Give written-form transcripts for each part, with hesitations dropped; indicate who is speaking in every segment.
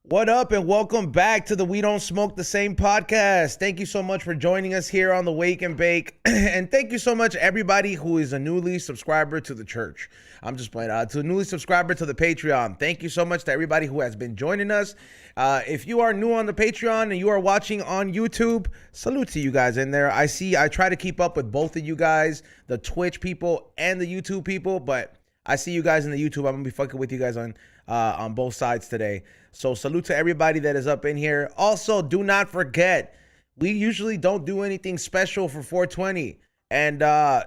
Speaker 1: What up, and welcome back to the We Don't Smoke the Same podcast. Thank you so much for joining us here on the Wake and Bake. And thank you so much, everybody who is a newly subscriber to the church. I'm just playing to a newly subscriber to the Patreon. Thank you so much to everybody who has been joining us. If you are new on the Patreon and you are watching on YouTube, salute to you guys in there. I try to keep up with both of you guys, the Twitch people and the YouTube people, but I see you guys in the YouTube. I'm gonna be fucking with you guys on both sides today. So salute to everybody that is up in here. Also, do not forget, we usually don't do anything special for 420. And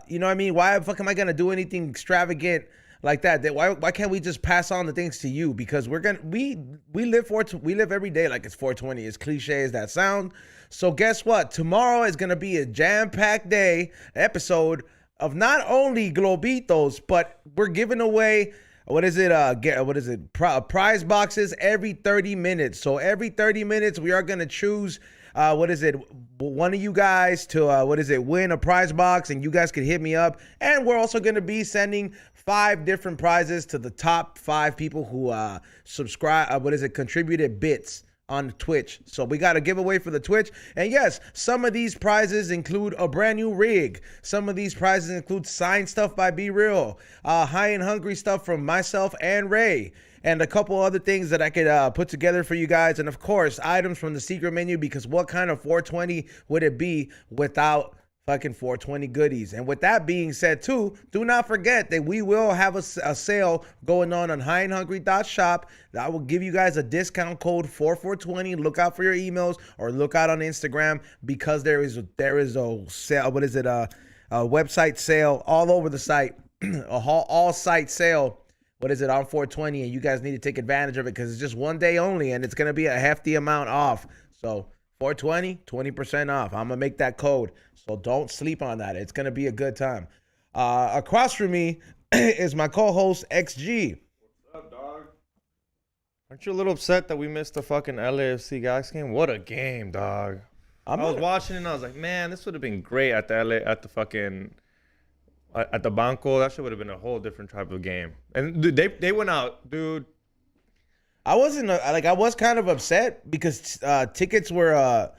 Speaker 1: you know what I mean? Why the fuck am I gonna do anything extravagant like that? Why can't we just pass on the things to you? Because we live every day like it's 420. As cliche as that sound. So guess what? Tomorrow is gonna be a jam-packed episode of not only Globitos, but we're giving away prize boxes every 30 minutes. So every 30 minutes we are going to choose one of you guys to win a prize box, and you guys can hit me up. And we're also going to be sending 5 different prizes to the top 5 people who contributed bits on Twitch. So we got a giveaway for the Twitch. And yes, some of these prizes include a brand new rig. Some of these prizes include signed stuff by Be Real, High and Hungry stuff from myself and Ray, and a couple other things that I could put together for you guys. And of course, items from the secret menu, because what kind of 420 would it be without fucking 420 goodies? And with that being said too, do not forget that we will have a sale going on highandhungry.shop. I will give you guys a discount code for 420. Look out for your emails or look out on Instagram, because there is a sale. A website sale all over the site, all site sale. On 420, and you guys need to take advantage of it because it's just one day only, and it's gonna be a hefty amount off. So 420, 20% off. I'm gonna make that code, so don't sleep on that. It's gonna be a good time. Across from me is my co-host XG.
Speaker 2: What's up, dog? Aren't you a little upset that we missed the fucking LAFC Galaxy game? What a game, dog! I was watching it and I was like, man, this would have been great at the Banco. That shit would have been a whole different type of game. And dude, they went out, dude.
Speaker 1: I was kind of upset because tickets were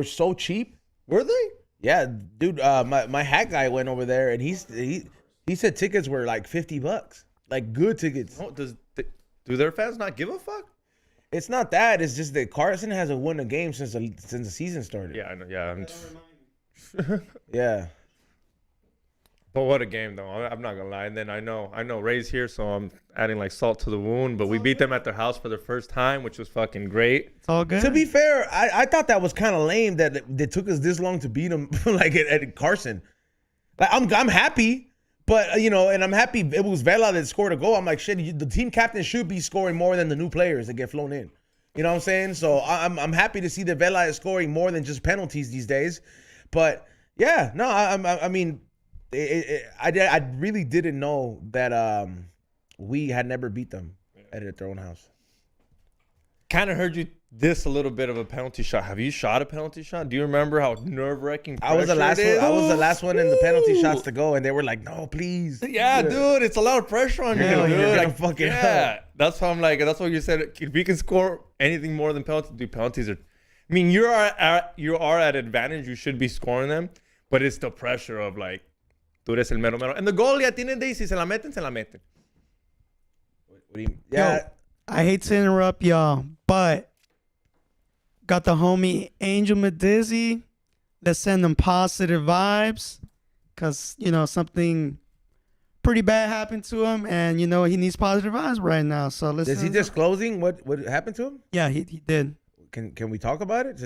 Speaker 1: so cheap.
Speaker 2: Were they?
Speaker 1: Yeah, dude. My hat guy went over there and he said tickets were like $50, like good tickets.
Speaker 2: Oh, do their fans not give a fuck?
Speaker 1: It's not that. It's just that Carson hasn't won a game since the season started.
Speaker 2: Yeah, I know. Yeah,
Speaker 1: Yeah.
Speaker 2: But what a game, though. I'm not gonna lie. And then I know Ray's here, so I'm adding like salt to the wound. But we beat them at their house for their first time, which was fucking great.
Speaker 3: It's all good.
Speaker 1: To be fair, I thought that was kind of lame that it took us this long to beat them, like at Carson. Like I'm happy, but and I'm happy it was Vela that scored a goal. I'm like, shit, the team captain should be scoring more than the new players that get flown in. You know what I'm saying? So I'm happy to see that Vela is scoring more than just penalties these days. But yeah, no, I mean. I really didn't know that we had never beat them at their own house.
Speaker 2: Kind of heard you diss a little bit of a penalty shot. Have you shot a penalty shot? Do you remember how nerve-wracking
Speaker 1: I was the last one. I was the last one in the penalty shots to go, and they were like, "No, please."
Speaker 2: Yeah, dude, it's a lot of pressure on you, dude.
Speaker 1: You're
Speaker 2: Like,
Speaker 1: fucking
Speaker 2: yeah, that's why I'm like. That's what you said. If we can score anything more than penalties, dude, penalties are. I mean, you are at advantage. You should be scoring them, but it's the pressure of like. Tú eres el mero mero. And the goal ya tienen de, si se la meten, se la meten.
Speaker 1: What do you, yeah.
Speaker 3: Yo, I hate to interrupt y'all, but got the homie Angel Medizzi. Let's send them positive vibes, because, something pretty bad happened to him, and, he needs positive vibes right now. So let's.
Speaker 1: Is he disclosing what happened to him?
Speaker 3: Yeah, he did.
Speaker 1: Can we talk about it?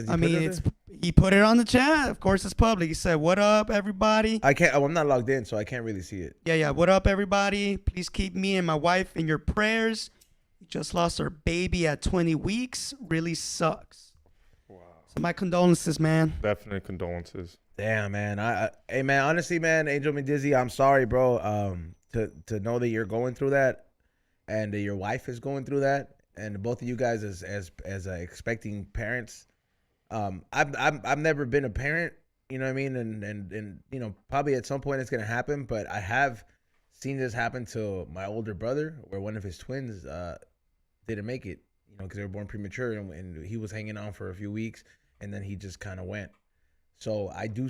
Speaker 3: He put it on the chat. Of course, it's public. He said, "What up, everybody?"
Speaker 1: I'm not logged in, so I can't really see it.
Speaker 3: Yeah. What up, everybody? Please keep me and my wife in your prayers. We just lost our baby at 20 weeks. Really sucks.
Speaker 2: Wow.
Speaker 3: So my condolences, man.
Speaker 2: Definitely condolences.
Speaker 1: Damn, man. Hey, man. Honestly, man, Angel Medizzi, I'm sorry, bro. To know that you're going through that, and that your wife is going through that. And both of you guys as expecting parents, I've never been a parent, you know what I mean, and probably at some point it's gonna happen, but I have seen this happen to my older brother, where one of his twins didn't make it, you know, because they were born premature, and he was hanging on for a few weeks, and then he just kind of went. So I do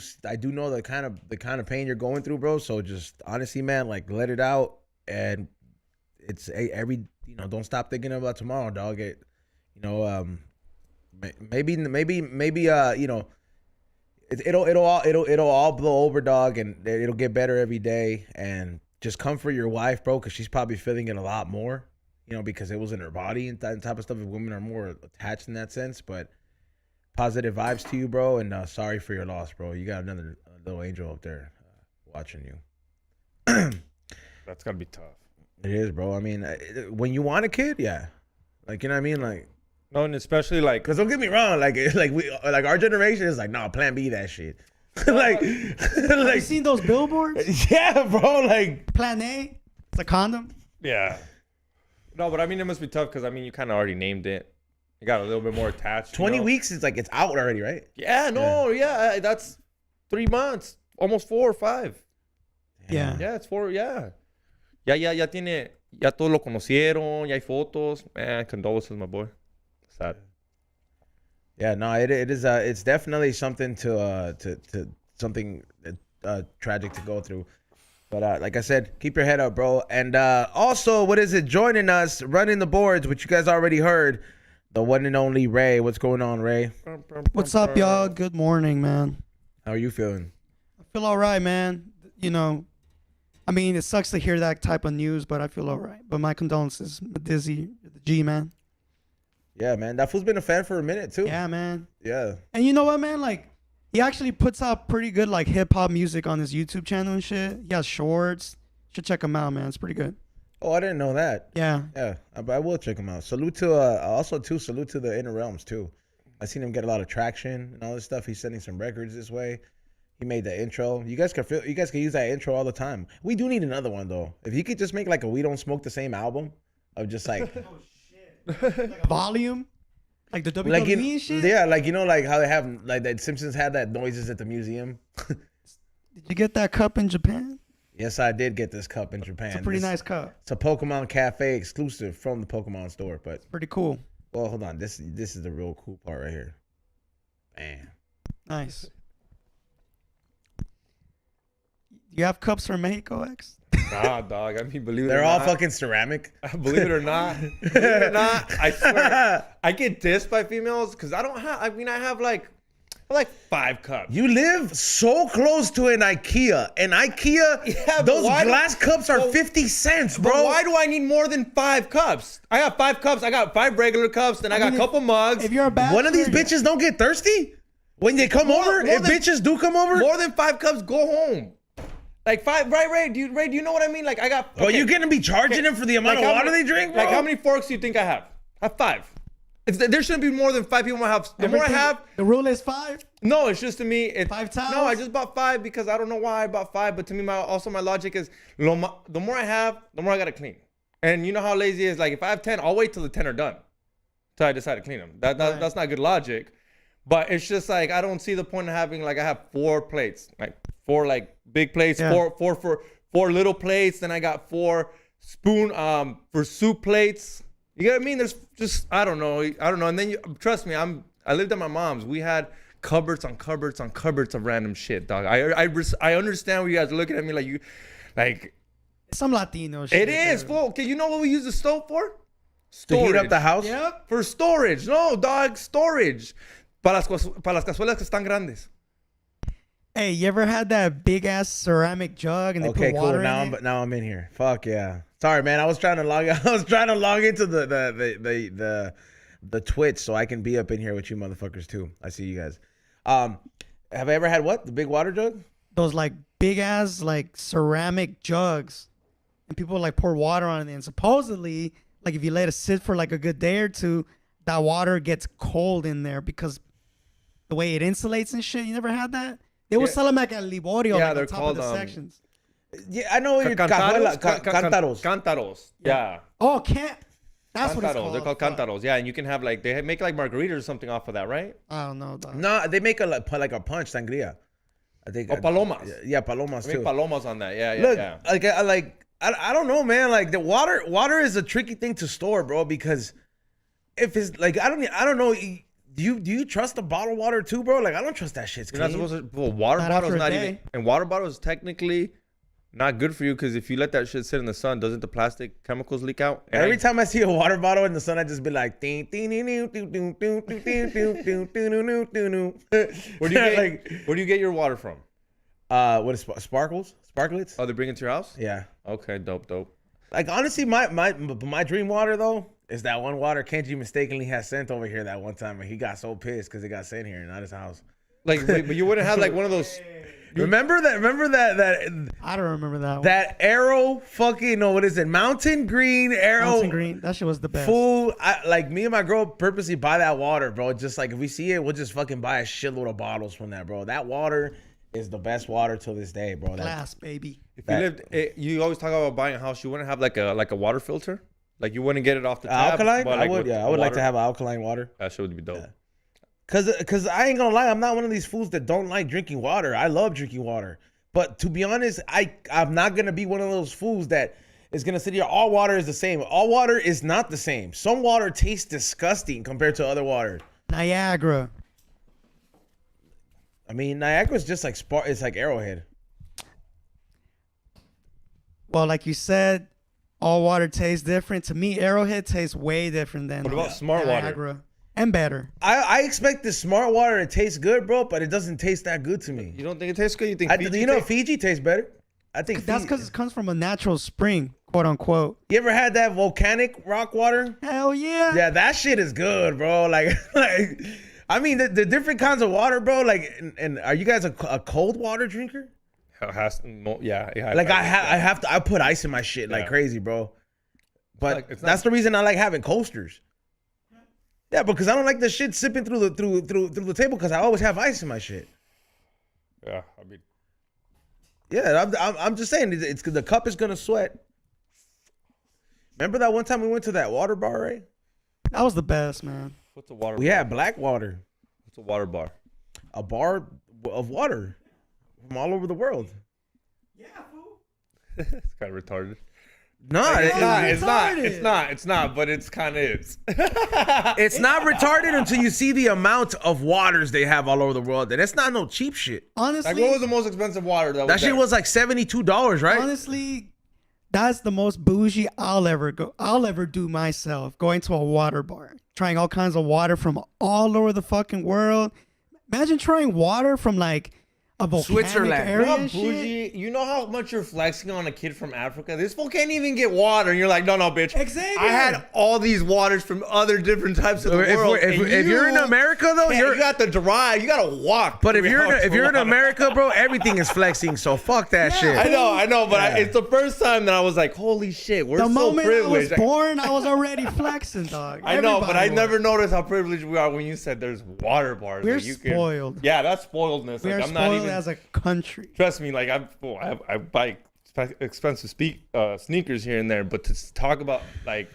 Speaker 1: know the kind of pain you're going through, bro. So just honestly, man, like let it out, and it's every, you know, don't stop thinking about tomorrow, dog. It, you know, maybe you know, it'll all blow over, dog, and it'll get better every day. And just comfort your wife, bro, because she's probably feeling it a lot more, you know, because it was in her body and that type of stuff. Women are more attached in that sense, but. Positive vibes to you, bro, and sorry for your loss, bro. You got another little angel up there watching you.
Speaker 2: That's gotta be tough.
Speaker 1: It is, bro. I mean, when you want a kid, yeah, like, you know what I mean, like,
Speaker 2: No, and especially like,
Speaker 1: cause don't get me wrong, like our generation is like, nah, Plan B that shit, like,
Speaker 3: Have you seen those billboards?
Speaker 1: yeah, bro, like
Speaker 3: Plan A, it's a condom.
Speaker 2: yeah. No, but I mean, it must be tough because I mean, you kind of already named it. You got a little bit more attached.
Speaker 1: 20
Speaker 2: you know?
Speaker 1: weeks is like it's out already, right?
Speaker 2: Yeah, no, yeah, that's 3 months, almost 4 or 5.
Speaker 3: Yeah.
Speaker 2: Yeah, it's 4, yeah. Ya tiene, ya todos lo conocieron, ya hay fotos. Man, condolences, my boy. Sad.
Speaker 1: Yeah, no, it is. It's definitely something to something tragic to go through. But like I said, keep your head up, bro. And also, what is it? Joining us, running the boards, which you guys already heard, the one and only Ray. What's going on, Ray?
Speaker 3: What's up, y'all? Good morning, man.
Speaker 1: How are you feeling?
Speaker 3: I feel all right, man. You know, I mean, it sucks to hear that type of news, but I feel all right. But my condolences, Dizzy, the G, man.
Speaker 1: Yeah, man. That fool's been a fan for a minute, too.
Speaker 3: Yeah, man.
Speaker 1: Yeah.
Speaker 3: And you know what, man? Like, he actually puts out pretty good, like, hip-hop music on his YouTube channel and shit. He has shorts. Should check him out, man. It's pretty good.
Speaker 1: Oh, I didn't know that.
Speaker 3: Yeah.
Speaker 1: Yeah, I will check him out. Salute to salute to the Inner Realms too. I seen him get a lot of traction and all this stuff. He's sending some records this way. He made the intro. You guys can use that intro all the time. We do need another one though. If he could just make like a We Don't Smoke the Same album of just like
Speaker 3: Like a volume? Like the WWE
Speaker 1: like
Speaker 3: and shit?
Speaker 1: yeah, like you know like how they have like that Simpsons had that noises at the museum.
Speaker 3: Did you get that cup in Japan?
Speaker 1: Yes, I did get this cup in Japan.
Speaker 3: It's a pretty nice cup.
Speaker 1: It's a Pokemon Cafe exclusive from the Pokemon store, but
Speaker 3: Pretty cool.
Speaker 1: well, hold on. This is the real cool part right here. Man.
Speaker 3: Nice. You have cups from Mexico, X?
Speaker 2: Nah, dog. I mean, believe it
Speaker 1: They're
Speaker 2: or
Speaker 1: all
Speaker 2: not.
Speaker 1: fucking ceramic.
Speaker 2: Believe it or not. Believe it or not. I swear. I get dissed by females because I don't have, I mean, I have like 5 cups.
Speaker 1: You live so close to an IKEA. And IKEA,
Speaker 2: Yeah, but
Speaker 1: those
Speaker 2: why do-
Speaker 1: glass cups are
Speaker 2: but-
Speaker 1: 50 cents,
Speaker 2: Bro,
Speaker 1: bro.
Speaker 2: why do I need more than 5 cups? I got 5 cups. I got 5 regular cups. Then I got
Speaker 3: mean,
Speaker 2: a couple mugs.
Speaker 3: If you're a bachelor,
Speaker 1: One of these bitches don't get thirsty when they come over?
Speaker 2: more
Speaker 1: If
Speaker 2: than-
Speaker 1: bitches do come over?
Speaker 2: More than 5 cups, go home. Like 5, right, Ray? Do you know what I mean? Like I got.
Speaker 1: Bro, you gonna be charging them for the amount of
Speaker 2: how
Speaker 1: water
Speaker 2: many-
Speaker 1: they drink, bro?
Speaker 2: Like how many forks do you think I have? I have 5. There shouldn't be more than 5 people in my house. The more I have,
Speaker 3: The rule is 5?
Speaker 2: no, it's just to me. It's
Speaker 3: 5 towels?
Speaker 2: No, I just bought 5 because I don't know why I bought 5. But to me, my logic is the more I have, the more I gotta clean. And you know how lazy it is. Like if I have 10, I'll wait till the 10 are done, till I decide to clean them. That's not good logic. But it's just like I don't see the point of having like I have 4 plates, like 4 like big plates,
Speaker 3: Yeah.
Speaker 2: 4 little plates. Then I got 4 spoon for soup plates. You get what I mean? There's just I don't know. And then trust me, I lived at my mom's. We had cupboards on cupboards on cupboards of random shit, dog. I understand where you guys are looking at me like
Speaker 3: Some Latino shit.
Speaker 2: it is
Speaker 3: dude.
Speaker 2: full. Okay, you know what we use the stove for?
Speaker 1: To heat up the house?
Speaker 3: Yep.
Speaker 2: For storage. No, dog, storage. Para las cazuelas que están grandes.
Speaker 3: Hey, you ever had that big ass ceramic jug and they
Speaker 1: Okay,
Speaker 3: put
Speaker 1: cool.
Speaker 3: water
Speaker 1: Now
Speaker 3: in it?
Speaker 1: I'm in here. Fuck yeah. Sorry, man. I was trying to log into the Twitch so I can be up in here with you motherfuckers too. I see you guys. Have I ever had what? The big water jug?
Speaker 3: Those like big ass like ceramic jugs, and people like pour water on it. And supposedly, like if you let it sit for like a good day or two, that water gets cold in there because the way it insulates and shit. You never had that? They would
Speaker 2: Yeah.
Speaker 3: sell them like at Liborio,
Speaker 2: Yeah,
Speaker 3: like
Speaker 2: they're
Speaker 3: on top of the
Speaker 2: called,
Speaker 3: sections.
Speaker 1: Yeah, I know you're cántaros.
Speaker 2: Cántaros. Yeah.
Speaker 3: Oh, can't. That's what it's
Speaker 2: Cántaros.
Speaker 3: called.
Speaker 2: They're called
Speaker 3: Fuck.
Speaker 2: cántaros. Yeah, and you can have like they make like margaritas or something off of that, right?
Speaker 3: I don't know. Dog.
Speaker 1: No, they make like a punch sangria. I think.
Speaker 2: Oh, palomas.
Speaker 1: Yeah, palomas
Speaker 2: I mean
Speaker 1: too.
Speaker 2: palomas on that. Yeah, yeah,
Speaker 1: Look,
Speaker 2: yeah.
Speaker 1: I don't know, man. Like the water is a tricky thing to store, bro, because if it's like I don't know. Do you trust the bottled water too, bro? Like I don't trust that shit's
Speaker 2: You're not
Speaker 1: clean.
Speaker 2: supposed to. Well, water
Speaker 3: Not
Speaker 2: bottle's
Speaker 3: after a
Speaker 2: not
Speaker 3: day.
Speaker 2: even. And water bottle is technically not good for you because if you let that shit sit in the sun, doesn't the plastic chemicals leak out? And
Speaker 1: Every time I see a water bottle in the sun, I just be like, ding, ding, ding, ding, ding, ding, ding, ding, ding, ding, ding, ding, ding, ding.
Speaker 2: Where do you get
Speaker 1: like
Speaker 2: where do you get your water from?
Speaker 1: what is sparkles? Sparklets?
Speaker 2: Oh, they bring it to your house?
Speaker 1: Yeah.
Speaker 2: Okay, dope.
Speaker 1: Like honestly, my dream water though is that one water Kenji mistakenly had sent over here that one time, and he got so pissed because it got sent here, not his house.
Speaker 2: Like, wait, but you wouldn't have like one of those.
Speaker 1: Remember that
Speaker 3: I don't remember that one.
Speaker 1: that arrow fucking no, what is it? Mountain Green arrow.
Speaker 3: Mountain Green. That shit was the best.
Speaker 1: Fool, like me and my girl purposely buy that water, bro. Just like if we see it, we'll just fucking buy a shitload of bottles from that, bro. That water is the best water till this day, bro. That,
Speaker 3: Glass, baby.
Speaker 2: If you lived, you always talk about buying a house. You wouldn't have like a water filter. Like you wouldn't get it off the tap.
Speaker 1: alkaline?
Speaker 2: but,
Speaker 1: I
Speaker 2: like,
Speaker 1: would,
Speaker 2: with
Speaker 1: yeah. I would like to
Speaker 2: water.
Speaker 1: have alkaline water.
Speaker 2: That shit would be dope.
Speaker 1: Cause I ain't gonna lie, I'm not one of these fools that don't like drinking water. I love drinking water. But to be honest, I'm not gonna be one of those fools that is gonna sit here. All water is the same. All water is not the same. Some water tastes disgusting compared to other water.
Speaker 3: Niagara.
Speaker 1: I mean, Niagara's just like it's like Arrowhead.
Speaker 3: Well, like you said, all water tastes different. To me, Arrowhead tastes way different than
Speaker 2: What about smart water?
Speaker 3: Niagara. And better.
Speaker 1: I expect the smart water to taste good, bro, but it doesn't taste that good to me.
Speaker 2: You don't think it tastes good? You think Fiji
Speaker 1: You know,
Speaker 2: tastes-
Speaker 1: Fiji tastes better. I think
Speaker 3: That's because it comes from a natural spring, quote unquote.
Speaker 1: You ever had that volcanic rock water?
Speaker 3: Hell yeah.
Speaker 1: Yeah, that shit is good, bro. Like I mean, the different kinds of water, bro. Like, and are you guys a cold water drinker?
Speaker 2: Yeah.
Speaker 1: Like I put ice in my shit like
Speaker 2: Yeah.
Speaker 1: crazy, bro. But
Speaker 2: Like, it's not-
Speaker 1: that's the reason I like having coasters. Yeah, because I don't like the shit sipping through the table because I always have ice in my shit.
Speaker 2: Yeah, I mean,
Speaker 1: Yeah, I'm just saying it's the cup is gonna sweat. Remember that one time we went to that water bar, right?
Speaker 3: That was the best, man.
Speaker 2: what's a water?
Speaker 1: We
Speaker 2: bar?
Speaker 1: had black water,
Speaker 2: What's a water bar?
Speaker 1: a bar of water from all over the world.
Speaker 2: It's kind of retarded.
Speaker 1: No,
Speaker 2: It's not, but it's kind of is.
Speaker 1: it's not retarded until you see the amount of waters they have all over the world, and it's not no cheap shit.
Speaker 3: Honestly,
Speaker 2: Like, what was the most expensive water that was
Speaker 1: That shit
Speaker 2: there?
Speaker 1: was like $72, right?
Speaker 3: honestly, that's the most bougie I'll ever do myself. Going to a water bar, trying all kinds of water from all over the fucking world. Imagine trying water from like a volcanic
Speaker 1: Switzerland.
Speaker 2: You know
Speaker 3: area.
Speaker 2: how
Speaker 3: and shit.
Speaker 2: bougie? You know how much you're flexing on a kid from Africa? This fool can't even get water, and you're like, no, bitch.
Speaker 3: Xavier.
Speaker 2: I had all these waters from other different types of the
Speaker 1: If
Speaker 2: world.
Speaker 1: we're- if-
Speaker 2: and
Speaker 1: if you're in
Speaker 2: you
Speaker 1: America, though,
Speaker 2: can't-
Speaker 1: you're-
Speaker 2: you got to drive. You got to walk.
Speaker 1: But if
Speaker 2: 3
Speaker 1: you're
Speaker 2: hours
Speaker 1: if
Speaker 2: for
Speaker 1: you're in
Speaker 2: water.
Speaker 1: America, bro, everything is flexing. So fuck that shit.
Speaker 2: I know, but
Speaker 1: Yeah.
Speaker 2: it's the first time that I was like, holy shit, we're
Speaker 3: The
Speaker 2: so
Speaker 3: moment I was
Speaker 2: privileged.
Speaker 3: born, I was already flexing, dog.
Speaker 2: I know, but I
Speaker 3: Everybody
Speaker 2: never
Speaker 3: was.
Speaker 2: noticed how privileged we are when you said there's water bars.
Speaker 3: We're
Speaker 2: that you can-
Speaker 3: spoiled.
Speaker 2: Yeah, that's spoiledness.
Speaker 3: We
Speaker 2: Like,
Speaker 3: are
Speaker 2: I'm not
Speaker 3: spoiled
Speaker 2: even.
Speaker 3: as a country.
Speaker 2: Trust me, like I buy expensive sneakers here and there, but to talk about like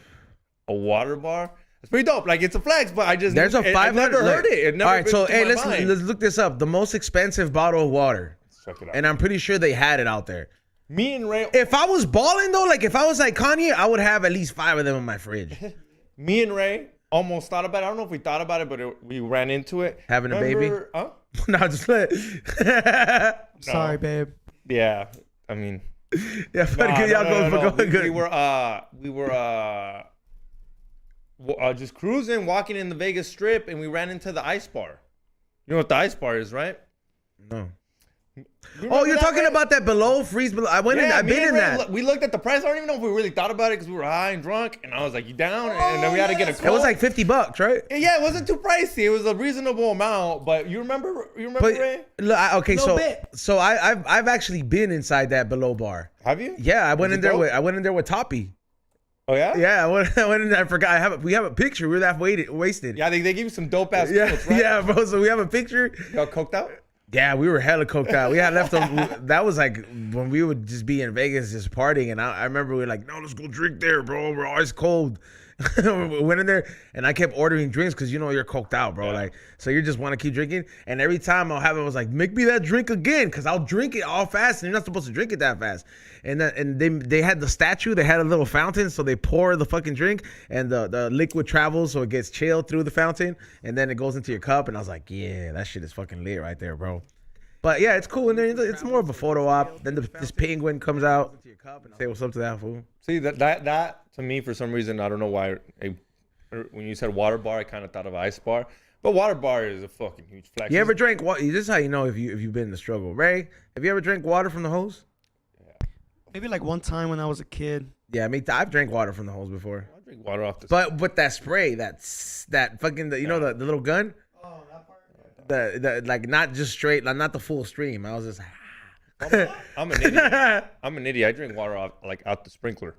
Speaker 2: a water bar, it's pretty dope. Like it's a flex, but I just
Speaker 1: There's a
Speaker 2: I
Speaker 1: 500.
Speaker 2: never heard it. It never
Speaker 1: all right, so
Speaker 2: been to
Speaker 1: hey,
Speaker 2: my mind.
Speaker 1: let's look this up. The most expensive bottle of water,
Speaker 2: check it out.
Speaker 1: and I'm pretty sure they had it out there.
Speaker 2: Me and Ray,
Speaker 1: If I was balling though, like if I was like Kanye, I would have at least 5 of them in my fridge.
Speaker 2: me and Ray almost thought about it. I don't know if we thought about it, but we ran into it.
Speaker 1: Having a baby?
Speaker 2: Huh?
Speaker 1: No, just let.
Speaker 3: Sorry, babe.
Speaker 2: Yeah, I mean.
Speaker 1: Yeah, but
Speaker 2: Nah,
Speaker 1: y'all
Speaker 2: no,
Speaker 1: go
Speaker 2: no.
Speaker 1: good.
Speaker 2: We were just cruising, walking in the Vegas Strip, and we ran into the ice bar. You know what the ice bar is, right?
Speaker 1: No.
Speaker 2: You
Speaker 1: Oh,
Speaker 2: remember
Speaker 1: you're
Speaker 2: that,
Speaker 1: talking
Speaker 2: Ray?
Speaker 1: about that below freeze below. I've been
Speaker 2: Me
Speaker 1: in
Speaker 2: and Ray,
Speaker 1: that.
Speaker 2: We looked at the price. I don't even know if we really thought about it because we were high and drunk. And I was like, "You down?" And then we had to get a
Speaker 1: It
Speaker 2: quote.
Speaker 1: was like $50, right?
Speaker 2: yeah, it wasn't too pricey. It was a reasonable amount. But you remember
Speaker 1: But
Speaker 2: Ray?
Speaker 1: look, okay,
Speaker 3: Little
Speaker 1: so
Speaker 3: bit.
Speaker 1: so I've actually been inside that below bar.
Speaker 2: Have you?
Speaker 1: Yeah, I went
Speaker 2: Was
Speaker 1: in
Speaker 2: it
Speaker 1: there
Speaker 2: dope?
Speaker 1: with Toppy.
Speaker 2: Oh yeah.
Speaker 1: Yeah, I went in there. I forgot. We have a picture. We were that wasted.
Speaker 2: Yeah, they give you some dope ass
Speaker 1: yeah,
Speaker 2: quotes, right?
Speaker 1: yeah, bro. So we have a picture.
Speaker 2: Y'all coked out?
Speaker 1: Yeah, we were hella coked out. We had left them. That was like when we would just be in Vegas just partying, and I remember we were like, no, let's go drink there, bro. We're ice cold. Went in there and I kept ordering drinks because you know you're coked out, bro.
Speaker 2: Yeah.
Speaker 1: Like, so you just want to keep drinking. And every time I'll have it, I was like, make me that drink again, because I'll drink it all fast, and you're not supposed to drink it that fast. And they had the statue, they had a little fountain, so they pour the fucking drink, and the liquid travels, so it gets chilled through the fountain, and then it goes into your cup. And I was like, yeah, that shit is fucking lit right there, bro. But yeah, it's cool. And then it's more of a photo op. Then this penguin comes out. Say what's up to that fool.
Speaker 2: See that to me, for some reason, I don't know why. When you said water bar, I kind of thought of ice bar. But water bar is a fucking huge flex.
Speaker 1: You ever drank water? This is how you know if you've been in the struggle. Ray, have you ever drank water from the hose?
Speaker 3: Maybe like one time when I was a kid.
Speaker 1: Yeah, I've drank water from the hose before.
Speaker 2: I drink water off the.
Speaker 1: But with that spray, that fucking know the little gun.
Speaker 3: Oh, that part.
Speaker 1: The like not just straight, like not the full stream. I was just.
Speaker 2: I'm an idiot. I'm an idiot. I drink water off out the sprinkler.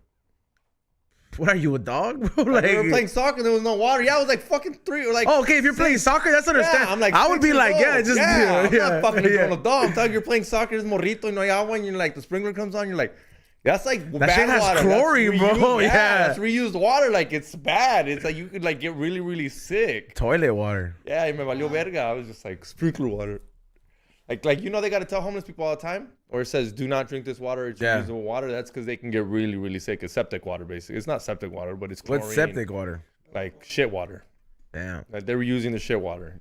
Speaker 1: What are you, a dog, bro?
Speaker 2: Like, we were playing soccer, there was no water. Yeah, I was like fucking 3 or like.
Speaker 1: Oh, okay. If you're playing soccer, that's understandable.
Speaker 2: Yeah, I'm like,
Speaker 1: I would be
Speaker 2: 6
Speaker 1: like,
Speaker 2: years
Speaker 1: yeah,
Speaker 2: old.
Speaker 1: just
Speaker 2: I'm not fucking
Speaker 1: yeah.
Speaker 2: a dog. I'm telling you, you're playing soccer, there's morrito, and no hay agua, and you're like, the sprinkler comes on, you're like, that's like
Speaker 1: That
Speaker 2: bad
Speaker 1: shit has
Speaker 2: water.
Speaker 1: chlorine,
Speaker 2: That's
Speaker 1: bro.
Speaker 2: reused-
Speaker 1: Yeah.
Speaker 2: that's reused water. Like, it's bad. It's like you could like get really, really sick.
Speaker 1: Toilet water.
Speaker 2: Yeah, y me valió verga. I was just like, sprinkler water. Like you know, they got to tell homeless people all the time, or it says, do not drink this water. It's
Speaker 1: Yeah.
Speaker 2: reusable water. That's because they can get really, really sick. It's septic water, basically. It's not septic water, but it's chlorine.
Speaker 1: What's septic water?
Speaker 2: Like shit water.
Speaker 1: Damn.
Speaker 2: Like they were using the shit water.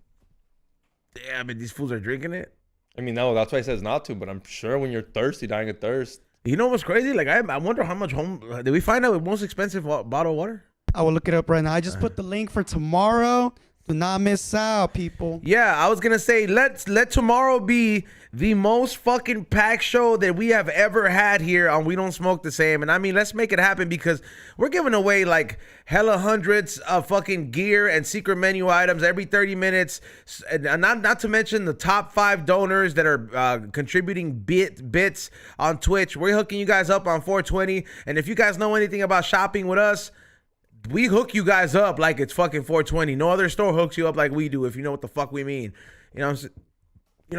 Speaker 1: Damn, but these fools are drinking it.
Speaker 2: I mean, no, that's why it says not to. But I'm sure when you're thirsty, dying of thirst.
Speaker 1: You know what's crazy? Like I wonder how much did we find out the most expensive bottle of water?
Speaker 3: I will look it up right now. I just put the link for tomorrow. Do not miss out, people.
Speaker 1: Yeah, I was gonna say let tomorrow be the most fucking packed show that we have ever had here on We Don't Smoke the Same. And I mean, let's make it happen, because we're giving away like hella hundreds of fucking gear and secret menu items every 30 minutes. And not to mention the top 5 donors that are contributing bits on Twitch. We're hooking you guys up on 420. And if you guys know anything about shopping with us, we hook you guys up like it's fucking 420. No other store hooks you up like we do, if you know what the fuck we mean. You know what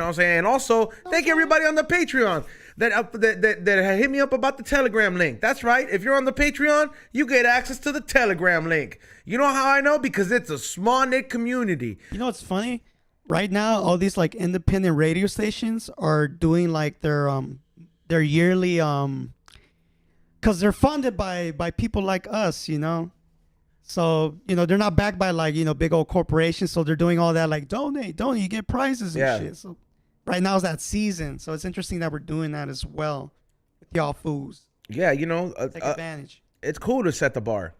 Speaker 1: I'm saying? And also, thank everybody on the Patreon that hit me up about the Telegram link. That's right. If you're on the Patreon, you get access to the Telegram link. You know how I know? Because it's a small knit community.
Speaker 3: You know what's funny? Right now, all these like independent radio stations are doing like their yearly because they're funded by people like us, you know. So, you know, they're not backed by like, you know, big old corporations. So they're doing all that like donate, you get prizes and
Speaker 1: Yeah.
Speaker 3: shit. So right now is that season. So it's interesting that we're doing that as well with y'all fools.
Speaker 1: Yeah, you know,
Speaker 3: Take advantage.
Speaker 1: it's cool to set the bar.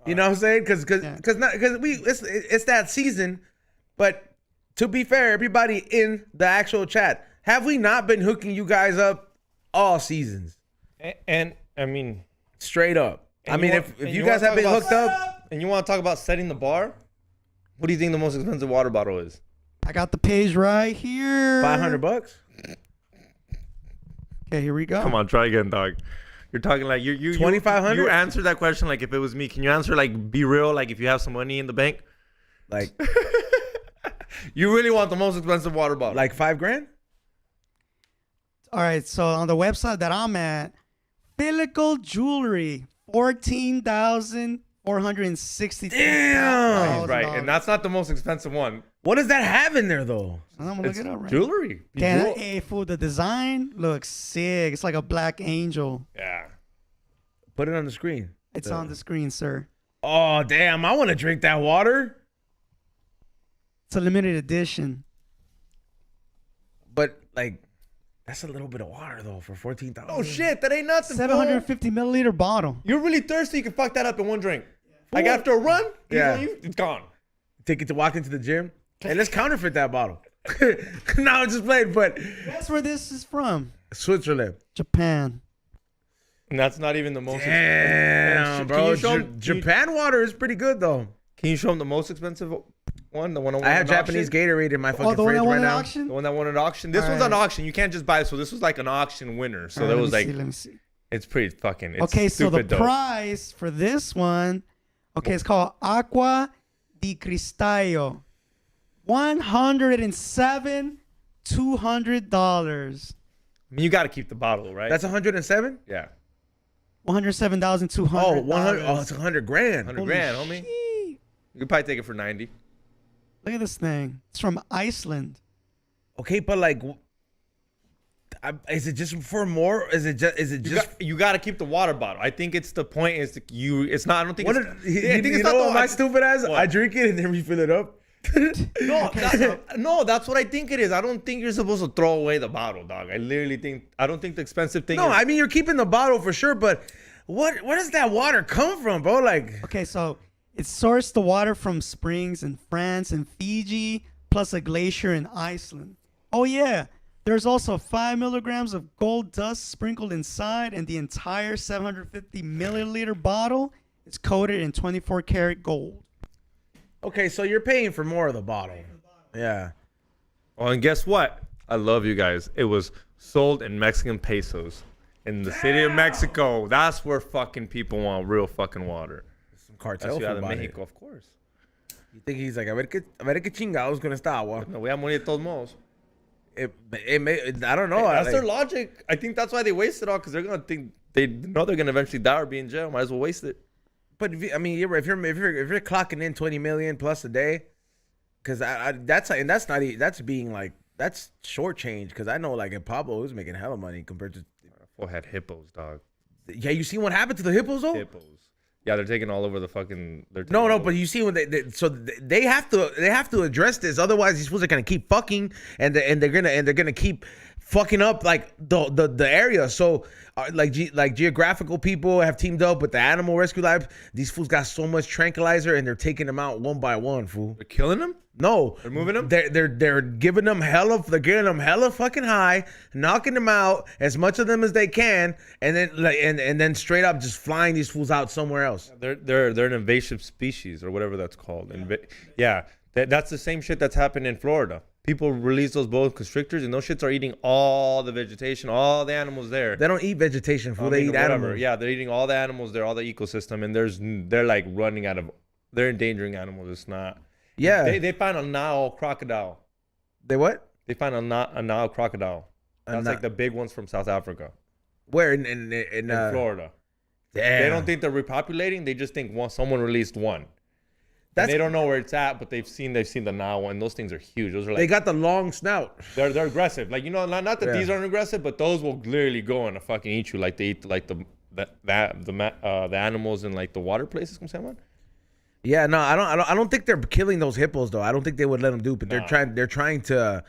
Speaker 1: You know what I'm saying? Because it's that season. But to be fair, everybody in the actual chat, have we not been hooking you guys up all seasons?
Speaker 2: And I mean,
Speaker 1: Straight up. I
Speaker 2: And
Speaker 1: mean,
Speaker 2: you
Speaker 1: if
Speaker 2: want- and
Speaker 1: you
Speaker 2: you
Speaker 1: guys
Speaker 2: wanna
Speaker 1: have been
Speaker 2: talk
Speaker 1: hooked
Speaker 2: about-
Speaker 1: up,
Speaker 2: and you want to talk about setting the bar? What do you think the most expensive water bottle is?
Speaker 3: I got the page right here.
Speaker 1: $500.
Speaker 3: Okay, here we go.
Speaker 2: Come on, try again, dog. You're talking like you
Speaker 1: 2,500?
Speaker 2: You answered that question like if it was me. Can you answer like be real? Like if you have some money in the bank,
Speaker 1: Like
Speaker 2: you really want the most expensive water bottle?
Speaker 1: like $5,000?
Speaker 3: All right, so on the website that I'm at, Pinnacle Jewelry, $14,460.
Speaker 1: Damn.
Speaker 2: right, and that's not the most expensive one.
Speaker 1: What does that have in there though?
Speaker 3: I'm gonna look
Speaker 2: It's
Speaker 3: it up right
Speaker 2: jewelry.
Speaker 3: now. Hey, fool, the design looks sick. It's like a black angel.
Speaker 2: Yeah.
Speaker 1: Put it on the screen.
Speaker 3: It's on the screen, sir.
Speaker 1: Oh damn! I want to drink that water.
Speaker 3: It's a limited edition.
Speaker 1: But like, that's a little bit of water though for 14,000.
Speaker 2: Oh shit, that ain't nothing.
Speaker 3: 750 milliliter bottle.
Speaker 2: You're really thirsty. You can fuck that up in one drink. Like after a run,
Speaker 1: Yeah.
Speaker 2: it's gone.
Speaker 1: Take it to walk into the gym. Hey, let's counterfeit that bottle. No, I'm just playing. But
Speaker 3: That's where this is from.
Speaker 1: Switzerland.
Speaker 3: Japan.
Speaker 2: And that's not even the most.
Speaker 1: Damn,
Speaker 2: Can
Speaker 1: bro.
Speaker 2: you show 'em-
Speaker 1: Japan water is pretty good though.
Speaker 2: Can you show them the most expensive one? The one
Speaker 1: I have Japanese Gatorade in my fucking
Speaker 3: The one
Speaker 1: fridge
Speaker 3: that won
Speaker 1: right
Speaker 3: an
Speaker 1: now.
Speaker 3: auction?
Speaker 2: The one that won an auction. This
Speaker 3: All
Speaker 2: one's on
Speaker 3: right.
Speaker 2: auction. You can't just buy it. So this was like an auction winner. So
Speaker 3: All
Speaker 2: there
Speaker 3: right,
Speaker 2: was like,
Speaker 3: let me see.
Speaker 2: it's pretty fucking. It's
Speaker 3: Okay, so the
Speaker 2: stupid dope.
Speaker 3: price for this one, okay, it's called Aqua di Cristallo. $107,200.
Speaker 2: I mean, you got to keep the bottle, right?
Speaker 1: That's 107.
Speaker 2: yeah.
Speaker 3: $107,200.
Speaker 1: Oh, 100. Oh, it's 100 grand.
Speaker 2: 100 grand, homie.
Speaker 3: Shit.
Speaker 2: You could probably take it for 90.
Speaker 3: Look at this thing. It's from Iceland.
Speaker 1: Okay, but like, is it just for more? Is it just?
Speaker 2: You got to keep the water bottle. I think it's the point is to you. It's not. I don't think.
Speaker 1: What?
Speaker 2: It's,
Speaker 1: I
Speaker 2: think
Speaker 1: you
Speaker 2: it's
Speaker 1: know
Speaker 2: not
Speaker 1: what
Speaker 2: the-
Speaker 1: my stupid ass?
Speaker 2: What?
Speaker 1: I drink it and then refill it up.
Speaker 2: No, no, that's what I think it is. I don't think you're supposed to throw away the bottle, dog. I literally think. I don't think the expensive thing.
Speaker 1: No,
Speaker 2: is,
Speaker 1: I mean you're keeping the bottle for sure, but where does that water come from, bro? Like,
Speaker 3: Okay, so it sourced the water from springs in France and Fiji, plus a glacier in Iceland. Oh yeah, there's also 5 milligrams of gold dust sprinkled inside, and the entire 750 milliliter bottle is coated in 24 karat gold.
Speaker 1: okay, so you're paying for more of the bottle. Yeah.
Speaker 2: Oh, and guess what? I love you guys. It was sold in Mexican pesos in the city of Mexico. That's where fucking people want real fucking water.
Speaker 1: Some cartel
Speaker 2: That's
Speaker 1: food
Speaker 2: Ciudad de
Speaker 1: about
Speaker 2: Mexico,
Speaker 1: it.
Speaker 2: of course.
Speaker 1: You think he's like, a ver qué chingados con esta agua?
Speaker 2: Me voy a morir de todos modos.
Speaker 1: It may, I don't know.
Speaker 2: That's
Speaker 1: like,
Speaker 2: their logic. I think that's why they waste it all, because they're gonna think they know they're gonna eventually die or be in jail. Might as well waste it.
Speaker 1: But if I mean, if you're clocking in 20 million plus a day, because that's being like that's short change. Because I know like in Pablo was making hella money compared to.
Speaker 2: Fool had hippos, dog.
Speaker 1: Yeah, you see what happened to the hippos though?
Speaker 2: Hippos. Yeah, they're taking all over the fucking.
Speaker 1: No, but you see when they have to address this. Otherwise, these fools are gonna keep fucking and they're gonna keep fucking up like the area. So like geographical people have teamed up with the animal rescue lab. These fools got so much tranquilizer and they're taking them out one by one, fool.
Speaker 2: they're killing them.
Speaker 1: No,
Speaker 2: They're moving them?
Speaker 1: They're giving them hella. They're getting them hella fucking high, knocking them out as much of them as they can, and then and then straight up just flying these fools out somewhere else.
Speaker 2: They're an invasive species or whatever that's called. Yeah, that's the same shit that's happened in Florida. People release those boa constrictors, and those shits are eating all the vegetation, all the animals there.
Speaker 1: They don't eat vegetation, fool.
Speaker 2: I
Speaker 1: They
Speaker 2: mean,
Speaker 1: eat
Speaker 2: whatever.
Speaker 1: animals.
Speaker 2: Yeah, they're eating all the animals there, all the ecosystem, and they're like running out of. They're endangering animals. It's not.
Speaker 1: Yeah.
Speaker 2: They find a Nile crocodile.
Speaker 1: They what?
Speaker 2: They find a Nile crocodile. That's
Speaker 1: Ni-
Speaker 2: like the big ones from South Africa,
Speaker 1: Where
Speaker 2: in Florida.
Speaker 1: Damn.
Speaker 2: They don't think they're repopulating. They just think someone released one.
Speaker 1: That's
Speaker 2: And they don't know where it's at, but they've seen the Nile one. Those things are huge. Those are
Speaker 1: they
Speaker 2: like
Speaker 1: got the long snout.
Speaker 2: they're aggressive. Like not that
Speaker 1: Yeah.
Speaker 2: these aren't aggressive, but those will literally go and fucking eat you. Like they eat like the animals in like the water places. Come say, man.
Speaker 1: Yeah, no, I don't think they're killing those hippos though. I don't think they would let them do, but they're trying to.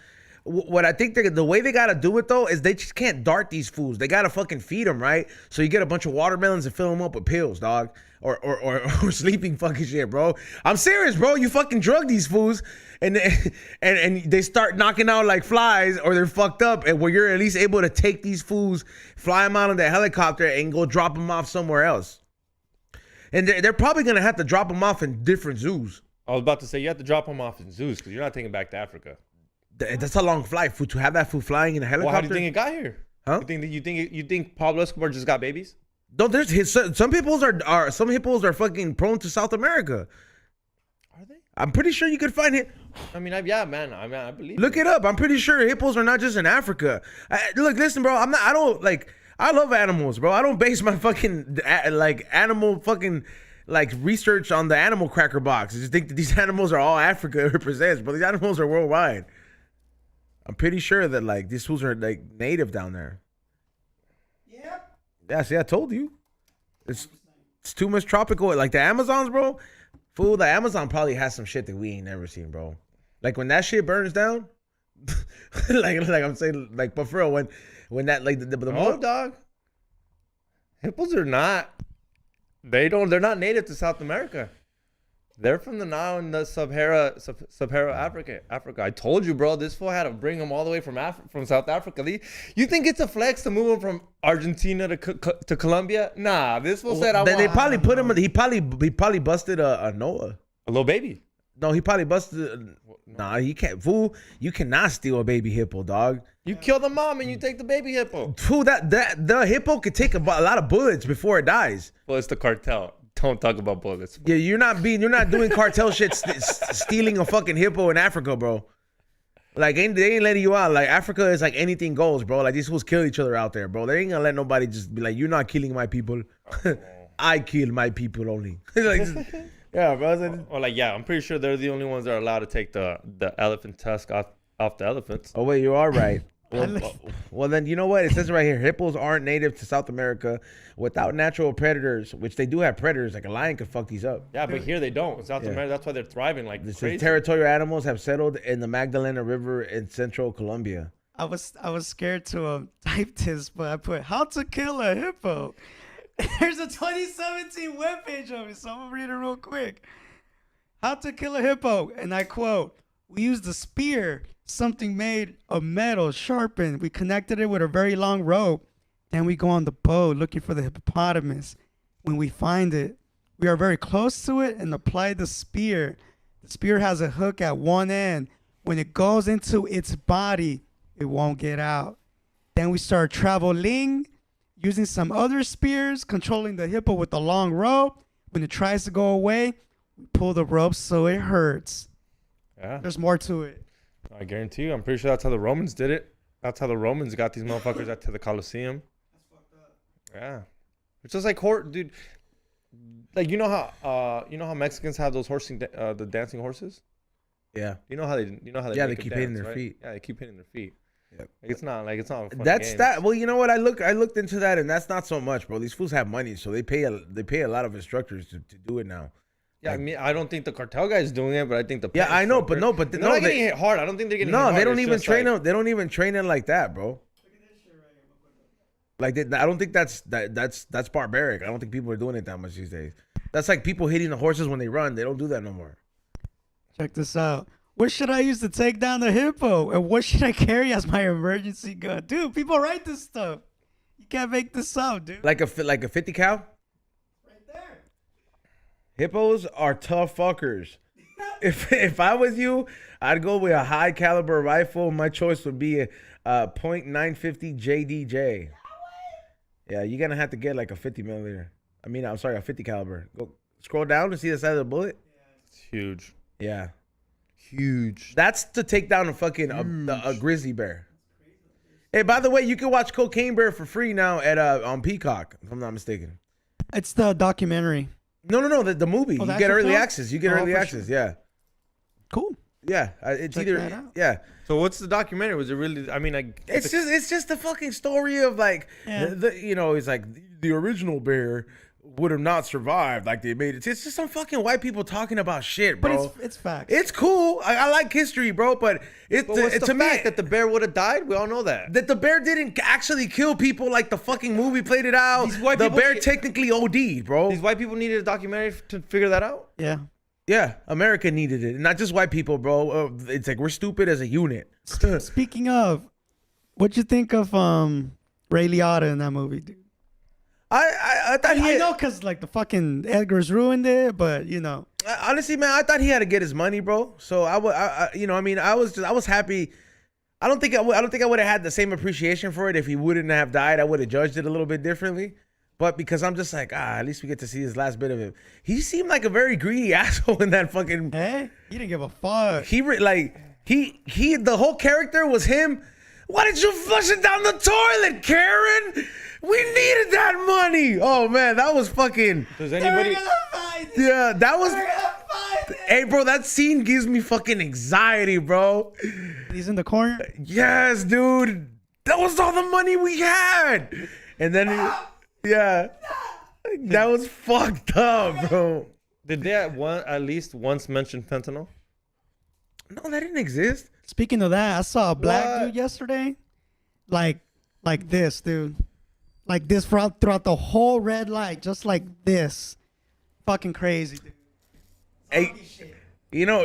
Speaker 1: What I think the way they gotta do it though is they just can't dart these fools. They gotta fucking feed them, right? So you get a bunch of watermelons and fill them up with pills, dog, or sleeping fucking shit, bro. I'm serious, bro. You fucking drug these fools, and they start knocking out like flies, or they're fucked up, and where you're at least able to take these fools, fly them out on the helicopter, and go drop them off somewhere else. And they're probably gonna have to drop them off in different zoos.
Speaker 2: I was about to say you have to drop them off in zoos because you're not taking back to Africa.
Speaker 1: That's a long flight. To have that food flying in a helicopter.
Speaker 2: Well, how do you think it got here?
Speaker 1: Huh?
Speaker 2: You think Pablo Escobar just got babies?
Speaker 1: No, there's some hippos are some hippos are fucking prone to South America.
Speaker 2: Are they?
Speaker 1: I'm pretty sure you could find it.
Speaker 2: I mean, I believe.
Speaker 1: Look it up. I'm pretty sure hippos are not just in Africa. Look, listen, bro. I don't like. I love animals, bro. I don't base my fucking like animal fucking like research on the animal cracker box. I just think that these animals are all Africa represents, but these animals are worldwide. I'm pretty sure that like these fools are like native down there. Yeah, see, I told you. It's too much tropical. Like the Amazons, bro. Fool, the Amazon probably has some shit that we ain't never seen, bro. Like when that shit burns down, like I'm saying, like, but for real, when that like the
Speaker 2: No, dog. Hippos are not. They're not native to South America. They're from the Nile and the Sub-Saharan Africa. I told you, bro. This fool had to bring them all the way from South Africa. You think it's a flex to move them from Argentina to Colombia? Nah, this fool said
Speaker 1: they probably put him. He probably busted a Noah.
Speaker 2: a little baby.
Speaker 1: No, he probably busted. Nah, he can't. Fool, you cannot steal a baby hippo, dog.
Speaker 2: You kill the mom and you take the baby hippo.
Speaker 1: Fool, that the hippo could take a lot of bullets before it dies.
Speaker 2: Well, it's the cartel. Don't talk about bullets.
Speaker 1: Yeah, you're not doing cartel shit, stealing a fucking hippo in Africa, bro. Like they ain't letting you out. Like Africa is like anything goes, bro. Like these fools kill each other out there, bro. They ain't gonna let nobody just be like, you're not killing my people. I kill my people only. Like, yeah, bro.
Speaker 2: Or like, yeah, I'm pretty sure they're the only ones that are allowed to take the elephant tusk off the elephants.
Speaker 1: Oh wait, you are right. Well, then you know what? It says right here, hippos aren't native to South America without natural predators, which they do have predators. Like a lion could fuck these up.
Speaker 2: Yeah, but here they don't. In South America, that's why they're thriving like
Speaker 1: This
Speaker 2: crazy.
Speaker 1: is territorial animals have settled in the Magdalena River in central Colombia.
Speaker 3: I was scared to type this, but I put how to kill a hippo. There's a 2017 webpage of it, so I'm gonna read it real quick. How to kill a hippo, and I quote: "We used a spear, something made of metal, sharpened. We connected it with a very long rope. Then we go on the boat looking for the hippopotamus. When we find it, we are very close to it and apply the spear. The spear has a hook at one end. When it goes into its body, it won't get out. Then we start traveling, using some other spears, controlling the hippo with a long rope. When it tries to go away, we pull the rope so it hurts."
Speaker 2: Yeah,
Speaker 3: There's more to it.
Speaker 2: I guarantee you. I'm pretty sure that's how the Romans did it. That's how the Romans got these motherfuckers out to the Colosseum. Yeah, it's just like dude. Like you know how Mexicans have those the dancing horses.
Speaker 1: Yeah.
Speaker 2: You know how they
Speaker 1: Yeah,
Speaker 2: make
Speaker 1: they
Speaker 2: them
Speaker 1: keep hitting
Speaker 2: dance,
Speaker 1: their
Speaker 2: right?
Speaker 1: feet.
Speaker 2: Yeah, they keep hitting their feet.
Speaker 1: Yep.
Speaker 2: It's not a fun
Speaker 1: That's
Speaker 2: game.
Speaker 1: that. Well, you know what? I looked into that, and that's not so much, bro. These fools have money, so they pay a lot of instructors to do it now.
Speaker 2: Yeah, I mean, I don't think the cartel guy's doing it, but I think the
Speaker 1: Yeah, I know, but
Speaker 2: they're
Speaker 1: they're
Speaker 2: not getting hit hard. I don't think they're getting hit hard.
Speaker 1: they don't
Speaker 2: It's
Speaker 1: even
Speaker 2: just
Speaker 1: train
Speaker 2: like-
Speaker 1: them. They don't even train them like that, bro. Like I don't think that's barbaric. I don't think people are doing it that much these days. That's like people hitting the horses when they run. They don't do that no more.
Speaker 3: Check this out. What should I use to take down the hippo? And what should I carry as my emergency gun? Dude, people write this stuff. You can't make this up, dude.
Speaker 1: Like a 50 cal.
Speaker 3: Right there.
Speaker 1: Hippos are tough fuckers. If I was you, I'd go with a high caliber rifle. My choice would be a .950 JDJ. Yeah, you're gonna have to get like a 50 millimeter. I'm sorry, a 50 caliber. Go scroll down to see the size of the bullet.
Speaker 2: It's huge.
Speaker 1: Yeah,
Speaker 2: Huge.
Speaker 1: that's to take down a fucking a grizzly bear. Hey, by the way, you can watch Cocaine Bear for free now at on Peacock, if I'm not mistaken.
Speaker 3: It's the documentary.
Speaker 1: No, the movie.
Speaker 3: Oh,
Speaker 1: You
Speaker 3: the
Speaker 1: get
Speaker 3: actual
Speaker 1: early
Speaker 3: film?
Speaker 1: access. You get
Speaker 3: Oh,
Speaker 1: early
Speaker 3: for
Speaker 1: access.
Speaker 3: sure.
Speaker 1: Yeah,
Speaker 3: Cool.
Speaker 1: yeah. It's
Speaker 3: Check
Speaker 1: either
Speaker 3: that out.
Speaker 1: yeah.
Speaker 2: So what's the documentary? Was it really? I mean,
Speaker 1: It's just the fucking story of like
Speaker 3: Yeah.
Speaker 1: it's like the original bear would have not survived. Like they made it. It's just some fucking white people talking about shit,
Speaker 3: But
Speaker 1: bro.
Speaker 3: it's facts.
Speaker 1: It's cool. I like history, bro. But
Speaker 2: But what's
Speaker 1: to
Speaker 2: the
Speaker 1: me
Speaker 2: fact that the bear would have died? We all know that.
Speaker 1: that the bear didn't actually kill people like the fucking movie played it out.
Speaker 2: These white
Speaker 1: The
Speaker 2: people
Speaker 1: bear
Speaker 2: get-
Speaker 1: technically OD'd, bro.
Speaker 2: These white people needed a documentary to figure that out.
Speaker 3: Yeah.
Speaker 1: Yeah, America needed it, not just white people, bro. It's like we're stupid as a unit.
Speaker 3: Speaking of, what'd you think of Ray Liotta in that movie, dude?
Speaker 1: I thought
Speaker 3: I know, cause like the fucking Edgar's ruined it, but you know.
Speaker 1: Honestly, man, I thought he had to get his money, bro. So I was happy. I don't think I would have had the same appreciation for it if he wouldn't have died. I would have judged it a little bit differently. But because I'm just like, at least we get to see his last bit of him. He seemed like a very greedy asshole in that fucking.
Speaker 3: Hey, he didn't give a fuck.
Speaker 1: The whole character was him. Why did you flush it down the toilet, Karen? We needed that money. Oh man, that was fucking.
Speaker 2: Does anybody?
Speaker 1: Yeah, that was. Hey, bro, that scene gives me fucking anxiety, bro.
Speaker 3: He's in the corner.
Speaker 1: Yes, dude. That was all the money we had. And then, yeah, that was fucked up, bro.
Speaker 2: Did they at least once mention fentanyl?
Speaker 1: No, that didn't exist.
Speaker 3: Speaking of that, I saw a black
Speaker 2: What?
Speaker 3: dude yesterday, like this, dude, like this throughout the whole red light, just like this, fucking crazy, dude.
Speaker 1: Hey, you know.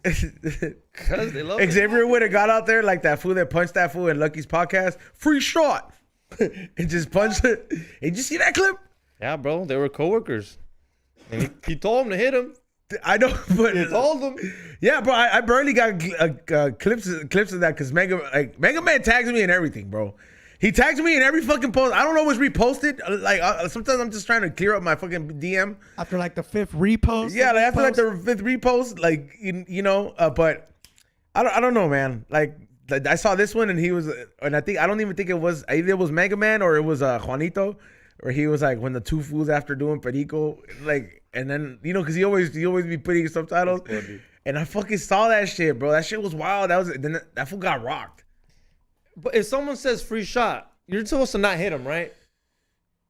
Speaker 2: Cause they love it.
Speaker 1: Xavier would have got out there like that fool that punched that fool in Lucky's podcast. Free shot. And just punched it. Did you see that clip?
Speaker 2: Yeah, bro, they were coworkers, and he told him to hit him.
Speaker 1: I know, but
Speaker 2: He told him.
Speaker 1: yeah, bro. I barely got clips of that because Mega Man tags me and everything, bro. He tags me in every fucking post. I don't know what's reposted. Like sometimes I'm just trying to clear up my fucking DM.
Speaker 3: After like the fifth repost.
Speaker 1: Yeah, like after like
Speaker 3: repost.
Speaker 1: the fifth repost, like you know. But I don't know, man. Like I saw this one and he was, and I don't even think it was either it was Mega Man or it was Juanito, or he was like when the two fools after doing Perico, like, and then because he always be putting subtitles, and I fucking saw that shit, bro. That shit was wild. That fool got rocked.
Speaker 2: But if someone says free shot, you're supposed to not hit him, right?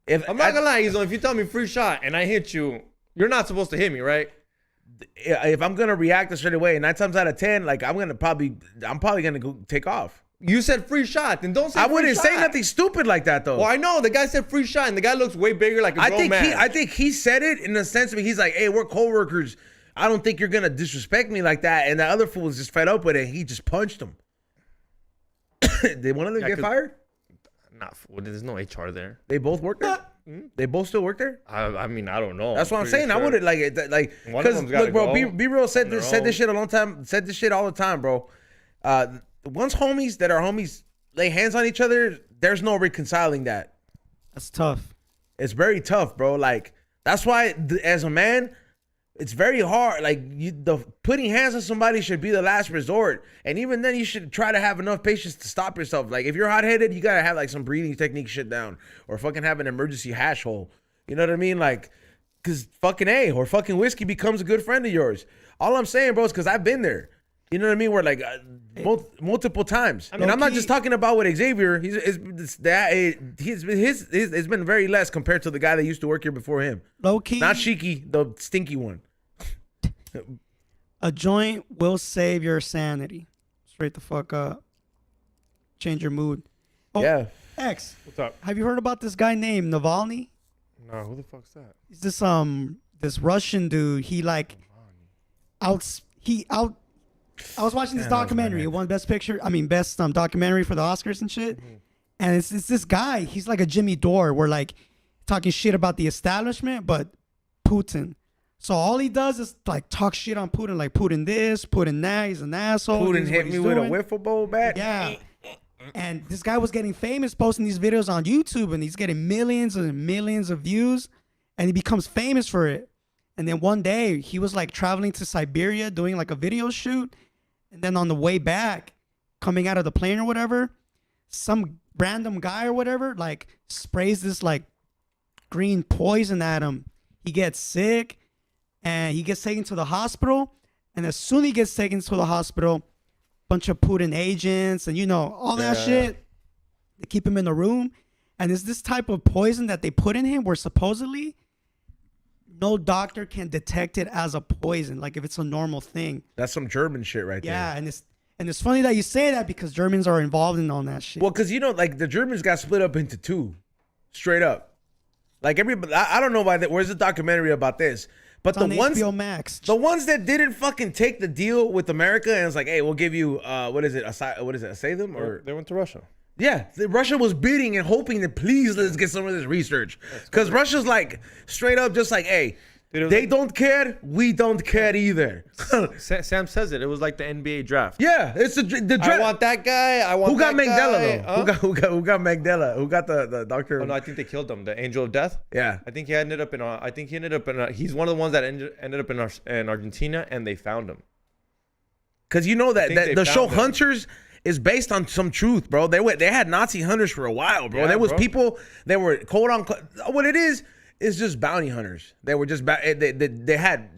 Speaker 2: I'm not gonna lie, Izo, if you tell me free shot and I hit you, you're not supposed to hit me, right?
Speaker 1: If I'm gonna react straight away, 9 times out of 10, like I'm probably gonna go take off.
Speaker 2: You said free shot, then don't say.
Speaker 1: I
Speaker 2: free
Speaker 1: wouldn't
Speaker 2: shot.
Speaker 1: say nothing stupid like that though.
Speaker 2: Well, I know the guy said free shot, and the guy looks way bigger, like a grown man.
Speaker 1: I think he said it in the sense of he's like, "Hey, we're coworkers. I don't think you're gonna disrespect me like that." And the other fool was just fed up with it. He just punched him. Did one of them get fired?
Speaker 2: Not. There's no HR there.
Speaker 1: They both work there. They both still work there.
Speaker 2: I mean, I don't know.
Speaker 1: That's what I'm saying.
Speaker 2: Sure.
Speaker 1: I wouldn't like because look, bro, be real. Said this shit a long time. Said this shit all the time, bro. Once homies that are homies lay hands on each other, there's no reconciling that.
Speaker 3: That's tough.
Speaker 1: It's very tough, bro. Like that's why, as a man, it's very hard. Like putting hands on somebody should be the last resort, and even then, you should try to have enough patience to stop yourself. Like if you're hot-headed, you gotta have like some breathing technique shit down, or fucking have an emergency hash hole. You know what I mean? Like, cause fucking or fucking whiskey becomes a good friend of yours. All I'm saying, bro, is cause I've been there. You know what I mean? Where like multiple times, and I'm not just talking about with Xavier. It's been very less compared to the guy that used to work here before him.
Speaker 3: Low key,
Speaker 1: not Shiki, the stinky one.
Speaker 3: A joint will save your sanity. Straight the fuck up. Change your mood. Oh,
Speaker 1: yeah.
Speaker 3: X.
Speaker 2: What's up?
Speaker 3: Have you heard about this guy named Navalny?
Speaker 2: No, who the fuck's that?
Speaker 3: He's this Russian dude. I was watching this documentary. It won best documentary for the Oscars and shit. Mm-hmm. And it's this guy. He's like a Jimmy Dore. We're like talking shit about the establishment, but Putin. So all he does is like talk shit on Putin, like Putin this, Putin that. He's an asshole.
Speaker 1: Putin hit me with a wiffle ball bat.
Speaker 3: Yeah. And this guy was getting famous, posting these videos on YouTube, and he's getting millions and millions of views, and he becomes famous for it. And then one day he was like traveling to Siberia doing like a video shoot. And then on the way back, coming out of the plane or whatever, some random guy or whatever like sprays this like green poison at him. He gets sick and he gets taken to the hospital. And as soon as he gets taken to the hospital, bunch of Putin agents and all that shit, they keep him in the room. And it's this type of poison that they put in him where supposedly no doctor can detect it as a poison, like if it's a normal thing.
Speaker 1: That's some German shit right there.
Speaker 3: Yeah, and it's funny that you say that because Germans are involved in all that shit.
Speaker 1: Well, because like the Germans got split up into two, straight up. Like everybody, I don't know why. Where's the documentary about this? But
Speaker 3: it's on HBO Max.
Speaker 1: The ones that didn't fucking take the deal with America and it's like, hey, we'll give you asylum or
Speaker 2: They went to Russia.
Speaker 1: Yeah, Russia was bidding and hoping that please let's get some of this research. Because Russia's like straight up just like, hey, they don't care, we don't care either.
Speaker 2: Sam says it. It was like the NBA draft.
Speaker 1: Yeah, it's the draft.
Speaker 2: I want that guy. I want
Speaker 1: who got
Speaker 2: that
Speaker 1: Magdala
Speaker 2: guy.
Speaker 1: though? Who got Magdala? Who got the doctor?
Speaker 2: Oh no, I think they killed him. The Angel of Death.
Speaker 1: Yeah,
Speaker 2: I think he ended up in. He's one of the ones that ended up in Argentina, and they found him.
Speaker 1: Because that the show Hunters is based on some truth, bro. They had Nazi hunters for a while, bro.
Speaker 2: Yeah,
Speaker 1: there was people that were quote unquote. What it is just bounty hunters. They were just they had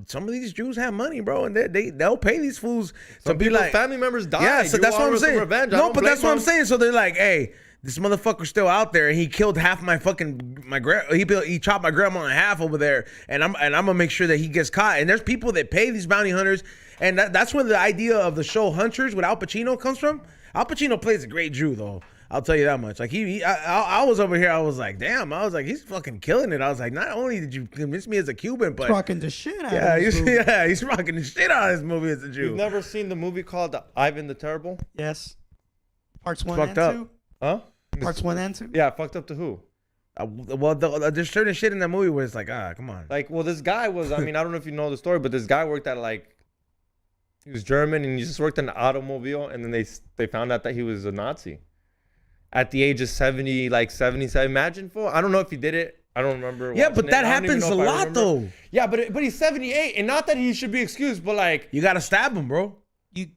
Speaker 1: some of these Jews have money, bro, and they'll pay these fools to be like
Speaker 2: family members die.
Speaker 1: Yeah, so that's what I'm saying.
Speaker 2: Revenge.
Speaker 1: No, but that's what I'm saying. So they're like, hey, this motherfucker's still out there, and he killed half my he chopped my grandma in half over there, and I'm gonna make sure that he gets caught. And there's people that pay these bounty hunters. And that's where the idea of the show Hunters with Al Pacino comes from. Al Pacino plays a great Jew, though. I'll tell you that much. Like I was over here. I was like, damn. I was like, he's fucking killing it. I was like, not only did you convince me as a Cuban, but
Speaker 3: he's rocking the shit out of this movie.
Speaker 1: He's rocking the shit out of this movie as a Jew.
Speaker 2: You've never seen the movie called Ivan the Terrible?
Speaker 3: Yes. Parts 1
Speaker 1: fucked
Speaker 3: and 2.
Speaker 2: Huh?
Speaker 3: Parts 1 and 2.
Speaker 2: Yeah, fucked up to who?
Speaker 1: Well, there's certain shit in that movie where it's like, come on.
Speaker 2: Like, well, this guy was. I mean, I don't know if you know the story, but this guy worked at like. He was German and he just worked in an automobile, and then they found out that he was a Nazi at the age of 70, like 77. Imagine, fool. I don't know if he did it. I don't remember.
Speaker 1: Yeah, but that happens a lot, though.
Speaker 2: Yeah, but he's 78, and not that he should be excused, but like
Speaker 1: you gotta stab him, bro.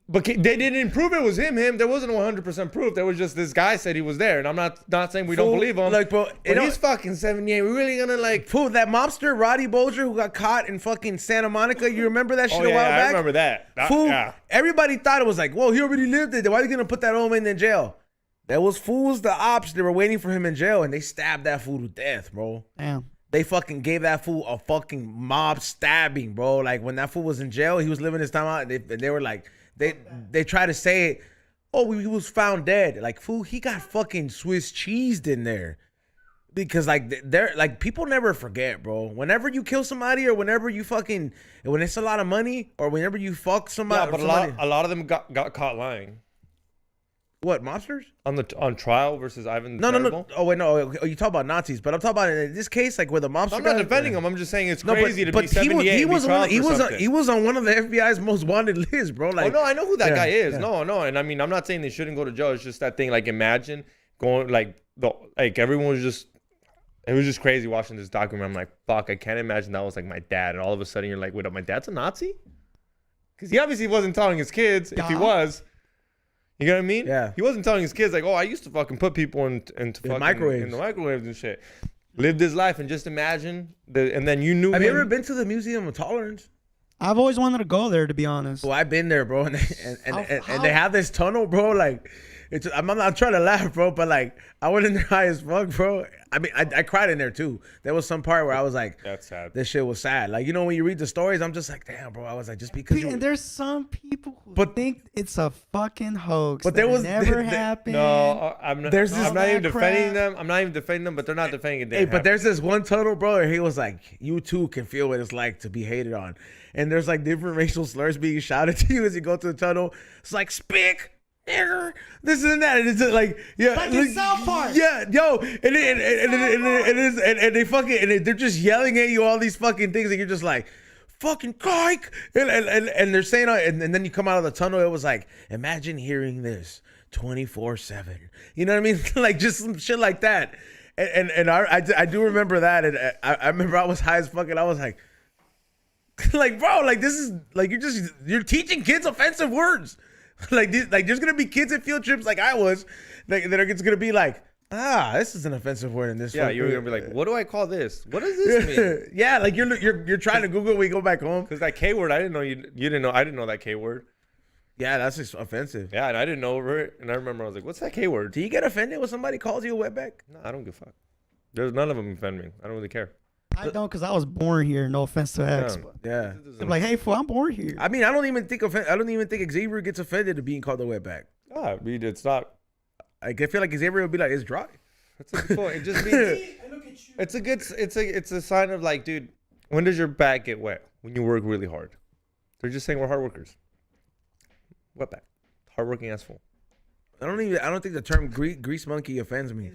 Speaker 2: But they didn't prove it was him. There wasn't 100% proof. There was just this guy said he was there, and I'm not saying we don't believe him.
Speaker 1: Like, bro,
Speaker 2: but he's fucking 78. We're really gonna like
Speaker 1: fool that mobster Roddy Bolger who got caught in fucking Santa Monica. You remember that shit a while back?
Speaker 2: I remember that.
Speaker 1: Fool,
Speaker 2: Yeah.
Speaker 1: everybody thought it was like, whoa, he already lived it. Why are you gonna put that old man in jail? There was fools, the ops, they were waiting for him in jail, and they stabbed that fool to death, bro.
Speaker 3: Damn.
Speaker 1: They fucking gave that fool a fucking mob stabbing, bro. Like when that fool was in jail, he was living his time out, and they were like, they try to say, oh, he was found dead. Like, fool, he got fucking Swiss cheesed in there. Because like they're like, people never forget, bro. Whenever you kill somebody or whenever you fucking, when it's a lot of money or whenever you fuck somebody.
Speaker 2: Yeah, but a lot of them got caught lying.
Speaker 1: What, mobsters?
Speaker 2: On trial versus Ivan the
Speaker 1: No.
Speaker 2: Terrible?
Speaker 1: Oh wait, no. Oh, you talk about Nazis, but I'm talking about in this case, like where the mobster.
Speaker 2: I'm not defending him. I'm just saying it's crazy to be
Speaker 1: he
Speaker 2: 78.
Speaker 1: he was on,
Speaker 2: something.
Speaker 1: he was on one of the FBI's most wanted lists, bro. Like,
Speaker 2: Oh no, I know who that
Speaker 1: yeah,
Speaker 2: guy is.
Speaker 1: yeah.
Speaker 2: No, and I mean, I'm not saying they shouldn't go to jail. It's just that thing. Like, imagine going like everyone was just. It was just crazy watching this documentary. I'm like, fuck, I can't imagine that was like my dad. And all of a sudden, you're like, wait, my dad's a Nazi? Because he obviously wasn't telling his kids. If he was, you know what I mean?
Speaker 1: Yeah.
Speaker 2: He wasn't telling his kids like, oh, I used to fucking put people into fucking
Speaker 1: microwaves.
Speaker 2: in the microwaves and shit. Lived his life and just imagine and then you knew.
Speaker 1: Have
Speaker 2: him.
Speaker 1: you ever been to the Museum of Tolerance?
Speaker 3: I've always wanted to go there, to be honest.
Speaker 1: Well, I've been there, bro, and
Speaker 3: How-
Speaker 1: they have this tunnel, bro. Like, I'm not trying to laugh, bro, but like, I went in there high as fuck, bro. I mean, I cried in there too. There was some part where I was like,
Speaker 2: That's sad.
Speaker 1: this shit was sad. Like, you know, when you read the stories, I'm just like, damn, bro. I was like, just because
Speaker 3: And
Speaker 1: you.
Speaker 3: there's some people who
Speaker 1: But-
Speaker 3: think it's a fucking hoax.
Speaker 1: But there
Speaker 3: that
Speaker 1: was-
Speaker 3: never happened.
Speaker 2: No, I'm not.
Speaker 1: There's this-
Speaker 2: I'm not even
Speaker 3: All that
Speaker 2: defending
Speaker 3: crap.
Speaker 2: them. I'm not even defending them, but they're not defending it.
Speaker 1: Hey, but there's this one tunnel, bro, and he was like, you too can feel what it's like to be hated on. And there's like different racial slurs being shouted to you as you go to the tunnel. It's like, spick, nigger, this and that. And it's just like, yeah.
Speaker 3: Like in South Park.
Speaker 1: Yeah, yo. And they fucking, they're just yelling at you all these fucking things. And you're just like, fucking kike. And they're saying, and then you come out of the tunnel. It was like, imagine hearing this 24/7. You know what I mean? Like just some shit like that. And I do remember that. And I remember I was high as fuck. And I was like, like, bro, like this is like you're teaching kids offensive words. Like there's gonna be kids at field trips like I was, that are it's gonna be like, this is an offensive word in this.
Speaker 2: Yeah, you're gonna be like, what do I call this? What does this mean?
Speaker 1: Yeah, like you're trying to Google when we go back home.
Speaker 2: Because that K word, I didn't know you didn't know. I didn't know that K word.
Speaker 1: Yeah, that's just offensive.
Speaker 2: Yeah, and I didn't know it. And I remember I was like, what's that K word?
Speaker 1: Do you get offended when somebody calls you a wetback?
Speaker 2: No, I don't give a fuck. There's none of them offend me. I don't really care.
Speaker 3: I don't, because I was born here. No offense to X.
Speaker 2: Yeah.
Speaker 3: But
Speaker 1: Yeah.
Speaker 3: I'm like, hey, fool, I'm born here.
Speaker 1: I mean, I don't even think Xavier gets offended to being called a wetback.
Speaker 2: I mean, it's not.
Speaker 1: Like, I feel like Xavier would be like, it's dry.
Speaker 2: It's a good point. It just means it's a good. It's a sign of like, dude, when does your back get wet? When you work really hard. They're just saying we're hard workers. Wetback, hardworking asshole.
Speaker 1: I don't think the term grease monkey offends me.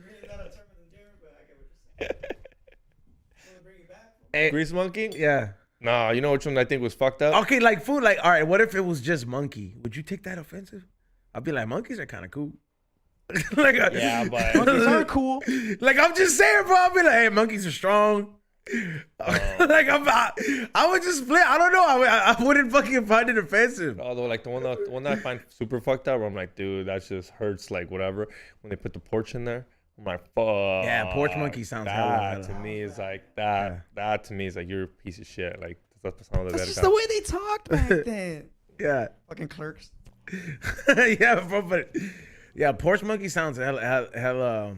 Speaker 1: Hey,
Speaker 2: Grease monkey?
Speaker 1: yeah.
Speaker 2: Nah, you know which one I think was fucked up?
Speaker 1: Okay, like food, like all right. What if it was just monkey? Would you take that offensive? I'd be like, monkeys are kind of cool. Like,
Speaker 2: Yeah, but
Speaker 3: Monkeys are cool.
Speaker 1: like I'm just saying, bro. I'd be like, hey, monkeys are strong. Like I would just play. I don't know. I wouldn't fucking find it offensive.
Speaker 2: although like the one that I find super fucked up, where I'm like, dude, that just hurts. Like whatever. When they put the porch in there, I'm like, fuck.
Speaker 1: Yeah, porch monkey sounds
Speaker 2: that
Speaker 1: hella.
Speaker 2: to me is like that.
Speaker 1: Yeah.
Speaker 2: That to me is like you're a piece of shit. Like that's the sound of
Speaker 3: That's
Speaker 2: that
Speaker 3: just
Speaker 2: guy.
Speaker 3: the way they talked back then.
Speaker 1: Yeah,
Speaker 3: Fucking clerks.
Speaker 1: yeah, bro. But yeah, porch monkey sounds hella.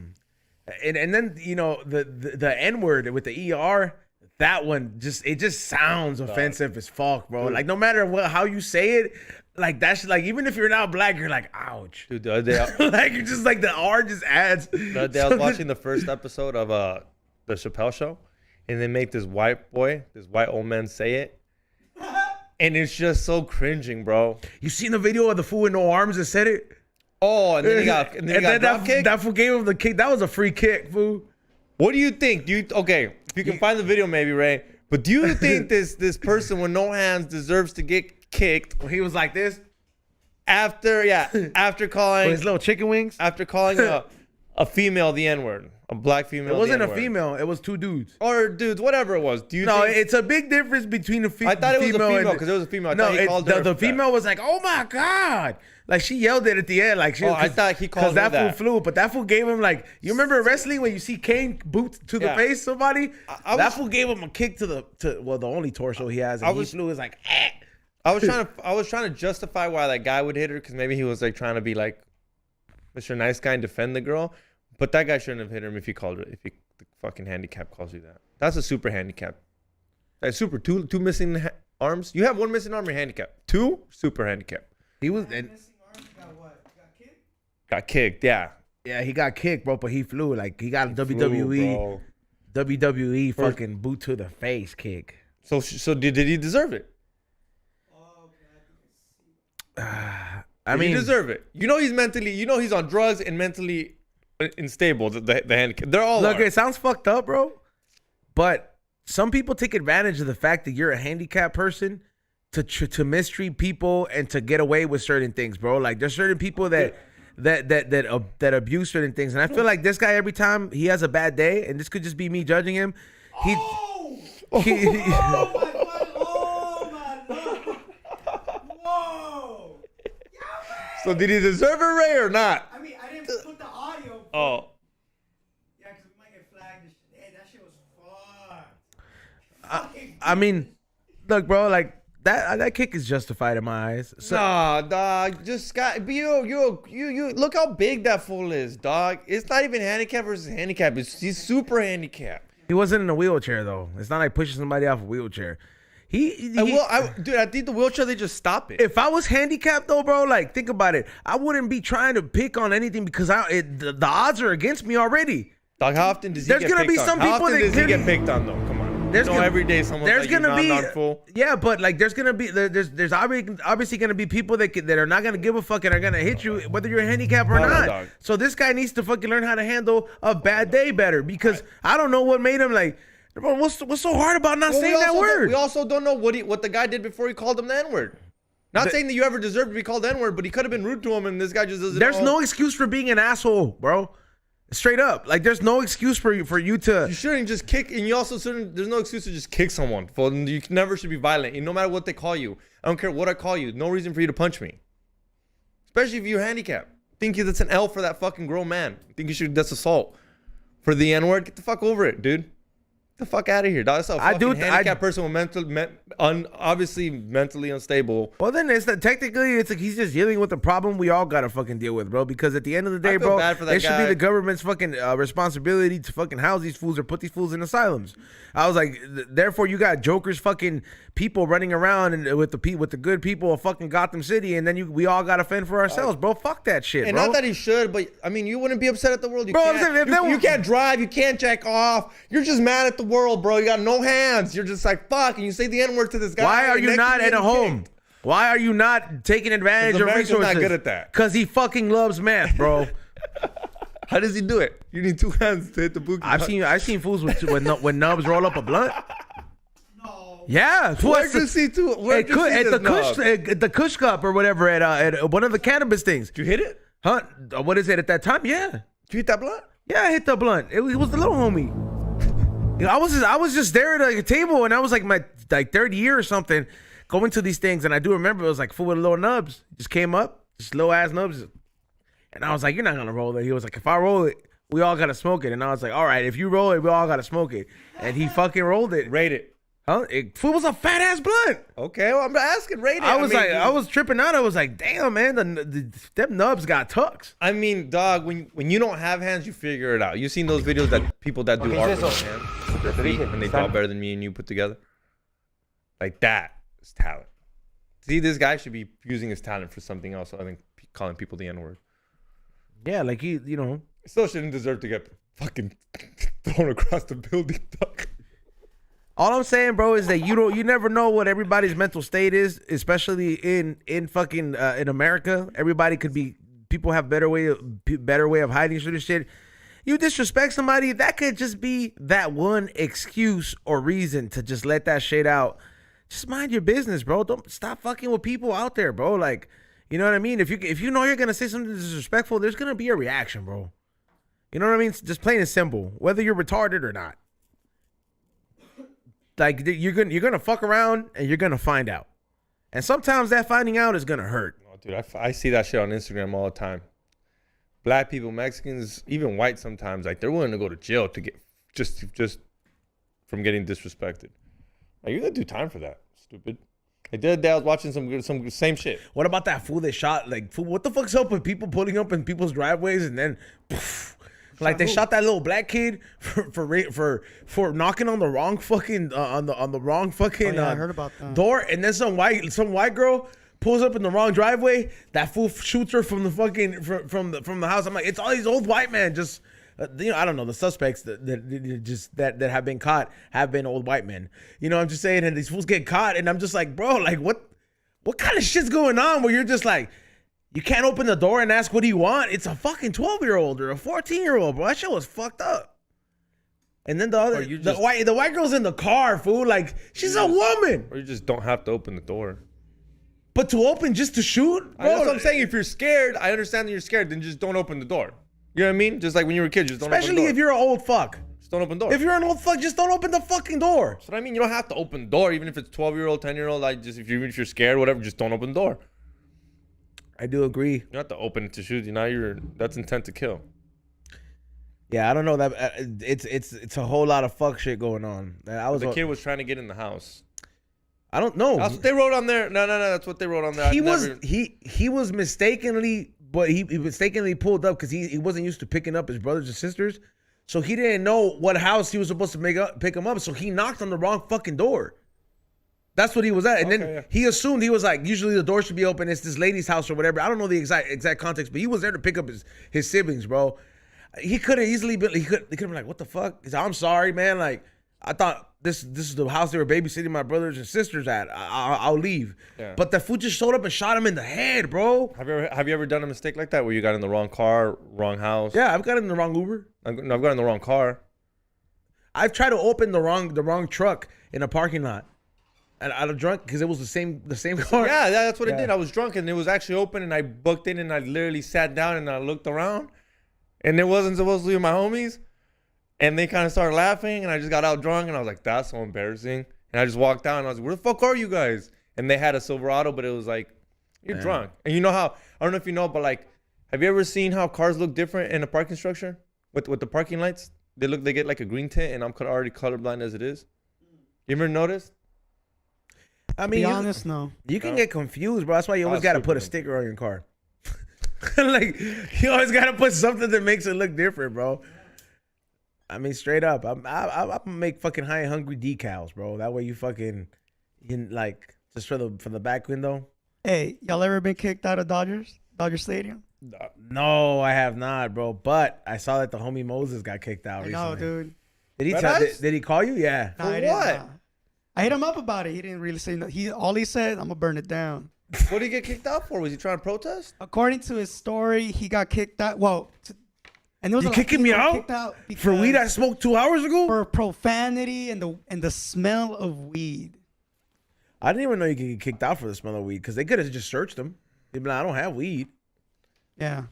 Speaker 1: And then you know the N word with the ER. That one just sounds offensive as fuck, bro.
Speaker 2: Dude.
Speaker 1: Like no matter how you say it, like that's like even if you're not black, you're like ouch.
Speaker 2: Dude, the other day,
Speaker 1: Like you're just like the R just adds.
Speaker 2: the other day I was watching the first episode of the Chappelle Show, and they make this white old man say it, and it's just so cringing, bro.
Speaker 1: You seen the video of the fool with no arms that said it?
Speaker 2: Oh, and then he got drop kicked.
Speaker 1: that fool gave him the kick. That was a free kick, fool.
Speaker 2: What do you think? Okay, if you can find the video, maybe Ray. But do you think this person with no hands deserves to get kicked
Speaker 1: When he was like this
Speaker 2: after
Speaker 1: with
Speaker 2: calling
Speaker 1: his little chicken wings.
Speaker 2: after calling a female the N-word, a black female.
Speaker 1: It wasn't
Speaker 2: the
Speaker 1: a
Speaker 2: N-word.
Speaker 1: female. It was 2 dudes.
Speaker 2: Or dudes, whatever it was. Do you
Speaker 1: No,
Speaker 2: think?
Speaker 1: it's a big difference between a female.
Speaker 2: I thought it was a
Speaker 1: female
Speaker 2: female
Speaker 1: and-
Speaker 2: because it was a female. I
Speaker 1: No,
Speaker 2: thought he called her
Speaker 1: the
Speaker 2: that.
Speaker 1: female was like, "Oh my god!" Like she yelled it at the end, like she.
Speaker 2: Oh, I thought he called her
Speaker 1: that
Speaker 2: that.
Speaker 1: fool flew, but that fool gave him like. You remember wrestling when you see Kane boot to the
Speaker 2: Yeah.
Speaker 1: face somebody?
Speaker 2: I
Speaker 1: That
Speaker 2: was-
Speaker 1: fool gave him a kick to the only torso he has, and he flew. Was like, eh.
Speaker 2: I was trying to justify why that guy would hit her because maybe he was like trying to be like Mr. Nice Guy and defend the girl, but that guy shouldn't have hit him if he called her. If the fucking handicap calls you that, that's a super handicap. That's super. Two missing arms. You have one missing arm. You're handicapped. 2 super handicap.
Speaker 1: He was, and,
Speaker 2: Got kicked. Yeah.
Speaker 1: yeah, he got kicked, bro. But he flew like he got a
Speaker 2: Flew,
Speaker 1: WWE
Speaker 2: bro.
Speaker 1: WWE fucking boot to the face kick.
Speaker 2: So did he deserve it?
Speaker 1: I
Speaker 2: Did
Speaker 1: mean,
Speaker 2: he deserve it? You know he's mentally. You know he's on drugs and mentally unstable. The handicap. They're all.
Speaker 1: look,
Speaker 2: are.
Speaker 1: it sounds fucked up, bro. But some people take advantage of the fact that you're a handicapped person to mistreat people and to get away with certain things, bro. Like there's certain people that abuse certain things, and I feel like this guy every time he has a bad day, and this could just be me judging him. He,
Speaker 3: Oh my lord! Whoa!
Speaker 2: So did he deserve it, Ray, or not?
Speaker 3: I mean, I didn't put the audio.
Speaker 2: Oh.
Speaker 3: Yeah, because we might get flagged. Hey, that shit was fucked.
Speaker 1: I mean, look, bro, like that kick is justified in my eyes. So,
Speaker 2: Nah, dog. Just got you. Look how big that fool is, dog. It's not even handicap versus handicap. He's super handicapped.
Speaker 1: he wasn't in a wheelchair though. It's not like pushing somebody off a wheelchair. Dude,
Speaker 2: I think the wheelchair they just stop it.
Speaker 1: if I was handicapped though, bro, like think about it. I wouldn't be trying to pick on anything because the odds are against me already.
Speaker 2: Dog, how often does he
Speaker 1: There's
Speaker 2: get
Speaker 1: gonna
Speaker 2: picked
Speaker 1: be
Speaker 2: on?
Speaker 1: some
Speaker 2: How
Speaker 1: people
Speaker 2: often
Speaker 1: that
Speaker 2: does he
Speaker 1: clearly-
Speaker 2: get picked on though? Come on.
Speaker 1: There's
Speaker 2: You know,
Speaker 1: gonna-
Speaker 2: every day someone's
Speaker 1: There's
Speaker 2: like, you
Speaker 1: gonna be
Speaker 2: non-fool.
Speaker 1: yeah, but like there's gonna be there's obviously gonna be people that are not gonna give a fuck and are gonna hit you whether you're handicapped or
Speaker 2: Hold on,
Speaker 1: not.
Speaker 2: dog.
Speaker 1: So this guy needs to fucking learn how to handle a bad day better because I don't know what made him like. Bro, what's so hard about not
Speaker 2: Well,
Speaker 1: saying that word?
Speaker 2: We also don't know what the guy did before he called him the N-word. Not saying that you ever deserved to be called the N-word, but he could have been rude to him, and this guy just doesn't.
Speaker 1: There's
Speaker 2: know.
Speaker 1: no excuse for being an asshole, bro. Straight up, like there's no excuse for you to.
Speaker 2: You shouldn't just kick, and you also shouldn't. There's no excuse to just kick someone. You never should be violent, and no matter what they call you. I don't care what I call you. No reason for you to punch me, especially if you're handicapped. Think that's an L for that fucking grown man. Think you should. That's assault for the N-word. Get the fuck over it, dude. Get the fuck out of here, dog. That's a fucking handicapped person with obviously mentally unstable.
Speaker 1: Well, then it's that technically it's like he's just dealing with a problem we all gotta fucking deal with, bro. Because at the end of the day,
Speaker 2: feel
Speaker 1: bro,
Speaker 2: bad for that
Speaker 1: it should be
Speaker 2: guy.
Speaker 1: the government's fucking responsibility to fucking house these fools or put these fools in asylums. I was like, therefore, you got jokers, fucking people running around and with the good people of fucking Gotham City, and then we all gotta fend for ourselves, bro. Fuck that shit,
Speaker 2: And
Speaker 1: bro.
Speaker 2: not that he should, but I mean, you wouldn't be upset at the world. You
Speaker 1: Bro, I'm
Speaker 2: can't,
Speaker 1: saying, if that
Speaker 2: you
Speaker 1: was-
Speaker 2: can't drive. You can't jack off. You're just mad at the world, bro. You got no hands. You're just like, fuck. And you say the N-word to this guy.
Speaker 1: Why are
Speaker 2: and
Speaker 1: you
Speaker 2: next
Speaker 1: not
Speaker 2: thing
Speaker 1: in a
Speaker 2: you
Speaker 1: home?
Speaker 2: kicked.
Speaker 1: Why are you not taking advantage
Speaker 2: 'Cause
Speaker 1: of
Speaker 2: America's
Speaker 1: resources?
Speaker 2: not good at that.
Speaker 1: Because he fucking loves meth, bro.
Speaker 2: How does he do it? You need 2 hands to hit the boogie.
Speaker 1: I've seen fools when nubs roll up a blunt.
Speaker 3: No.
Speaker 1: Yeah,
Speaker 2: Where'd you see two? Where'd you see
Speaker 1: at
Speaker 2: this
Speaker 1: the Kush,
Speaker 2: knob?
Speaker 1: at the Kush Cup or whatever at one of the cannabis things.
Speaker 2: Did you hit it?
Speaker 1: Huh? What is it at that time? Yeah,
Speaker 2: Did you hit that blunt?
Speaker 1: yeah, I hit the blunt. It was the little homie. You know, I was just there at like a table, and I was like my third year or something, going to these things, and I do remember it was like full with little nubs. Just came up, just little ass nubs, and I was like, "You're not gonna roll it." He was like, "If I roll it, we all gotta smoke it." And I was like, "All right, if you roll it, we all gotta smoke it." And he fucking rolled it.
Speaker 2: Rate it.
Speaker 1: Huh? It was a fat ass blunt.
Speaker 2: Okay, well, I'm asking. Rate it.
Speaker 1: I was
Speaker 2: mean,
Speaker 1: like, I was tripping out. I was like, damn, man, them nubs got tucks.
Speaker 2: I mean, dog, when you don't have hands, you figure it out. You've seen those videos that people that do art with their hands, with their feet, and they draw better than me and you put together. Like that is talent. See, this guy should be using his talent for something else other than calling people the N-word.
Speaker 1: Yeah, like he
Speaker 2: Still shouldn't deserve to get fucking thrown across the building, dog.
Speaker 1: all I'm saying, bro, is that you never know what everybody's mental state is, especially in fucking in America. Everybody could be, people have better way of hiding certain shit. You disrespect somebody, that could just be that one excuse or reason to just let that shit out. Just mind your business, bro. Don't stop fucking with people out there, bro. Like, you know what I mean? If you know you're gonna say something disrespectful, there's gonna be a reaction, bro. You know what I mean? Just plain and simple. Whether you're retarded or not. Like you're gonna fuck around and you're gonna find out. And sometimes that finding out is gonna hurt.
Speaker 2: Oh, dude, I see that shit on Instagram all the time. Black people, Mexicans, even white sometimes, like they're willing to go to jail to get just from getting disrespected. Like you gotta do time for that. Stupid. Like the other day I was watching some same shit.
Speaker 1: What about that fool that shot? Like, fool, what the fuck's up with people pulling up in people's driveways and then, poof, like they shot that little black kid for knocking on the wrong fucking on the wrong fucking
Speaker 3: I heard about that.
Speaker 1: door, and then some white girl pulls up in the wrong driveway. That fool shoots her from the fucking from the house. I'm like, it's all these old white men just. I don't know, the suspects that have been caught have been old white men. You know, I'm just saying, and these fools get caught, and I'm just like, bro, like what kind of shit's going on where you're just like, you can't open the door and ask what do you want? It's a fucking 12-year-old or a 14-year-old, bro. That shit was fucked up. And then the white girl's in the car, fool. Like she's a woman.
Speaker 2: Or you just don't have to open the door.
Speaker 1: But to open just to shoot, bro.
Speaker 2: That's what I'm saying. If you're scared, I understand that you're scared. Then just don't open the door. You know what I mean? Just like when you were a kid, just don't open the door.
Speaker 1: Especially if you're an old fuck.
Speaker 2: Just don't open the door.
Speaker 1: If you're an old fuck, just don't open the fucking door.
Speaker 2: That's what I mean. You don't have to open the door, even if it's 12-year-old, 10-year-old. Like just if you're scared, whatever, just don't open the door.
Speaker 1: I do agree.
Speaker 2: You don't have to open it to shoot. That's intent to kill.
Speaker 1: Yeah, I don't know that it's a whole lot of fuck shit going on.
Speaker 2: The kid was trying to get in the house.
Speaker 1: I don't know.
Speaker 2: That's what they wrote on there. No. That's what they wrote on there.
Speaker 1: He was mistakenly, but he mistakenly pulled up because he wasn't used to picking up his brothers and sisters, so he didn't know what house he was supposed to pick him up. So he knocked on the wrong fucking door. That's what he was at, and then he assumed he was like, usually the door should be open. It's this lady's house or whatever. I don't know the exact context, but he was there to pick up his siblings, bro. He could have easily been. He could have been like, "What the fuck?" He's like, "I'm sorry, man. Like, I thought this is the house they were babysitting my brothers and sisters at. I'll leave." Yeah. But the fool just showed up and shot him in the head, bro.
Speaker 2: Have you ever done a mistake like that where you got in the wrong car, wrong house?
Speaker 1: Yeah, I've got in the wrong Uber.
Speaker 2: I've got in the wrong car.
Speaker 1: I've tried to open the wrong truck in a parking lot, and I was drunk because it was the same car.
Speaker 2: Yeah, that's what it did. I was drunk and it was actually open, and I booked in and I literally sat down and I looked around, and it wasn't supposed to be my homies. And they kind of started laughing, and I just got out drunk, and I was like, that's so embarrassing. And I just walked out, and I was like, where the fuck are you guys? And they had a Silverado, but it was like, you're drunk. And you know how, I don't know if you know, but like, have you ever seen how cars look different in a parking structure? With the parking lights? They get like a green tint, and I'm already colorblind as it is. You ever noticed?
Speaker 1: I mean,
Speaker 3: be honest, no.
Speaker 1: You can get confused, bro. That's why you always got to put a sticker on your car. Like, you always got to put something that makes it look different, bro. I mean, straight up, I'm gonna make fucking High and Hungry decals, bro. That way you like just for the back window.
Speaker 3: Hey, y'all ever been kicked out of Dodger Stadium?
Speaker 1: No, I have not, bro. But I saw that the homie Moses got kicked out recently.
Speaker 3: No, dude.
Speaker 1: Did he call you? Yeah.
Speaker 3: No,
Speaker 2: for what?
Speaker 3: I hit him up about it. He didn't really say nothing. All he said, I'm gonna burn it down.
Speaker 2: What did he get kicked out for? Was he trying to protest?
Speaker 3: According to his story, he got kicked out. Well. And there was
Speaker 1: you kicking me out for weed I smoked 2 hours ago?
Speaker 3: For profanity and the smell of weed.
Speaker 1: I didn't even know you could get kicked out for the smell of weed because they could have just searched him. They'd be like, I don't have weed.
Speaker 3: Yeah.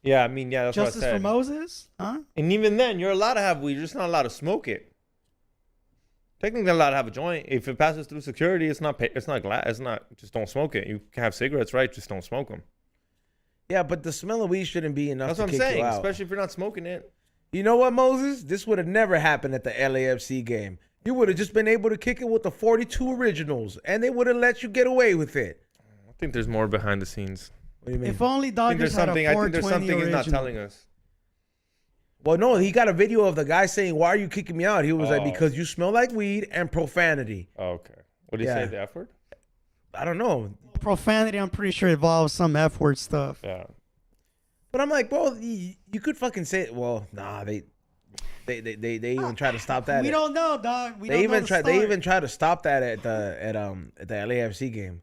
Speaker 2: Yeah, I mean, yeah, that's
Speaker 3: Justice
Speaker 2: what I said.
Speaker 3: for Moses? Huh?
Speaker 2: And even then, you're allowed to have weed. You're just not allowed to smoke it. Technically allowed to have a joint. If it passes through security, it's not glass. It's not, just don't smoke it. You can have cigarettes, right? Just don't smoke them.
Speaker 1: Yeah, but the smell of weed shouldn't be enough to kick you out.
Speaker 2: That's what I'm saying, especially if you're not smoking it.
Speaker 1: You know what, Moses? This would have never happened at the LAFC game. You would have just been able to kick it with the 42 originals, and they would have let you get away with it.
Speaker 2: I think there's more behind the scenes.
Speaker 1: What do you mean?
Speaker 3: If only Dodgers had a 420
Speaker 2: I think there's something
Speaker 3: original.
Speaker 2: he's not telling us.
Speaker 1: Well, no, he got a video of the guy saying, why are you kicking me out? He was like, because you smell like weed and profanity.
Speaker 2: Oh, okay. What did he say, the F word?
Speaker 1: I don't know.
Speaker 3: Profanity, I'm pretty sure involves some F word stuff.
Speaker 2: Yeah.
Speaker 1: But I'm like, bro, you could fucking say it. Well, nah, they even try to stop that.
Speaker 3: We don't know, dog.
Speaker 1: They even try to stop that at the LAFC game.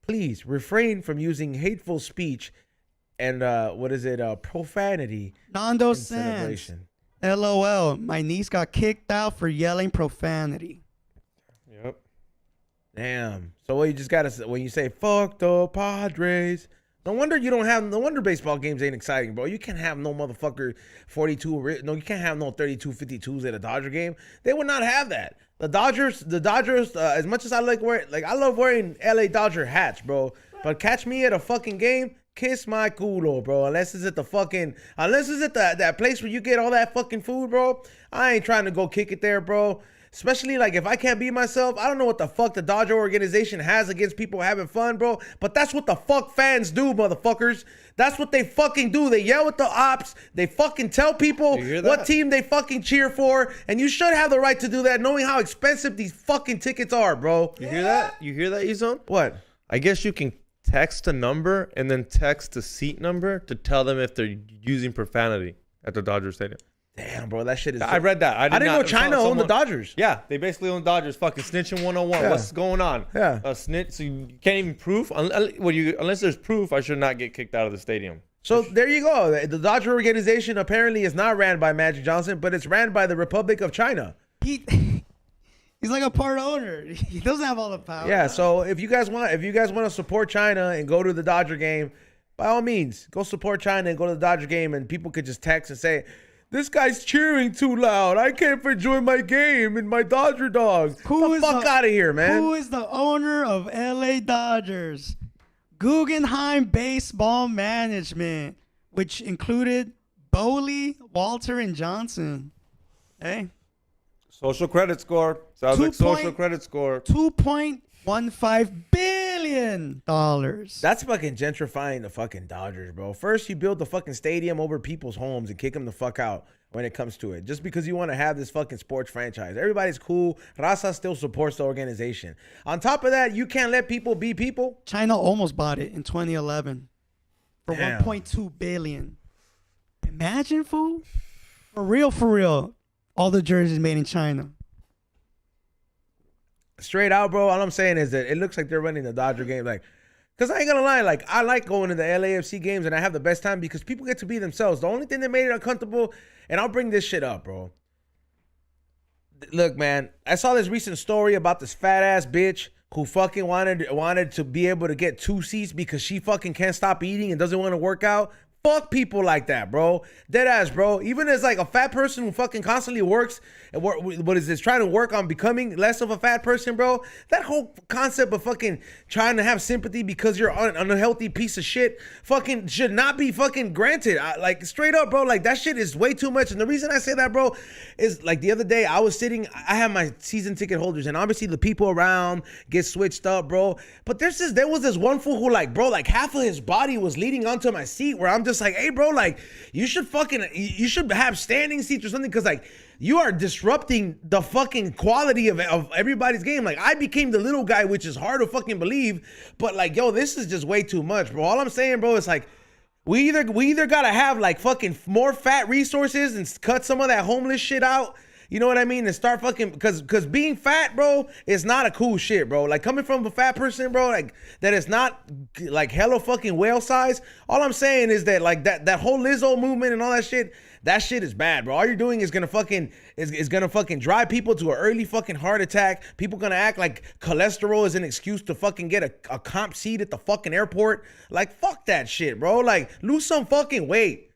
Speaker 1: Please refrain from using hateful speech and profanity.
Speaker 3: Nando Sands. LOL. My niece got kicked out for yelling profanity.
Speaker 2: Yep.
Speaker 1: Damn. So what you just gotta say when you say fuck the Padres, No wonder you don't have. No wonder baseball games ain't exciting, bro. You can't have no motherfucker 42. No, you can't have no 32 52s at a Dodger game. They would not have that. The Dodgers. As much as I I love wearing LA Dodger hats, bro. But catch me at a fucking game, kiss my culo, bro. Unless it's at that place where you get all that fucking food, bro. I ain't trying to go kick it there, bro. Especially like if I can't be myself, I don't know what the fuck the Dodger organization has against people having fun, bro. But that's what the fuck fans do, motherfuckers. That's what they fucking do. They yell at the ops. They fucking tell people what team they fucking cheer for. And you should have the right to do that, knowing how expensive these fucking tickets are, bro.
Speaker 2: You hear that? You hear that, Ezone?
Speaker 1: What?
Speaker 2: I guess you can text a number and then text the seat number to tell them if they're using profanity at the Dodger Stadium.
Speaker 1: Damn, bro, that shit is.
Speaker 2: I read that.
Speaker 1: I didn't know China owned the Dodgers.
Speaker 2: Yeah, they basically own Dodgers. Fucking snitching 101.
Speaker 1: Yeah.
Speaker 2: What's going on?
Speaker 1: Yeah.
Speaker 2: Snitch. So you can't even proof. Unless there's proof, I should not get kicked out of the stadium.
Speaker 1: So there you go. The Dodger organization apparently is not ran by Magic Johnson, but it's ran by the Republic of China.
Speaker 3: He's like a part owner. He doesn't have all the power.
Speaker 1: Yeah. So if you guys want to support China and go to the Dodger game, by all means, go support China and go to the Dodger game, and people could just text and say, "This guy's cheering too loud. I can't enjoy my game and my Dodger dogs." Get the fuck out of here, man.
Speaker 3: Who is the owner of LA Dodgers? Guggenheim Baseball Management, which included Bowley, Walter, and Johnson. Hey.
Speaker 2: Social credit score. Sounds like social credit score.
Speaker 3: $2.15 billion.
Speaker 1: That's fucking gentrifying the fucking Dodgers, bro. First, you build the fucking stadium over people's homes and kick them the fuck out when it comes to it. Just because you want to have this fucking sports franchise. Everybody's cool. Raza still supports the organization. On top of that, you can't let people be people.
Speaker 3: China almost bought it in 2011 for
Speaker 1: Damn.
Speaker 3: $1.2 billion. Imagine, fool. For real. All the jerseys made in China.
Speaker 1: Straight out, bro. All I'm saying is that it looks like they're running the Dodger game. Like, because I ain't going to lie. Like, I like going to the LAFC games and I have the best time because people get to be themselves. The only thing that made it uncomfortable, and I'll bring this shit up, bro. Look, man, I saw this recent story about this fat ass bitch who fucking wanted to be able to get 2 seats because she fucking can't stop eating and doesn't want to work out. Fuck people like that, bro. Dead ass, bro. Even as like a fat person who fucking constantly works and trying to work on becoming less of a fat person, bro. That whole concept of fucking trying to have sympathy because you're an unhealthy piece of shit fucking should not be fucking granted. Like straight up, bro. Like that shit is way too much. And the reason I say that, bro, is like the other day I have my season ticket holders and obviously the people around get switched up, bro. But there was this one fool who like, bro, like half of his body was leading onto my seat where I'm just like, hey, bro, like you should have standing seats or something because like you are disrupting the fucking quality of everybody's game. Like I became the little guy, which is hard to fucking believe, but like, yo, this is just way too much, bro. All I'm saying, bro, is like we either gotta have like fucking more fat resources and cut some of that homeless shit out. You know what I mean? And start fucking because being fat, bro, is not a cool shit, bro. Like coming from a fat person, bro, like that is not like hella fucking whale size. All I'm saying is that like that whole Lizzo movement and all that shit is bad, bro. All you're doing is gonna fucking drive people to an early fucking heart attack. People gonna act like cholesterol is an excuse to fucking get a comp seat at the fucking airport. Like fuck that shit, bro. Like lose some fucking weight.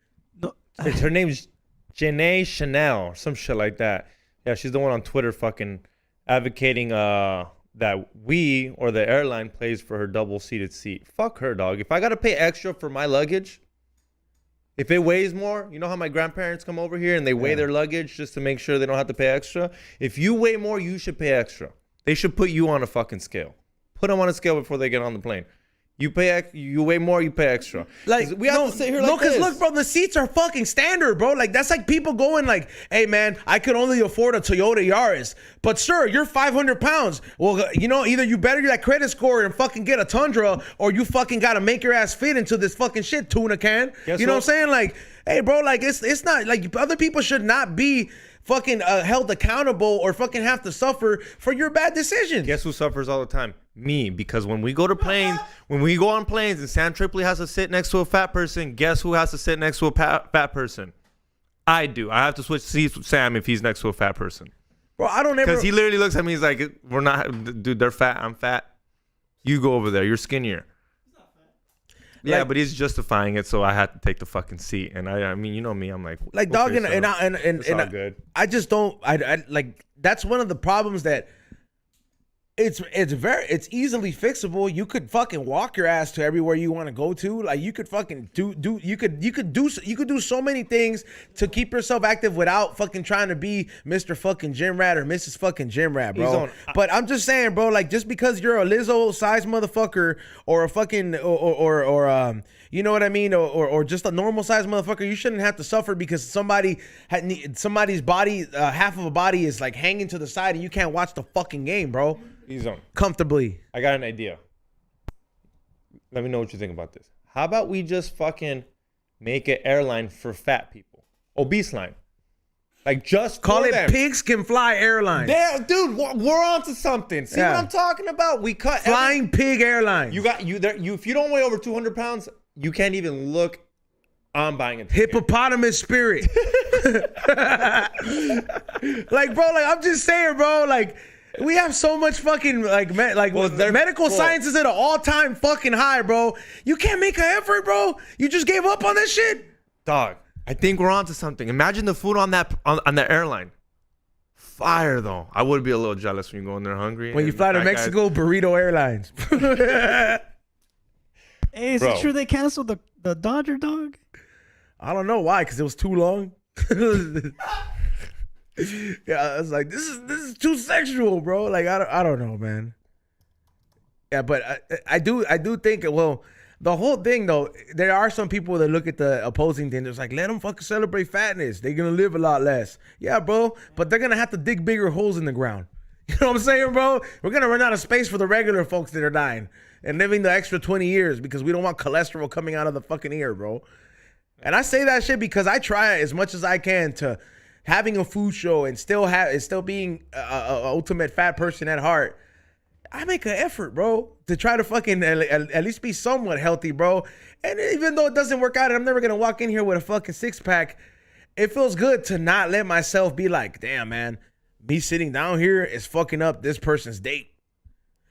Speaker 2: Her name's Janae Chanel, some shit like that. Yeah, she's the one on Twitter fucking advocating that we or the airline pays for her double-seated seat. Fuck her, dog. If I got to pay extra for my luggage, if it weighs more, you know how my grandparents come over here and they weigh their luggage just to make sure they don't have to pay extra? If you weigh more, you should pay extra. They should put you on a fucking scale. Put them on a scale before they get on the plane. You weigh more, you pay extra.
Speaker 1: Like
Speaker 2: we have to sit here like
Speaker 1: no, because
Speaker 2: this.
Speaker 1: look, bro, the seats are fucking standard, bro. Like that's like people going like, hey man, I could only afford a Toyota Yaris, but sir, you're 500 pounds. Well, you know, either you better that credit score and fucking get a Tundra, or you fucking gotta make your ass fit into this fucking shit tuna can.
Speaker 2: Guess
Speaker 1: you know
Speaker 2: what?
Speaker 1: what I'm saying? Like, hey, bro, like it's not like other people should not be fucking held accountable or fucking have to suffer for your bad decisions.
Speaker 2: Guess who suffers all the time? Me, because when we go to planes, when we go on planes and Sam Tripoli has to sit next to a fat person, guess who has to sit next to a fat person? I do. I have to switch seats with Sam if he's next to a fat person.
Speaker 1: Bro, I don't ever.
Speaker 2: Because he literally looks at me, he's like, we're not, dude, they're fat, I'm fat. You go over there, you're skinnier. Yeah,
Speaker 1: Like-
Speaker 2: but he's justifying it, so I had to take the fucking seat. And I mean, you know me, I'm like,
Speaker 1: Like
Speaker 2: go for
Speaker 1: dog, and
Speaker 2: yourself. It's all good.
Speaker 1: I just don't. I like that's one of the problems that it's easily fixable. You could fucking walk your ass to everywhere you want to go to. Like you could fucking you could do so many things to keep yourself active without fucking trying to be Mr. fucking Gym Rat or Mrs. fucking Gym Rat, bro. But I'm just saying, bro, like just because you're a Lizzo size motherfucker or a fucking or you know what I mean, or just a normal size motherfucker, you shouldn't have to suffer because somebody's body, half of a body is like hanging to the side and you can't watch the fucking game, bro.
Speaker 2: He's on.
Speaker 1: Comfortably.
Speaker 2: I got an idea. Let me know what you think about this. How about we just fucking make an airline for fat people? Obese line. Like just
Speaker 1: Call
Speaker 2: for
Speaker 1: it
Speaker 2: them.
Speaker 1: Pigs Can Fly Airline.
Speaker 2: There, dude, we're onto something. See
Speaker 1: Yeah.
Speaker 2: what I'm talking about? We cut
Speaker 1: Flying Pig Airlines.
Speaker 2: You if you don't weigh over 200 pounds, you can't even look. I'm buying a ticket.
Speaker 1: Hippopotamus Spirit. Like, bro, like I'm just saying, bro, like we have so much fucking medical science is at an all-time fucking high, bro. You can't make an effort, bro. You just gave up on that shit.
Speaker 2: Dog, I think we're onto something. Imagine the food on that airline. Fire though. I would be a little jealous when you go in there hungry.
Speaker 1: When you fly to Mexico, Burrito Airlines.
Speaker 3: Hey, is
Speaker 2: Bro.
Speaker 3: it true they canceled the Dodger dog?
Speaker 1: I don't know why, because it was too long. Yeah, I was like, this is too sexual, bro. Like I don't know, man. Yeah, but I do think, well, the whole thing though, there are some people that look at the opposing thing. It's like, let them fucking celebrate fatness. They're gonna live a lot less. Yeah, bro, but they're gonna have to dig bigger holes in the ground. You know what I'm saying, bro? We're gonna run out of space for the regular folks that are dying and living the extra 20 years because we don't want cholesterol coming out of the fucking ear, bro. And I say that shit because I try as much as I can to having a food show and still being a ultimate fat person at heart. I make an effort, bro, to try to fucking at least be somewhat healthy, bro. And even though it doesn't work out, and I'm never gonna walk in here with a fucking six pack, it feels good to not let myself be like, damn, man, me sitting down here is fucking up this person's date.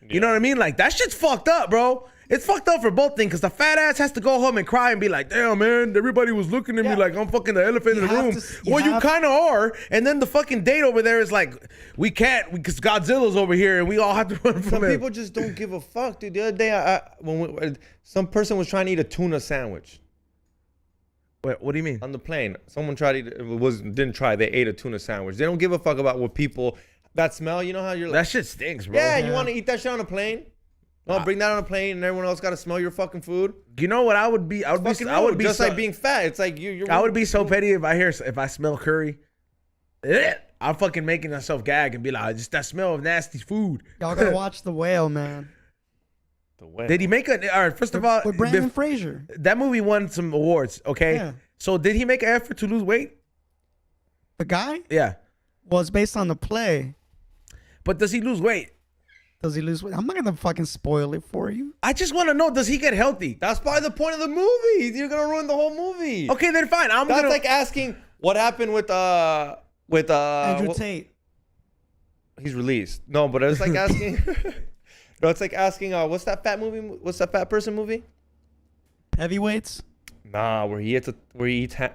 Speaker 1: You know what I mean? Like that shit's fucked up, bro. It's fucked up for both things because the fat ass has to go home and cry and be like, damn, man, everybody was looking at me like I'm fucking the elephant in the room. You kind of are. And then the fucking date over there is like, we can't because Godzilla's over here and we all have to run from
Speaker 2: Some
Speaker 1: him.
Speaker 2: people just don't give a fuck, dude. The other day, some person was trying to eat a tuna sandwich
Speaker 1: Wait, what do you mean?
Speaker 2: on the plane. Someone tried to didn't try. They ate a tuna sandwich. They don't give a fuck about what people that smell. You know how you're like,
Speaker 1: That shit stinks, bro.
Speaker 2: yeah, you want to eat that shit on a plane? No, bring that on a plane, and everyone else got to smell your fucking food.
Speaker 1: You know what I would be? I would be
Speaker 2: just
Speaker 1: so,
Speaker 2: like being fat. It's like you're.
Speaker 1: I would be so petty if I smell curry. I'm fucking making myself gag and be like, just that smell of nasty food.
Speaker 3: Y'all gotta watch The Whale, man.
Speaker 2: The way.
Speaker 1: Did he make a? All right, first of all,
Speaker 3: With Brandon Fraser.
Speaker 1: that movie won some awards. Okay,
Speaker 3: Yeah.
Speaker 1: so did he make an effort to lose weight?
Speaker 3: The guy
Speaker 1: Yeah,
Speaker 3: was based on the play.
Speaker 1: but does he lose weight?
Speaker 3: Does he lose weight? I'm not gonna fucking spoil it for you.
Speaker 1: I just want to know, does he get healthy?
Speaker 2: That's probably the point of the movie. You're gonna ruin the whole movie.
Speaker 1: Okay, then fine.
Speaker 2: That's
Speaker 1: gonna
Speaker 2: like asking what happened with
Speaker 3: Andrew Tate.
Speaker 2: He's released. No, but it's like asking. No, it's like asking. What's that fat movie? What's that fat person movie?
Speaker 3: Heavyweights.
Speaker 2: Nah, where he eats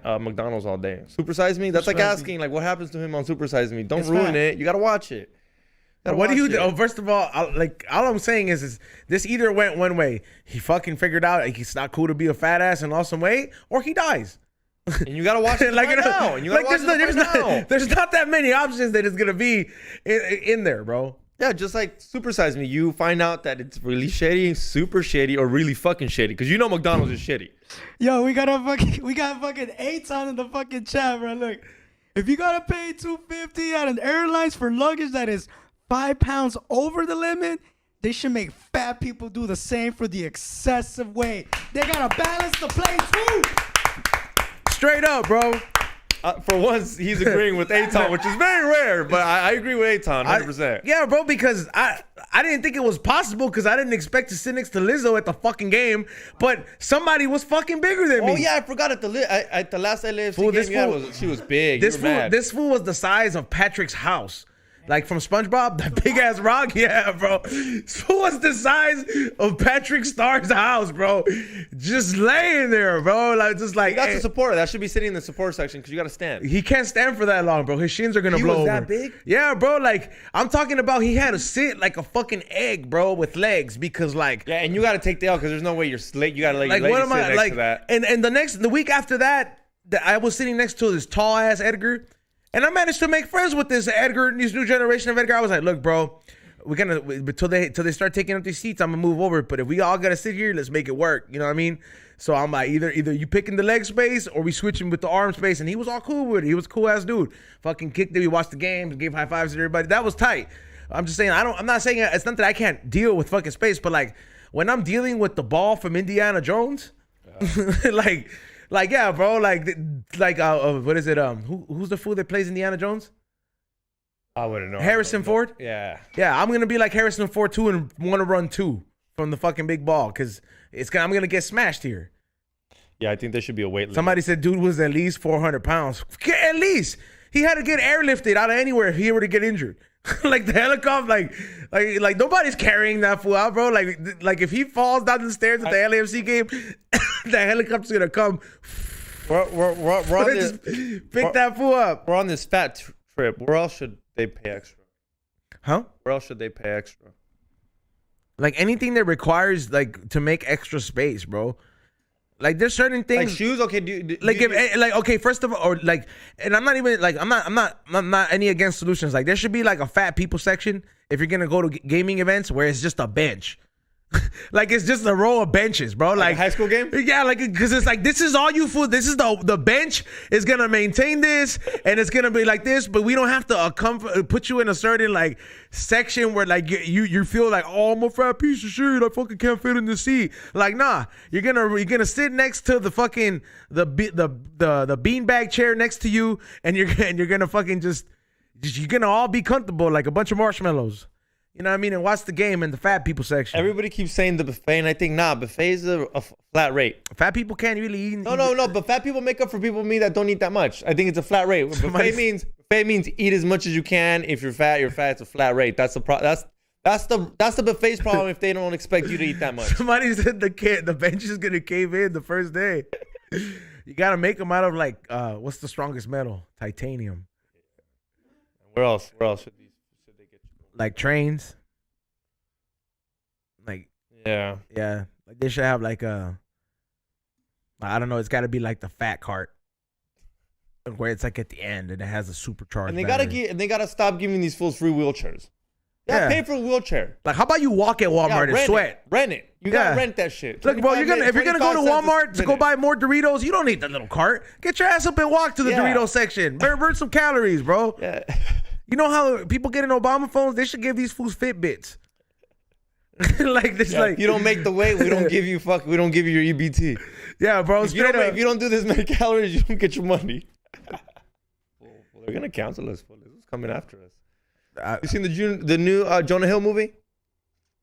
Speaker 2: McDonald's all day. Super Size Me. That's like
Speaker 3: Super Size Me.
Speaker 2: asking like what happens to him on Super Size Me. Don't
Speaker 3: It's
Speaker 2: ruin
Speaker 3: fat.
Speaker 2: it. You gotta watch it.
Speaker 1: What do you do? Oh, first of all, all I'm saying is this either went one way. He fucking figured out like, he's not cool to be a fat ass and lost some weight, or he dies.
Speaker 2: And you gotta watch it
Speaker 1: Like,
Speaker 2: right
Speaker 1: you know,
Speaker 2: now. And you gotta
Speaker 1: like
Speaker 2: watch it right now.
Speaker 1: there's not that many options that it's gonna be in there, bro.
Speaker 2: Yeah, just like Super Size Me, you find out that it's really shady, super shady, or really fucking shady. Because you know McDonald's is shitty.
Speaker 3: Yo, we got fucking 8 on in the fucking chat, bro. Look, if you gotta pay $250 at an airlines for luggage that is 5 pounds over the limit, they should make fat people do the same for the excessive weight. They gotta balance the plane too.
Speaker 1: Straight up, bro.
Speaker 2: For once, he's agreeing with Aton, which is very rare, but I agree with Aton 100%.
Speaker 1: Yeah, bro, because I didn't think it was possible because I didn't expect to sit next to Lizzo at the fucking game, but somebody was fucking bigger than me.
Speaker 2: Oh yeah, I forgot at the last LAFC
Speaker 1: Fool,
Speaker 2: game you had she was big.
Speaker 1: This
Speaker 2: You were mad.
Speaker 1: fool was the size of Patrick's house. Like from SpongeBob, that big ass rock, yeah, bro. So what's the size of Patrick Star's house, bro? Just laying there, bro. Like just like
Speaker 2: That's the supporter. That should be sitting in the support section because you got to stand.
Speaker 1: he can't stand for that long, bro. His shins are gonna
Speaker 2: He
Speaker 1: blow
Speaker 2: was
Speaker 1: over.
Speaker 2: that big?
Speaker 1: Yeah, bro. Like I'm talking about, he had to sit like a fucking egg, bro, with legs because like.
Speaker 2: Yeah, and you got to take the L because there's no way you're late. You got to let
Speaker 1: Like
Speaker 2: your
Speaker 1: what
Speaker 2: lady
Speaker 1: am
Speaker 2: sit
Speaker 1: I
Speaker 2: next
Speaker 1: like?
Speaker 2: to that.
Speaker 1: And the week after that, I was sitting next to this tall ass Edgar, and I managed to make friends with this Edgar, this new generation of Edgar. I was like, look, bro, we're gonna till they start taking up these seats, I'm gonna move over. But if we all gotta sit here, let's make it work. You know what I mean? So I'm like, either you picking the leg space or we switching with the arm space. And he was all cool with it. He was a cool ass dude. Fucking kicked it. We watched the games, gave high fives to everybody. That was tight. I'm just saying, I'm not saying it's not that I can't deal with fucking space, but like when I'm dealing with the ball from Indiana Jones, like yeah, bro, like what is it? Who's the fool that plays Indiana Jones?
Speaker 2: I wouldn't know.
Speaker 1: Harrison Ford.
Speaker 2: Yeah.
Speaker 1: Yeah, I'm gonna be like Harrison Ford too and want to run two from the fucking big ball because I'm gonna get smashed here.
Speaker 2: Yeah, I think there should be a weight limit.
Speaker 1: Somebody said dude was at least 400 pounds. At least he had to get airlifted out of anywhere if he were to get injured. Like the helicopter, like nobody's carrying that fool out, bro. Like if he falls down the stairs at the LAFC game, the helicopter's gonna come.
Speaker 2: We're on this,
Speaker 1: Just pick that fool up.
Speaker 2: we're on this fat trip. Where else should they pay extra?
Speaker 1: Huh?
Speaker 2: Where else should they pay extra?
Speaker 1: Like anything that requires like to make extra space, bro. Like there's certain things.
Speaker 2: Like shoes? Okay,
Speaker 1: Okay, first of all, or like, and I'm not even like I'm not any against solutions. Like there should be like a fat people section if you're gonna go to gaming events where it's just a bench. Like it's just a row of benches, bro. Like
Speaker 2: a high school game?
Speaker 1: Yeah, like because it's like this is all you food. This is the bench is gonna maintain this, and it's gonna be like this. But we don't have to put you in a certain like section where like you feel like, oh, I'm a fat piece of shit. I fucking can't fit in the seat. Like nah, you're gonna sit next to the fucking the beanbag chair next to you, and you're gonna fucking just you're gonna all be comfortable like a bunch of marshmallows. You know what I mean? And watch the game in the fat people section.
Speaker 2: Everybody keeps saying the buffet, and I think buffet is a flat rate.
Speaker 1: Fat people can't really eat.
Speaker 2: No. But fat people make up for people me that don't eat that much. I think it's a flat rate. Buffet means eat as much as you can. If you're fat, you're fat. It's a flat rate. That's the that's the buffet's problem if they don't expect you to eat that much.
Speaker 1: Somebody said the bench is gonna cave in the first day. You gotta make them out of like what's the strongest metal? Titanium.
Speaker 2: Where else should they get you?
Speaker 1: Like trains. Like
Speaker 2: Yeah.
Speaker 1: like they should have like I don't know. It's got to be like the fat cart, where it's like at the end and it has a supercharged.
Speaker 2: And they
Speaker 1: battery.
Speaker 2: gotta stop giving these fools free wheelchairs. Yeah, pay for a wheelchair.
Speaker 1: Like how about you walk at Walmart and sweat?
Speaker 2: Rent it. You gotta rent that shit.
Speaker 1: Look, bro, if you're gonna go to
Speaker 2: 25 cents
Speaker 1: Walmart
Speaker 2: a
Speaker 1: to go
Speaker 2: minute.
Speaker 1: buy more Doritos, you don't need the little cart. Get your ass up and walk to the
Speaker 2: Yeah.
Speaker 1: Dorito section. Burn some calories, bro.
Speaker 2: Yeah.
Speaker 1: You know how people get in Obama phones? They should give these fools Fitbits. Like this,
Speaker 2: Yeah,
Speaker 1: like
Speaker 2: if you don't make the weight, we don't give you your EBT.
Speaker 1: yeah, bro.
Speaker 2: If you don't do this many calories, you don't get your money. Well, they're gonna cancel us. This is coming after us. You seen the new Jonah Hill movie?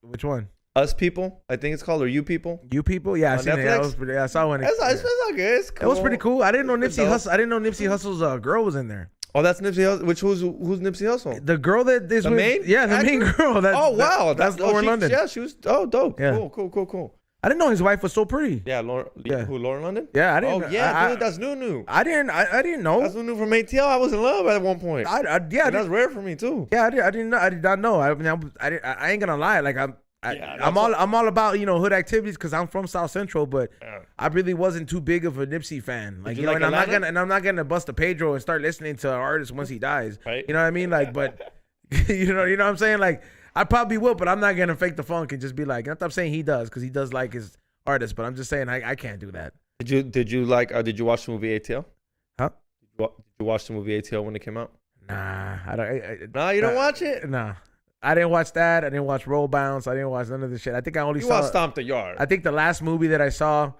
Speaker 1: Which one?
Speaker 2: Us People, I think it's called, or You People.
Speaker 1: You people? Yeah, I
Speaker 2: On
Speaker 1: seen it.
Speaker 2: Netflix?
Speaker 1: I saw one.
Speaker 2: It's not good. It's
Speaker 1: It
Speaker 2: cool.
Speaker 1: was pretty cool. I didn't know
Speaker 2: It's
Speaker 1: Nipsey
Speaker 2: dope.
Speaker 1: Hussle. I didn't know Nipsey Hussle's girl was in there.
Speaker 2: Oh, that's Nipsey Hussle. Who's Nipsey Hussle?
Speaker 1: The girl that is
Speaker 2: The
Speaker 1: with,
Speaker 2: main
Speaker 1: yeah, the main
Speaker 2: actor?
Speaker 1: girl.
Speaker 2: Wow,
Speaker 1: that's Lauren London.
Speaker 2: Yeah, she was. Oh, dope.
Speaker 1: Yeah.
Speaker 2: Cool.
Speaker 1: I didn't know his wife was so pretty.
Speaker 2: Yeah, Lauren.
Speaker 1: Yeah.
Speaker 2: Who? Lauren London?
Speaker 1: Yeah, I didn't.
Speaker 2: Oh yeah,
Speaker 1: I,
Speaker 2: dude, that's new.
Speaker 1: I didn't know.
Speaker 2: That's new from ATL. I was in love at one point.
Speaker 1: Yeah,
Speaker 2: And that's rare for me too.
Speaker 1: yeah, I did not know. I mean, I ain't gonna lie. Like
Speaker 2: Yeah,
Speaker 1: I'm all about hood activities because I'm from South Central, but
Speaker 2: Yeah.
Speaker 1: I really wasn't too big of a Nipsey fan. Like
Speaker 2: you
Speaker 1: you know,
Speaker 2: like
Speaker 1: and
Speaker 2: Atlanta?
Speaker 1: I'm not gonna bust a Pedro and start listening to an artist once he dies.
Speaker 2: Right.
Speaker 1: You know what I mean? Like, but you know what I'm saying? Like I probably will, but I'm not gonna fake the funk and just be like. Not that I'm saying he does because he does like his artist, but I'm just saying I can't do that.
Speaker 2: Did you watch the movie ATL?
Speaker 1: Huh?
Speaker 2: Did you watch the movie ATL when it came out?
Speaker 1: Nah, I don't.
Speaker 2: No, you don't watch it.
Speaker 1: Nah, I didn't watch that. I didn't watch Roll Bounce. I didn't watch none of this shit. I think I only
Speaker 2: You
Speaker 1: saw.
Speaker 2: watched Stomp the Yard.
Speaker 1: I think the last movie that I saw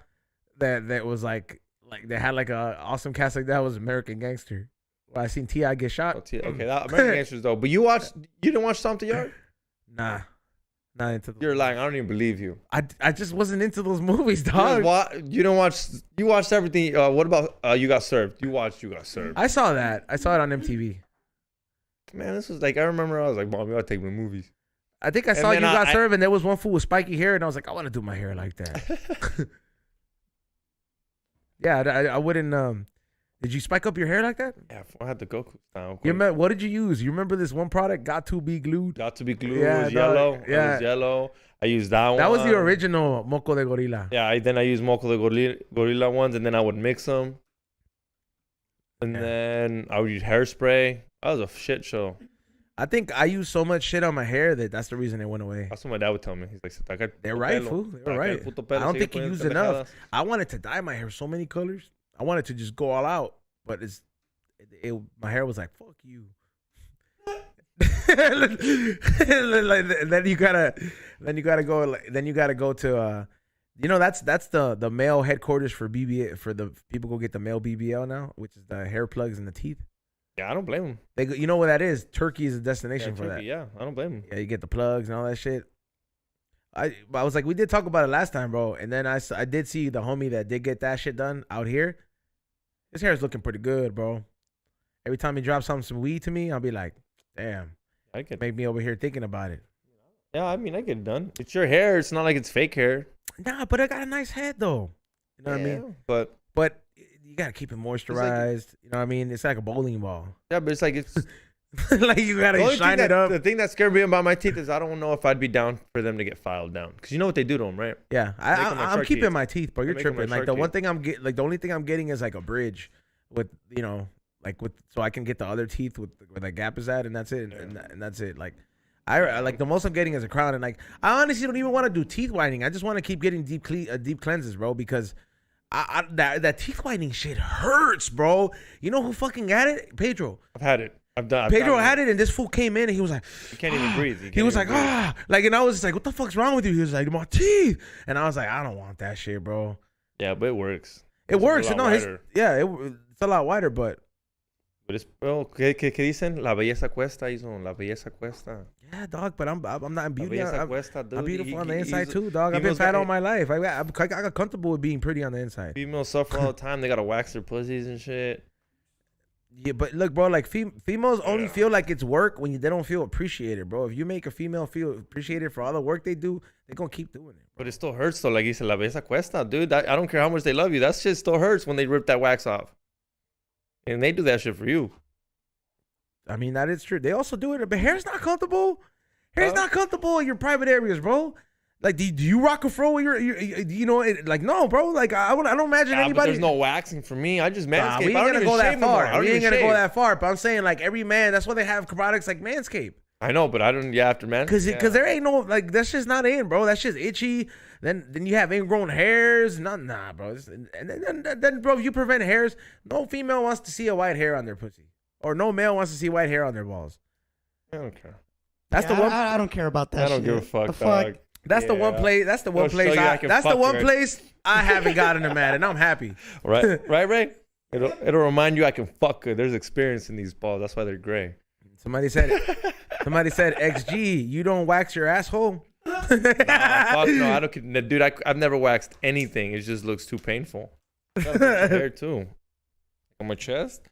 Speaker 1: that was like they had like a awesome cast like that was American Gangster. Well, I seen T.I. get shot.
Speaker 2: Okay, that American Gangsters though. But you didn't watch Stomp the Yard?
Speaker 1: Nah, not into.
Speaker 2: You're lying. I don't even believe you.
Speaker 1: I just wasn't into those movies, dog.
Speaker 2: You don't watch. You watched everything. What about You Got Served? You watched You Got Served.
Speaker 1: I saw that. I saw it on MTV.
Speaker 2: Man, this was like, I remember I was like, Mom, you gotta take me to movies.
Speaker 1: I think I
Speaker 2: And
Speaker 1: saw you
Speaker 2: then
Speaker 1: got served, and there was one fool with spiky hair, and I was like, I want to do my hair like that. Yeah, I wouldn't. Did you spike up your hair like that?
Speaker 2: Yeah, I had the Goku style.
Speaker 1: What did you use? You remember this one product, Got to Be Glued?
Speaker 2: Got to be glued.
Speaker 1: Yeah,
Speaker 2: It was
Speaker 1: dog,
Speaker 2: yellow.
Speaker 1: yeah.
Speaker 2: It was yellow. I used that one.
Speaker 1: That was the original Moco de Gorilla.
Speaker 2: Yeah, then I used Moco de Gorilla ones, and then I would mix them. And
Speaker 1: Yeah.
Speaker 2: then I would use hairspray. That was a shit show.
Speaker 1: I think I used so much shit on my hair that's the reason it went away.
Speaker 2: That's what my dad would tell me. He's like, "Se te cae el
Speaker 1: They're
Speaker 2: puto
Speaker 1: right,
Speaker 2: pelo.
Speaker 1: fool.
Speaker 2: Se te
Speaker 1: They're
Speaker 2: cae el
Speaker 1: right.
Speaker 2: puto pelo,
Speaker 1: I don't
Speaker 2: sigue
Speaker 1: think you
Speaker 2: poniendo
Speaker 1: used
Speaker 2: pendejadas."
Speaker 1: enough. I wanted to dye my hair so many colors. I wanted to just go all out, but my hair was like, fuck you. then you gotta go to that's the male headquarters for BBL, for the people go get the male BBL now, which is the hair plugs and the teeth.
Speaker 2: Yeah, I don't blame him.
Speaker 1: You know what that is? Turkey is a destination for that.
Speaker 2: Yeah, I don't blame him.
Speaker 1: Yeah, you get the plugs and all that shit. I was like, we did talk about it last time, bro. And then I did see the homie that did get that shit done out here. His hair is looking pretty good, bro. Every time he drops some weed to me, I'll be like, damn,
Speaker 2: I get.
Speaker 1: make me over here thinking about it.
Speaker 2: Yeah, I mean, I get it done. It's your hair. It's not like it's fake hair.
Speaker 1: Nah, but I got a nice head though. You know what I mean?
Speaker 2: But
Speaker 1: you gotta keep it moisturized. You know what I mean? It's like a bowling ball.
Speaker 2: yeah, but it's like it's.
Speaker 1: Like you gotta shine it up.
Speaker 2: The thing that scared me about my teeth is I don't know if I'd be down for them to get filed down, because you know what they do to them, right?
Speaker 1: Yeah,
Speaker 2: Make 'em like
Speaker 1: I'm
Speaker 2: shark
Speaker 1: keeping
Speaker 2: teeth.
Speaker 1: my teeth, bro. You're
Speaker 2: Make 'em
Speaker 1: tripping.
Speaker 2: like
Speaker 1: Like the
Speaker 2: shark
Speaker 1: one
Speaker 2: teeth.
Speaker 1: thing the only thing I'm getting is like a bridge with so I can get the other teeth where the gap is at, and that's it, and that's it. Like I like the most I'm getting is a crown, and like I honestly don't even want to do teeth whitening. I just want to keep getting deep cleanses, bro, because that teeth whitening shit hurts, bro. You know who fucking had it? Pedro.
Speaker 2: I've had it.
Speaker 1: Pedro had it, and this fool came in, and he was like,
Speaker 2: You can't even breathe.
Speaker 1: He was like, like, and I was just like, what the fuck's wrong with you? He was like, my teeth, and I was like, I don't want that shit, bro.
Speaker 2: Yeah, but it works.
Speaker 1: It
Speaker 2: It's a
Speaker 1: works,
Speaker 2: lot
Speaker 1: no,
Speaker 2: wider.
Speaker 1: it's a lot wider, but
Speaker 2: But it's, ¿qué dicen? La belleza cuesta, hizo. La belleza cuesta.
Speaker 1: yeah, dog. But I'm not in
Speaker 2: La
Speaker 1: beauty.
Speaker 2: belleza cuesta, dude.
Speaker 1: I'm beautiful on the inside
Speaker 2: he's-
Speaker 1: too, dog. I've been
Speaker 2: females
Speaker 1: fat
Speaker 2: got-
Speaker 1: all my life. I got comfortable with being pretty on the inside.
Speaker 2: Females suffer all the time. They gotta wax their pussies and shit.
Speaker 1: Yeah, but look, bro, like females only
Speaker 2: Yeah.
Speaker 1: feel like it's work when they don't feel appreciated, bro. If you make a female feel appreciated for all the work they do, they're gonna keep doing it.
Speaker 2: But it still hurts though. Like you said, la belleza cuesta, dude. I don't care how much they love you. That shit still hurts when they rip that wax off. And they do that shit for you.
Speaker 1: I mean, that is true. They also do it, but hair's not comfortable. Hair's
Speaker 2: Huh?
Speaker 1: not comfortable in your private areas, bro. Like, do you rock a fro? Like, no, bro. Like, I don't imagine
Speaker 2: But
Speaker 1: anybody.
Speaker 2: there's no waxing for me. I just manscape.
Speaker 1: We ain't
Speaker 2: I don't
Speaker 1: gonna
Speaker 2: even
Speaker 1: go that
Speaker 2: shave no more. I
Speaker 1: far.
Speaker 2: don't
Speaker 1: We ain't
Speaker 2: even
Speaker 1: gonna go
Speaker 2: shave.
Speaker 1: that far. But I'm saying, like, every man. That's why they have products like Manscaped.
Speaker 2: I know, but I don't. Yeah, after man.
Speaker 1: Cause there ain't no like that's just not in, bro. That's just itchy. Then you have ingrown hairs. Nah, bro. And then, bro, if you prevent hairs, no female wants to see a white hair on their pussy, or no male wants to see white hair on their balls.
Speaker 2: I don't care.
Speaker 1: That's
Speaker 3: Yeah,
Speaker 1: the one.
Speaker 3: I don't care about that.
Speaker 2: I don't
Speaker 3: shit.
Speaker 2: give a fuck,
Speaker 3: The
Speaker 2: dog.
Speaker 1: That's the one
Speaker 2: Yeah.
Speaker 1: place. That's the one
Speaker 2: I'll show
Speaker 1: place.
Speaker 2: you I can
Speaker 1: That's the
Speaker 2: fuck
Speaker 1: one
Speaker 2: her.
Speaker 1: place I haven't gotten them at, and I'm happy.
Speaker 2: Right, right, Ray. It'll remind you I can fuck good. There's experience in these balls. That's why they're gray.
Speaker 1: Somebody said, XG, you don't wax your asshole.
Speaker 2: Nah, fuck no. I don't, dude. I've never waxed anything. It just looks too painful. I got a bunch of hair too. On my chest.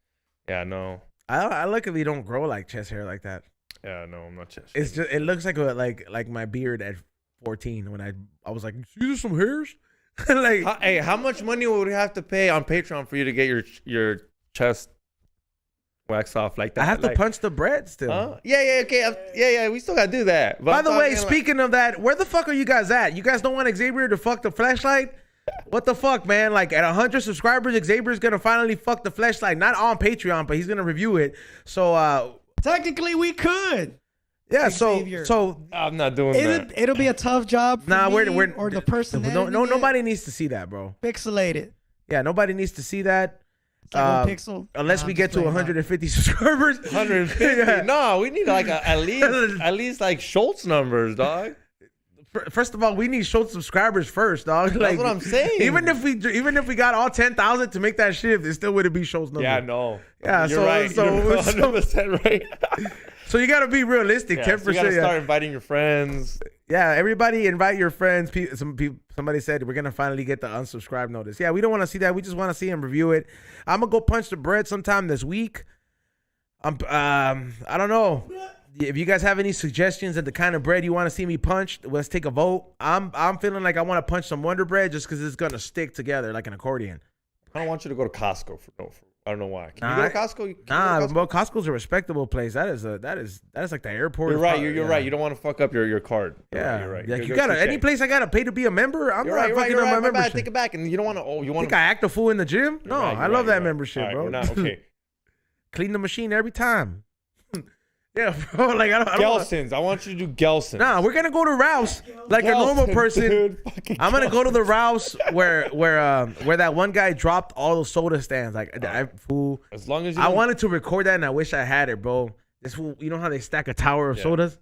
Speaker 2: Yeah, no.
Speaker 1: I luckily don't grow like chest hair like that.
Speaker 2: Yeah, no. I'm not chest.
Speaker 1: It's just it looks like my beard at 14 when I was like, see there's some hairs. Like
Speaker 2: Hey, how much money would we have to pay on Patreon for you to get your chest waxed off like that?
Speaker 1: I have to
Speaker 2: Like,
Speaker 1: punch the bread still.
Speaker 2: Huh? Yeah, okay. Yeah. We still gotta do that. But
Speaker 1: By
Speaker 2: I'm
Speaker 1: the way,
Speaker 2: talking like-
Speaker 1: speaking of that, where the fuck are you guys at? You guys don't want Xavier to fuck the flashlight? What the fuck, man? Like at 100 subscribers, Xavier's gonna finally fuck the flashlight. Not on Patreon, but he's gonna review it. So
Speaker 3: Technically, we could.
Speaker 1: yeah,
Speaker 3: Xavier.
Speaker 1: so
Speaker 2: I'm not doing that.
Speaker 3: It'll be a tough job. For
Speaker 1: nah,
Speaker 3: me
Speaker 1: we're
Speaker 3: or the person.
Speaker 1: nobody needs to see that, bro.
Speaker 3: Pixelated.
Speaker 1: Yeah, nobody needs to see that.
Speaker 3: It's like one pixel.
Speaker 1: Unless
Speaker 3: Nah,
Speaker 1: we
Speaker 3: I'm
Speaker 1: get
Speaker 3: just
Speaker 1: to
Speaker 3: playing,
Speaker 1: 150 subscribers.
Speaker 2: 150.
Speaker 1: Yeah.
Speaker 2: No, we need like at least like Schultz numbers, dog.
Speaker 1: First of all, we need Schultz subscribers first, dog.
Speaker 2: That's what I'm saying.
Speaker 1: Even if we got all 10,000 to make that shift, it still wouldn't be Schultz number.
Speaker 2: Yeah, no.
Speaker 1: Yeah,
Speaker 2: you're
Speaker 1: so-
Speaker 2: right.
Speaker 1: so-
Speaker 2: You're 100% right.
Speaker 1: So you gotta be realistic. 10%.
Speaker 2: So you gotta
Speaker 1: yeah.
Speaker 2: start inviting your friends.
Speaker 1: Yeah, everybody invite your friends. Somebody said we're gonna finally get the unsubscribe notice. Yeah, we don't want to see that. We just want to see him review it. I'm gonna go punch the bread sometime this week. I don't know. If you guys have any suggestions of the kind of bread you want to see me punch, let's take a vote. I'm feeling like I want to punch some Wonder Bread just because it's gonna stick together like an accordion.
Speaker 2: I don't want you to go to Costco I don't know why. Can you
Speaker 1: Nah,
Speaker 2: go to Costco? Can you
Speaker 1: Nah,
Speaker 2: go to Costco?
Speaker 1: but Costco's a respectable place. That is like the airport.
Speaker 2: You're right. You're right. You don't want to fuck up your card.
Speaker 1: Yeah,
Speaker 2: You're right.
Speaker 1: Like
Speaker 2: You're
Speaker 1: you gotta
Speaker 2: touche.
Speaker 1: any place I gotta pay to be a member. I'm
Speaker 2: You're
Speaker 1: not
Speaker 2: right. You're right.
Speaker 1: fucking
Speaker 2: You're
Speaker 1: up
Speaker 2: right.
Speaker 1: my
Speaker 2: My bad.
Speaker 1: membership.
Speaker 2: Take it back. And you don't want to. Oh, you want
Speaker 1: Think I act a fool in the gym? No, I love that membership,
Speaker 2: All right,
Speaker 1: bro.
Speaker 2: we're not okay.
Speaker 1: Clean the machine every time. Yeah, bro. Like I don't.
Speaker 2: Gelson's. I want you to do Gelson's.
Speaker 1: Nah, we're gonna go to Ralph's like a normal
Speaker 2: Gelson's,
Speaker 1: person.
Speaker 2: dude. Fucking
Speaker 1: I'm gonna go to
Speaker 2: Gelson's.
Speaker 1: the Ralph's where that one guy dropped all those soda stands. Like fool.
Speaker 2: As long as you
Speaker 1: I
Speaker 2: don't-
Speaker 1: wanted to record that and I wish I had it, bro. This fool, you know how they stack a tower of
Speaker 2: Yeah.
Speaker 1: sodas?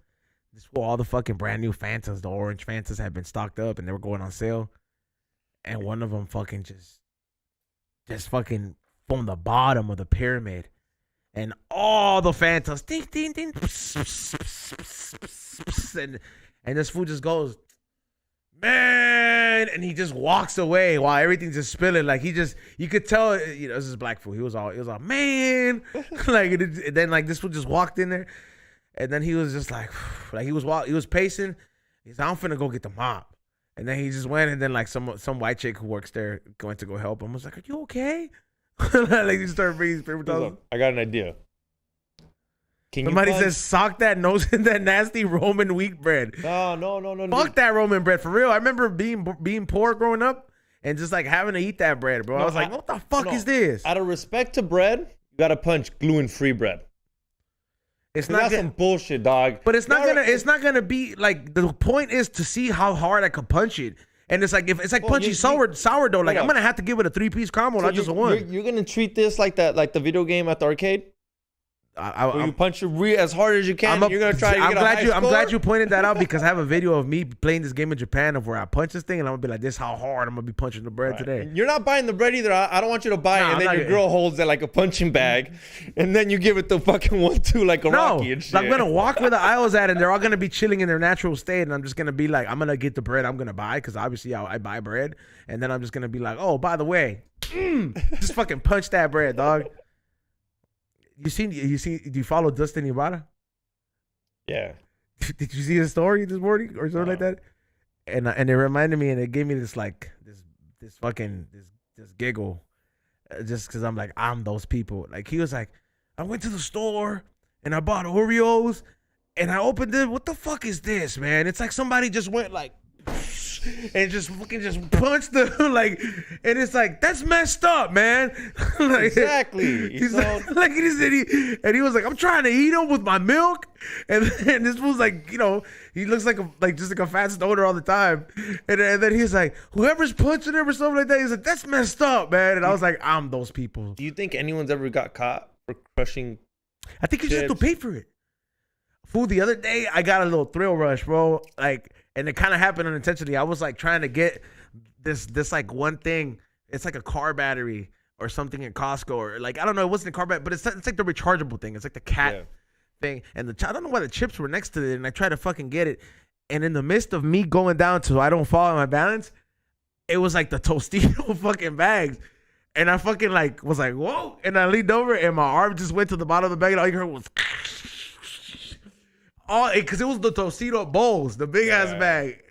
Speaker 1: This fool, all the fucking brand new Fantas, the orange Fantas had been stocked up and they were going on sale. And one of them fucking just fucking from the bottom of the pyramid. And all the Fantas, ding, ding, ding, and this fool just goes, man, and he just walks away while everything's just spilling. Like you could tell, you know, this is black fool. He was all, man, like, and then like this fool just walked in there, and then he was just like he was pacing. He's like, I'm finna go get the mop, and then he just went, and then like some white chick who works there went to go help him. Was like, are you okay? Like he started bringing his paper towels.
Speaker 2: Look, I got an idea. Can
Speaker 1: Somebody
Speaker 2: you
Speaker 1: says, sock that nose in that nasty Roman wheat bread.
Speaker 2: No.
Speaker 1: Fuck that Roman bread for real. I remember being poor growing up and just like having to eat that bread, bro. I was like, what the fuck is this?
Speaker 2: Out of respect to bread, you gotta punch gluten-free bread.
Speaker 1: It's
Speaker 2: That's
Speaker 1: not
Speaker 2: some
Speaker 1: gonna,
Speaker 2: bullshit, dog.
Speaker 1: but it's not gonna be like, the point is to see how hard I could punch it. And it's like, if it's like
Speaker 2: Well,
Speaker 1: punching sourdough, like I'm gonna have to give it a 3-piece combo,
Speaker 2: So
Speaker 1: not just a one.
Speaker 2: You're gonna treat this like the video game at the arcade, where you punch it as hard as you can. You're gonna try.
Speaker 1: I'm
Speaker 2: I'm
Speaker 1: glad you pointed that out because I have a video of me playing this game in Japan of where I punch this thing and I'm gonna be like, this is how hard I'm gonna be punching the bread today.
Speaker 2: You're not buying the bread either. I don't want you to buy
Speaker 1: Nah,
Speaker 2: it, and
Speaker 1: I'm
Speaker 2: then
Speaker 1: not
Speaker 2: your
Speaker 1: gonna-
Speaker 2: girl holds it like a punching bag, and then you give it the fucking 1-2 like a
Speaker 1: No,
Speaker 2: Rocky and shit.
Speaker 1: I'm gonna walk where the aisle's at, and they're all gonna be chilling in their natural state, and I'm just gonna be like, I'm gonna get the bread I'm gonna buy because obviously I buy bread, and then I'm just gonna be like, oh, by the way, just fucking punch that bread, dog. Do you follow Dustin Ibarra?
Speaker 2: Yeah.
Speaker 1: Did you see his story this morning or something like
Speaker 2: No.
Speaker 1: that? And it reminded me, and it gave me this like this giggle, just because I'm like, I'm those people. Like he was like, I went to the store and I bought Oreos, and I opened it. What the fuck is this, man? It's like somebody just went like, and just fucking just punched the like, and it's like, that's messed up, man. Like,
Speaker 2: Exactly.
Speaker 1: He's
Speaker 2: So-
Speaker 1: like he said, he was like, I'm trying to eat him with my milk, and then this was like, you know, he looks like just like a fat stoner all the time, and then he's like, whoever's punching him or something like that, he's like, that's messed up, man. And I was like, I'm those people.
Speaker 2: Do you think anyone's ever got caught for crushing?
Speaker 1: I think you just have to
Speaker 2: Chips.
Speaker 1: pay for it. Fool, the other day I got a little thrill rush, bro. Like, and it kind of happened unintentionally. I was like trying to get this like one thing. It's like a car battery or something in Costco, or like, I don't know. It wasn't a car battery, but it's like the rechargeable thing. It's like the cat
Speaker 2: Yeah.
Speaker 1: thing. And I don't know why the chips were next to it, and I tried to fucking get it. And in the midst of me going down to I don't fall on my balance, it was like the Tostito fucking bags. And I fucking like was like, whoa. And I leaned over and my arm just went to the bottom of the bag, and all you heard was all because it was the Tostito bowls, the big ass
Speaker 2: Yeah.
Speaker 1: bag.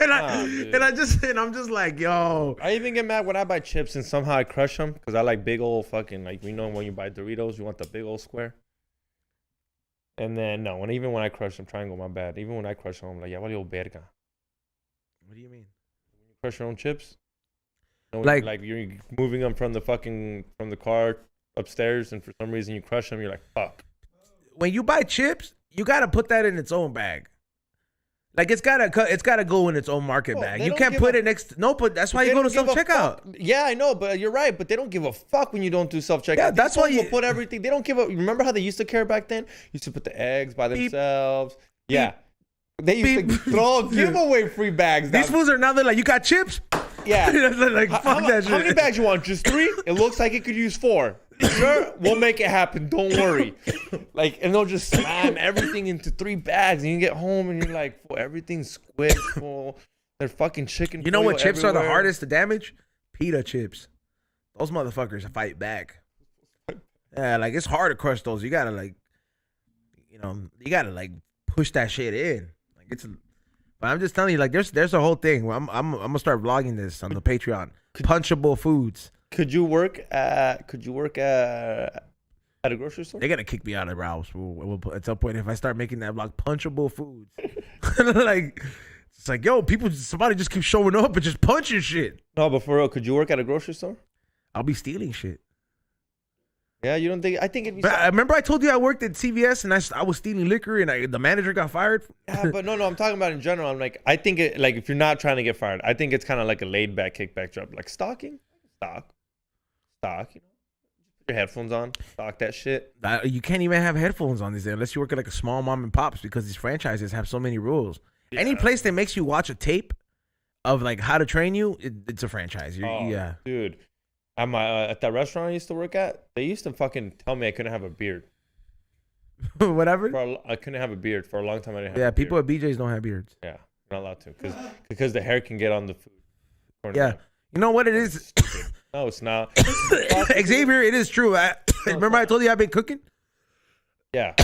Speaker 1: And
Speaker 2: dude.
Speaker 1: I'm just like, yo.
Speaker 2: I even get mad when I buy chips and somehow I crush them because I like big old fucking, like, you know, when you buy Doritos, you want the big old square. And then no, when I crush them, triangle, my bad. Even when I crush them, I'm like, yeah, valió verga.
Speaker 1: What do you mean?
Speaker 2: You crush your own chips. You know,
Speaker 1: Like-
Speaker 2: like you're moving them from the car upstairs, and for some reason you crush them. You're like, fuck.
Speaker 1: When you buy chips, you gotta put that in its own bag. Like it's gotta go in its own market
Speaker 2: Well,
Speaker 1: bag.
Speaker 2: they
Speaker 1: You
Speaker 2: don't
Speaker 1: can't
Speaker 2: give
Speaker 1: put
Speaker 2: a-
Speaker 1: it next. No, but that's why
Speaker 2: They
Speaker 1: you go to
Speaker 2: don't give
Speaker 1: self
Speaker 2: a
Speaker 1: checkout.
Speaker 2: fuck. Yeah, I know, but you're right. But they don't give a fuck when you don't do self checkout.
Speaker 1: Yeah, that's why you
Speaker 2: put everything. They don't give a. Remember how they used to care back then? Used to put the eggs by
Speaker 1: Beep.
Speaker 2: themselves. Yeah, they used
Speaker 1: Beep.
Speaker 2: to throw giveaway free bags.
Speaker 1: These
Speaker 2: down.
Speaker 1: fools are now they're like, you got chips?
Speaker 2: Yeah.
Speaker 1: Like fuck that shit.
Speaker 2: How many bags you want? Just 3? It looks like it could use 4. Sure, we'll make it happen. Don't worry. Like, and they'll just slam everything into 3 bags, and you get home and you're like, full, everything's squished full. They're fucking chicken.
Speaker 1: You know what
Speaker 2: pollo
Speaker 1: chips are the
Speaker 2: everywhere.
Speaker 1: hardest to damage? Pita chips. Those motherfuckers fight back. Yeah, like it's hard to crush those. You gotta like, you gotta like push that shit in. Like it's. But I'm just telling you, like there's a whole thing. I'm gonna start vlogging this on the Patreon. Punchable foods.
Speaker 2: Could you work at a grocery store?
Speaker 1: They're gonna kick me out of Ralph's at some point if I start making that vlog. Punchable foods. Like it's like, yo, somebody just keep showing up and just punching shit.
Speaker 2: No, but for real, could you work at a grocery store?
Speaker 1: I'll be stealing shit.
Speaker 2: Yeah, you don't think? I think it'd be.
Speaker 1: But I remember I told you I worked at CVS and I was stealing liquor and the manager got fired.
Speaker 2: Yeah, but no, I'm talking about in general. I'm like, I think it, like if you're not trying to get fired, I think it's kind of like a laid back kickback job, like stalking, stock. Put your headphones on, stock that shit.
Speaker 1: You can't even have headphones on these days unless you work at like a small mom and pops because these franchises have so many rules.
Speaker 2: Yeah.
Speaker 1: Any place that makes you watch a tape of like how to train you, it's a franchise. Yeah,
Speaker 2: dude. At that restaurant I used to work at, they used to fucking tell me I couldn't have a beard.
Speaker 1: Whatever.
Speaker 2: I couldn't have a beard for a long time. I didn't have
Speaker 1: Yeah,
Speaker 2: a
Speaker 1: people
Speaker 2: beard.
Speaker 1: at BJ's don't have beards.
Speaker 2: Yeah, not allowed to because the hair can get on the food.
Speaker 1: Yeah, you know what it is.
Speaker 2: No, it's not.
Speaker 1: Xavier, it is true. Remember I told you I've been cooking.
Speaker 2: Yeah.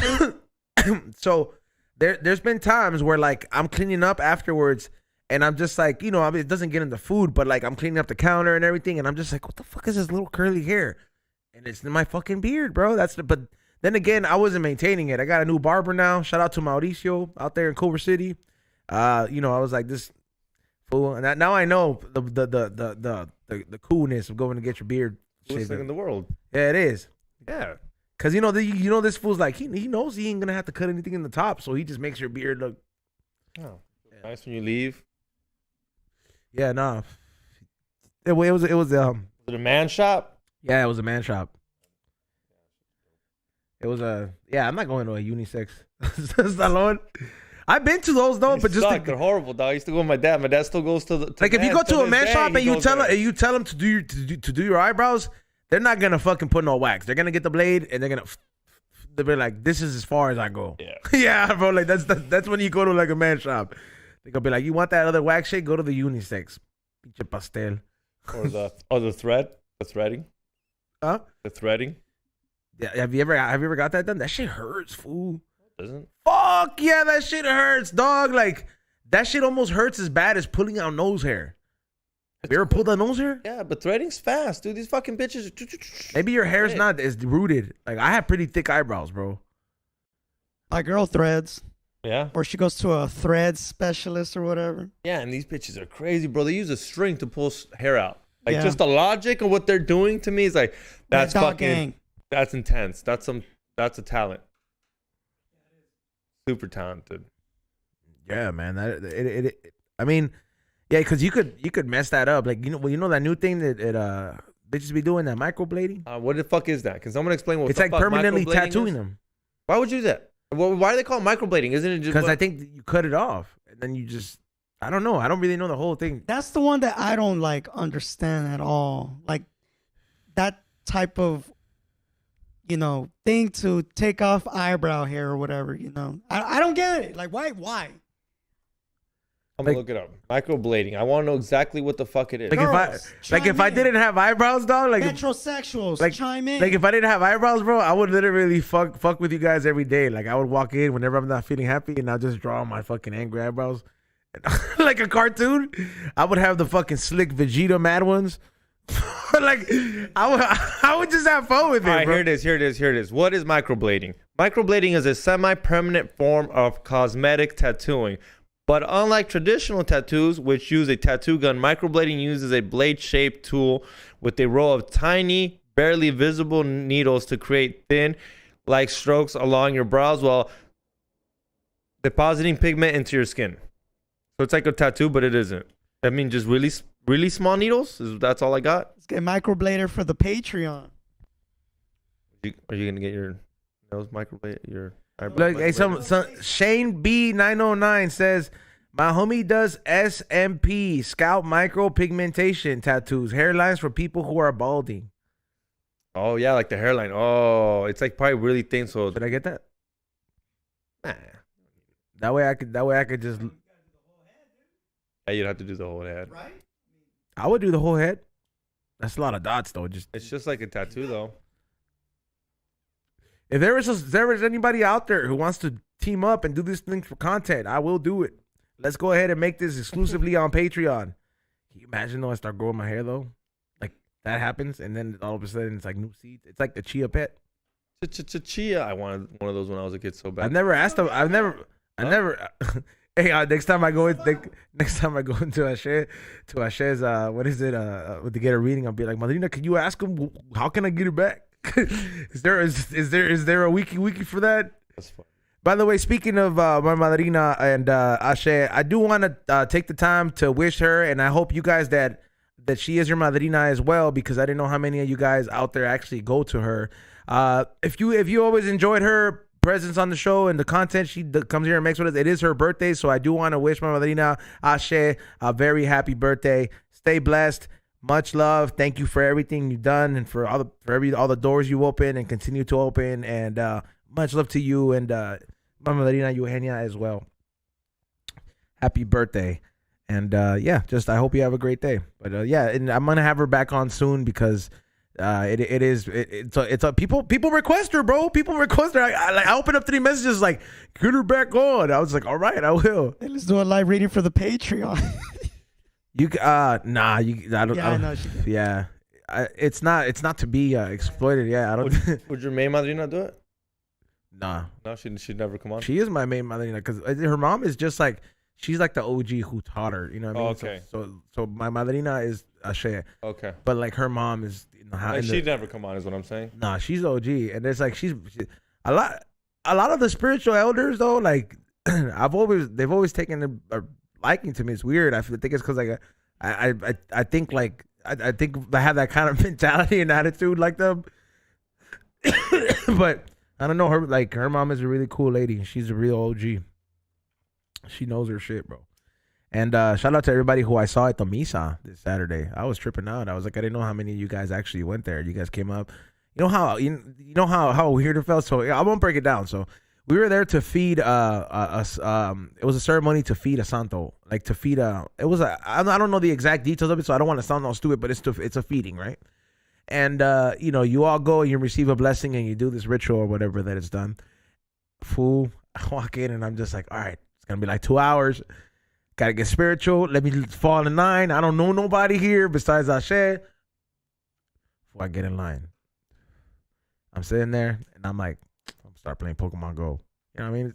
Speaker 1: So there's been times where like I'm cleaning up afterwards. And I'm just like, it doesn't get in the food, but like I'm cleaning up the counter and everything. And I'm just like, what the fuck is this little curly hair? And it's in my fucking beard, bro. But then again, I wasn't maintaining it. I got a new barber now. Shout out to Mauricio out there in Culver City. I was like this fool. And now I know the coolness of going to get your beard
Speaker 2: Coolest
Speaker 1: shaved.
Speaker 2: thing in the world.
Speaker 1: Yeah, it is.
Speaker 2: Yeah.
Speaker 1: Cause this fool's like he knows he ain't gonna have to cut anything in the top, so he just makes your beard look.
Speaker 2: Oh, nice when you leave.
Speaker 1: Yeah, nah. It was
Speaker 2: Was it a man shop?
Speaker 1: Yeah, it was a man shop. It was I'm not going to a unisex salon. I've been to those though, but just
Speaker 2: they're horrible, dog. I used to go with my dad. My dad still goes to the
Speaker 1: like if you go to a man shop and you tell them
Speaker 2: to
Speaker 1: to do your eyebrows, they're not gonna fucking put no wax. They're gonna get the blade and they'll be like, this is as far as I go.
Speaker 2: Yeah.
Speaker 1: Yeah, bro. Like that's when you go to like a man shop. They're gonna be like, you want that other wax shit? Go to the unisex. Pinche pastel.
Speaker 2: Or the threading.
Speaker 1: Huh?
Speaker 2: The threading.
Speaker 1: Yeah. Have you ever got that done? That shit hurts, fool.
Speaker 2: Doesn't?
Speaker 1: Fuck yeah, that shit hurts, dog. Like that shit almost hurts as bad as pulling out nose hair. Have you ever pulled out nose hair?
Speaker 2: Yeah, but threading's fast, dude. These fucking bitches are...
Speaker 1: Maybe your hair's not as rooted. Like I have pretty thick eyebrows, bro.
Speaker 3: My girl threads,
Speaker 2: Yeah.
Speaker 3: or she goes to a thread specialist or whatever.
Speaker 2: Yeah, and these bitches are crazy, bro. They use a string to pull hair out. Like
Speaker 3: Yeah.
Speaker 2: just the logic of what they're doing to me is like that's
Speaker 3: Red Dog
Speaker 2: fucking
Speaker 3: Gang.
Speaker 2: that's intense. That's a talent. Super talented.
Speaker 1: Yeah, man. I mean, yeah, because you could mess that up. Like you know that new thing that bitches be doing, that microblading.
Speaker 2: What the fuck is that? Can someone explain what
Speaker 1: It's
Speaker 2: the
Speaker 1: like
Speaker 2: fuck
Speaker 1: permanently
Speaker 2: microblading
Speaker 1: tattooing
Speaker 2: is?
Speaker 1: them.
Speaker 2: Why would you do that? Why do they call it microblading? Isn't it just
Speaker 1: Because I think that you cut it off and then you just. I don't know. I don't really know the whole thing.
Speaker 3: That's the one that I don't like understand at all. Like that type of, thing to take off eyebrow hair or whatever. I don't get it. Like why?
Speaker 2: I'm gonna look it up. Microblading. I want to know exactly what the fuck it is.
Speaker 1: Like
Speaker 3: Girls,
Speaker 1: if I
Speaker 3: chime in.
Speaker 1: didn't have eyebrows, dog. Like
Speaker 3: Metrosexuals,
Speaker 1: like
Speaker 3: chime in.
Speaker 1: Like if I didn't have eyebrows, bro, I would literally fuck with you guys every day. Like I would walk in whenever I'm not feeling happy, and I'll just draw my fucking angry eyebrows, like a cartoon. I would have the fucking slick Vegeta mad ones. Like I would just have fun with it,
Speaker 2: All right,
Speaker 1: bro.
Speaker 2: here it is. What is microblading? Microblading is a semi-permanent form of cosmetic tattooing. But unlike traditional tattoos, which use a tattoo gun, microblading uses a blade-shaped tool with a row of tiny, barely visible needles to create thin, like strokes along your brows while depositing pigment into your skin. So it's like a tattoo, but it isn't. I mean, just really small needles? That's all I got?
Speaker 3: Let's get microblader for the Patreon.
Speaker 2: Are you going to get your nose microbladed? Your
Speaker 1: Look, hey, some Shane B909 says my homie does SMP, scalp micropigmentation tattoos, hairlines for people who are balding.
Speaker 2: Oh, yeah, like the hairline. Oh, it's like probably really thin. So,
Speaker 1: Did I get that?
Speaker 2: nah.
Speaker 1: That way I could just.
Speaker 2: Yeah, you'd have to do the whole head.
Speaker 3: Right?
Speaker 1: I would do the whole head. That's a lot of dots though.
Speaker 2: It's just like a tattoo, though.
Speaker 1: If there is anybody out there who wants to team up and do this thing for content, I will do it. Let's go ahead and make this exclusively on Patreon. Can you imagine though I start growing my hair though? Like that happens and then all of a sudden it's like new seeds. It's like the chia pet.
Speaker 2: Chia. I wanted one of those when I was a kid so bad.
Speaker 1: I've never asked them. I never. Hey, next time I go into Ashe's, what is it? To get a reading, I'll be like, Madrina, can you ask him how can I get it back? is there a wiki for that?
Speaker 2: That's fun.
Speaker 1: By the way, speaking of my madrina and Ashe, I do want to take the time to wish her, and I hope you guys that she is your madrina as well, because I didn't know how many of you guys out there actually go to her. If you always enjoyed her presence on the show and the content she comes here and makes with us, it is her birthday, so I do want to wish my madrina Ashe a very happy birthday. Stay blessed. Much love. Thank you for everything you've done and for all the doors you open and continue to open. And much love to you and my madrina Eugenia as well. Happy birthday. And yeah, just I hope you have a great day. But yeah, and I'm gonna have her back on soon because it's people request her, bro. People request her. I open up 3 messages like, get her back on. I was like, all right, I will.
Speaker 3: Hey, let's do a live reading for the Patreon.
Speaker 1: You nah, you I don't.
Speaker 3: Yeah, I know she did.
Speaker 1: Yeah, it's not to be exploited. Yeah, I don't.
Speaker 2: Would your main madrina do it?
Speaker 1: Nah,
Speaker 2: No, she'd never come on.
Speaker 1: she is my main madrina because her mom is just like she's like the OG who taught her. You know what I mean?
Speaker 2: Okay.
Speaker 1: So my madrina is Ashe,
Speaker 2: Okay.
Speaker 1: but like her mom is
Speaker 2: Like she'd never come on, is what I'm saying.
Speaker 1: nah, she's OG, and it's like she's a lot of the spiritual elders though. Like they've always taken a liking to me. It's weird. I think it's because like I think like I think I have that kind of mentality and attitude like them. But I don't know, her mom is a really cool lady. She's a real OG. She knows her shit, bro. And shout out to everybody who I saw at the Misa this Saturday. I was tripping out. I was like, I didn't know how many of you guys actually went there. You guys came up. You know how weird it felt. So I won't break it down. So we were there to feed it was a ceremony to feed a santo, like to feed I don't know the exact details of it, so I don't want to sound all stupid, but it's a feeding, right? And you all go and you receive a blessing and you do this ritual or whatever that it's done. Fool, I walk in and I'm just like, all right, it's gonna be like 2 hours. Gotta get spiritual. Let me fall in line. I don't know nobody here besides Ashe. Before I get in line, I'm sitting there and I'm like, start playing Pokemon Go. You know what I mean?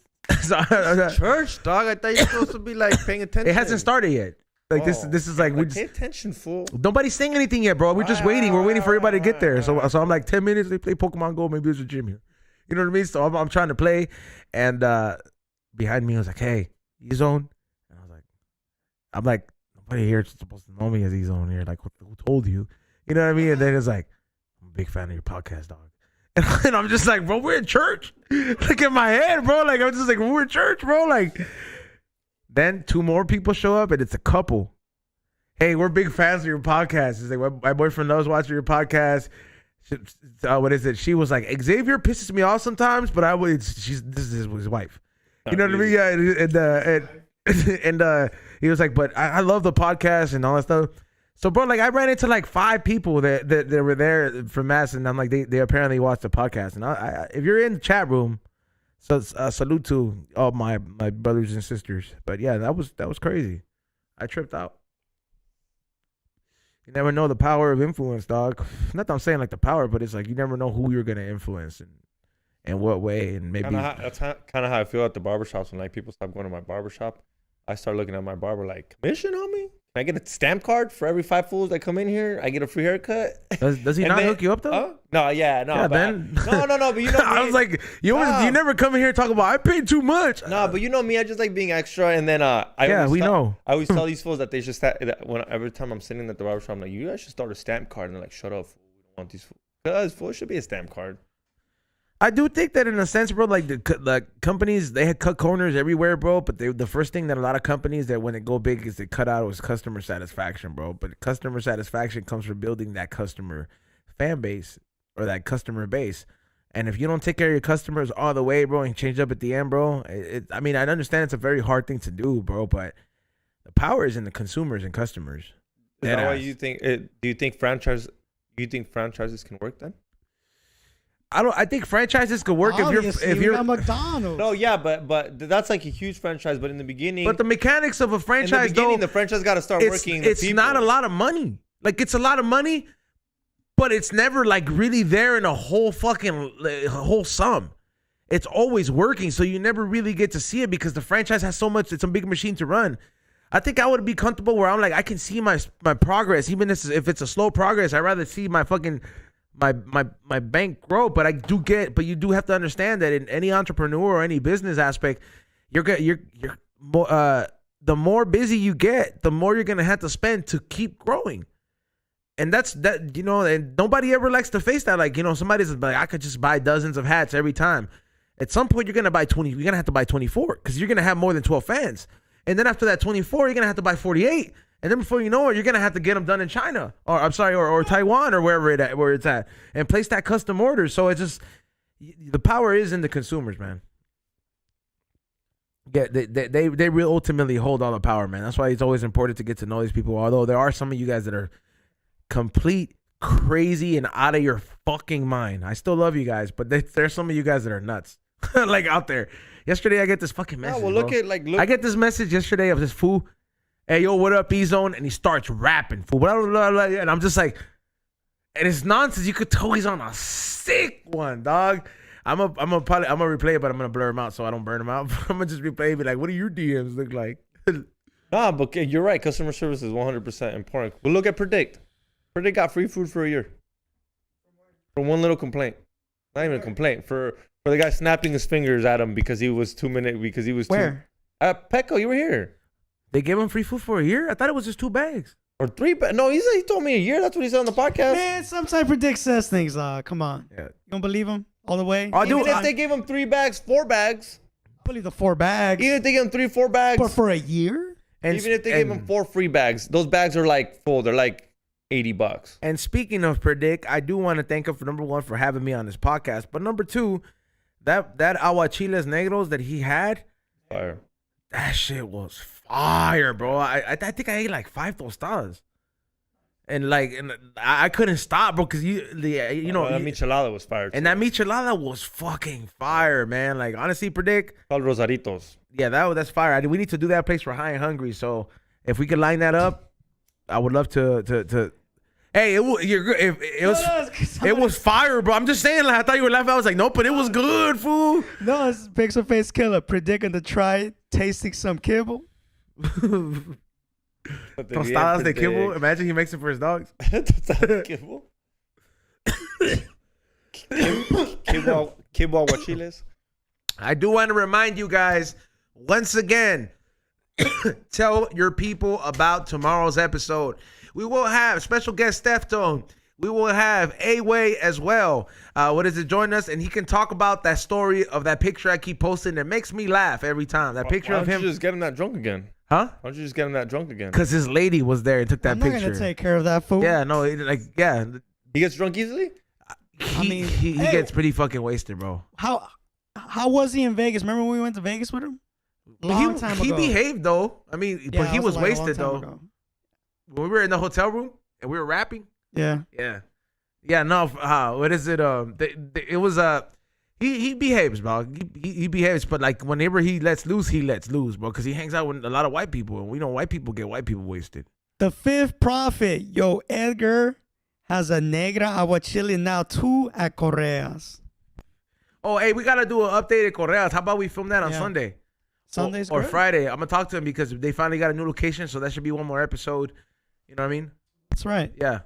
Speaker 2: Church, dog. I thought you were supposed to be like paying attention.
Speaker 1: It hasn't started yet. Like this is like we
Speaker 2: pay attention, fool.
Speaker 1: nobody's saying anything yet, bro. We're just waiting. We're waiting for everybody to get there. So I'm like 10 minutes. They play Pokemon Go. Maybe there's a gym here. You know what I mean? So I'm trying to play, and behind me I was like, "Hey, E-Zone," and I'm like, nobody here is supposed to know me as E-Zone here. Like, who told you? You know what I mean? And then it's like, I'm a big fan of your podcast, dog. And I'm just like, bro, we're in church. Look at my head, bro. Like, I'm just like, we're in church, bro. Like, then 2 more people show up, and it's a couple. Hey, we're big fans of your podcast. It's like, my boyfriend loves watching your podcast. What is it? She was like, Xavier pisses me off sometimes, but this is his wife. You know what I mean? Yeah. And he was like, but I love the podcast and all that stuff. So, bro, like I ran into like 5 people that were there for mass, and I'm like, they apparently watched the podcast. And I if you're in the chat room, so salute to all my brothers and sisters. But yeah, that was crazy. I tripped out. You never know the power of influence, dog. Not that I'm saying like the power, but it's like you never know who you're gonna influence and what way, and maybe
Speaker 2: that's kind of how I feel at the barbershops when like people stop going to my barbershop. I start looking at my barber like, commission on me? Can I get a stamp card for every 5 fools that come in here? I get a free haircut.
Speaker 1: Does he not hook you up though?
Speaker 2: No. But you know,
Speaker 1: I was like, you never come in here and talk about I paid too much.
Speaker 2: No, but you know me, I just like being extra, and then I always tell these fools that they should start every time I'm sitting at the barbershop, I'm like, you guys should start a stamp card, and they're like, shut up, fool. We don't want these fools. Because fools should be a stamp card.
Speaker 1: I do think that in a sense, bro, like the companies, they had cut corners everywhere, bro. But the first thing that a lot of companies that when they go big is they cut out was customer satisfaction, bro. But customer satisfaction comes from building that customer fan base or that customer base. And if you don't take care of your customers all the way, bro, and change up at the end, bro, I mean, I understand it's a very hard thing to do, bro, but the power is in the consumers and customers.
Speaker 2: Is that why you think? Do you think franchises can work then?
Speaker 1: I think franchises could work
Speaker 3: Obviously,
Speaker 1: if
Speaker 3: we
Speaker 1: you're.
Speaker 3: got McDonald's.
Speaker 2: No, yeah, but that's like a huge franchise. But in the beginning,
Speaker 1: But the mechanics of a
Speaker 2: in the
Speaker 1: franchise,
Speaker 2: beginning,
Speaker 1: though,
Speaker 2: the franchise got to start
Speaker 1: it's
Speaker 2: working.
Speaker 1: it's
Speaker 2: the
Speaker 1: not a
Speaker 2: people.
Speaker 1: lot of money. Like it's a lot of money, but it's never like really there in a whole whole sum. It's always working, so you never really get to see it because the franchise has so much. It's a big machine to run. I think I would be comfortable where I'm like I can see my progress, even if it's a slow progress. I'd rather see my fucking my bank grow. But you do have to understand that in any entrepreneur or any business aspect, you're more, the more busy you get, the more you're gonna have to spend to keep growing. And that's that, and nobody ever likes to face that. Like, somebody's like, I could just buy dozens of hats every time. At some point, you're gonna buy 20. You're gonna have to buy 24 because you're gonna have more than 12 fans. And then after that 24, you're gonna have to buy 48. And then before you know it, you're gonna have to get them done in China, or Taiwan, or where it's at, and place that custom order. So it's just the power is in the consumers, man. Yeah, they really ultimately hold all the power, man. That's why it's always important to get to know these people. Although there are some of you guys that are complete crazy and out of your fucking mind. I still love you guys, but there's some of you guys that are nuts, like out there. Yesterday, I get this fucking message.
Speaker 2: well, look
Speaker 1: bro. I get this message yesterday of this fool. Hey, yo, what up, E-Zone? And he starts rapping, fool. Blah, blah, blah, blah, and I'm just like, and it's nonsense. You could tell he's on a sick one, dog. I'm gonna replay it, but I'm gonna blur him out so I don't burn him out. I'm gonna just replay it, be like, what do your DMs look like?
Speaker 2: Nah, but you're right. Customer service is 100% important. Well, look at Predict. Predict got free food for a year. For one little complaint. Not even a complaint. For the guy snapping his fingers at him because he was 2 minutes, because he was
Speaker 3: Where?
Speaker 2: Petco, you were here.
Speaker 1: They gave him free food for a year? I thought it was just 2 bags.
Speaker 2: Or 3 bags. No, he told me a year. That's what he said on the podcast.
Speaker 3: Man, sometimes Predict says things. Come on.
Speaker 1: Yeah.
Speaker 3: You don't believe him all the way?
Speaker 1: I do.
Speaker 2: Even if they gave him 3 bags, 4 bags.
Speaker 3: I believe the 4 bags.
Speaker 2: Even if they gave him 3, 4 bags.
Speaker 3: But for a year?
Speaker 2: Even if they gave him 4 free bags, those bags are like full. They're like $80.
Speaker 1: And speaking of Predict, I do want to thank him for number 1 for having me on this podcast. But number 2, that aguachiles negros that he had,
Speaker 2: Fire.
Speaker 1: that shit was fire, bro. I think I ate like 5 tostadas. And I couldn't stop, bro, because
Speaker 2: that michelada was fire.
Speaker 1: And that michelada was fucking fire, man. Like, honestly, Predict.
Speaker 2: Called Rosaritos.
Speaker 1: Yeah, that's fire. We need to do that place for High and Hungry. So if we could line that up, I would love to. Hey, it was fire, bro. I'm just saying. Like, I thought you were laughing. I was like, no, but it was good, fool.
Speaker 3: No, it's Pixel Face Killer predicting to try tasting some kibble.
Speaker 1: Tostadas de kibble. Imagine he makes it for his dogs.
Speaker 2: Tostadas de kibble. Kibble aguachiles.
Speaker 1: I do want to remind you guys once again. Tell your people about tomorrow's episode. We will have special guest Steftone. We will have A-Way as well. Join us, and he can talk about that story of that picture I keep posting that makes me laugh every time. That picture of him.
Speaker 2: Why don't you just get him that drunk again?
Speaker 1: Huh?
Speaker 2: Why don't you just get him that drunk again?
Speaker 1: Because his lady was there and took that
Speaker 3: I'm not
Speaker 1: picture.
Speaker 3: gonna take care of that fool.
Speaker 1: Yeah, no, yeah.
Speaker 2: He gets drunk easily?
Speaker 1: He gets pretty fucking wasted, bro.
Speaker 3: How was he in Vegas? Remember when we went to Vegas with him? Long time
Speaker 1: he
Speaker 3: ago.
Speaker 1: behaved though. I mean,
Speaker 3: Yeah,
Speaker 1: but he was
Speaker 3: like a long
Speaker 1: wasted
Speaker 3: time
Speaker 1: though.
Speaker 3: ago.
Speaker 1: When we were in the hotel room and we were rapping.
Speaker 3: Yeah.
Speaker 1: Yeah. No. What is it? It was he behaves, bro. He behaves, but like whenever he lets loose, bro. Because he hangs out with a lot of white people, and we know white people get white people wasted.
Speaker 3: The Fifth Prophet, yo, Edgar has a negra aguachile now too at Correas.
Speaker 1: Oh, hey, we gotta do an updated Correas. How about we film that on Sunday?
Speaker 3: Sunday's
Speaker 1: or
Speaker 3: good.
Speaker 1: Friday. I'm gonna talk to him because they finally got a new location, so that should be one more episode. You know what I mean?
Speaker 3: That's right.
Speaker 1: Yeah.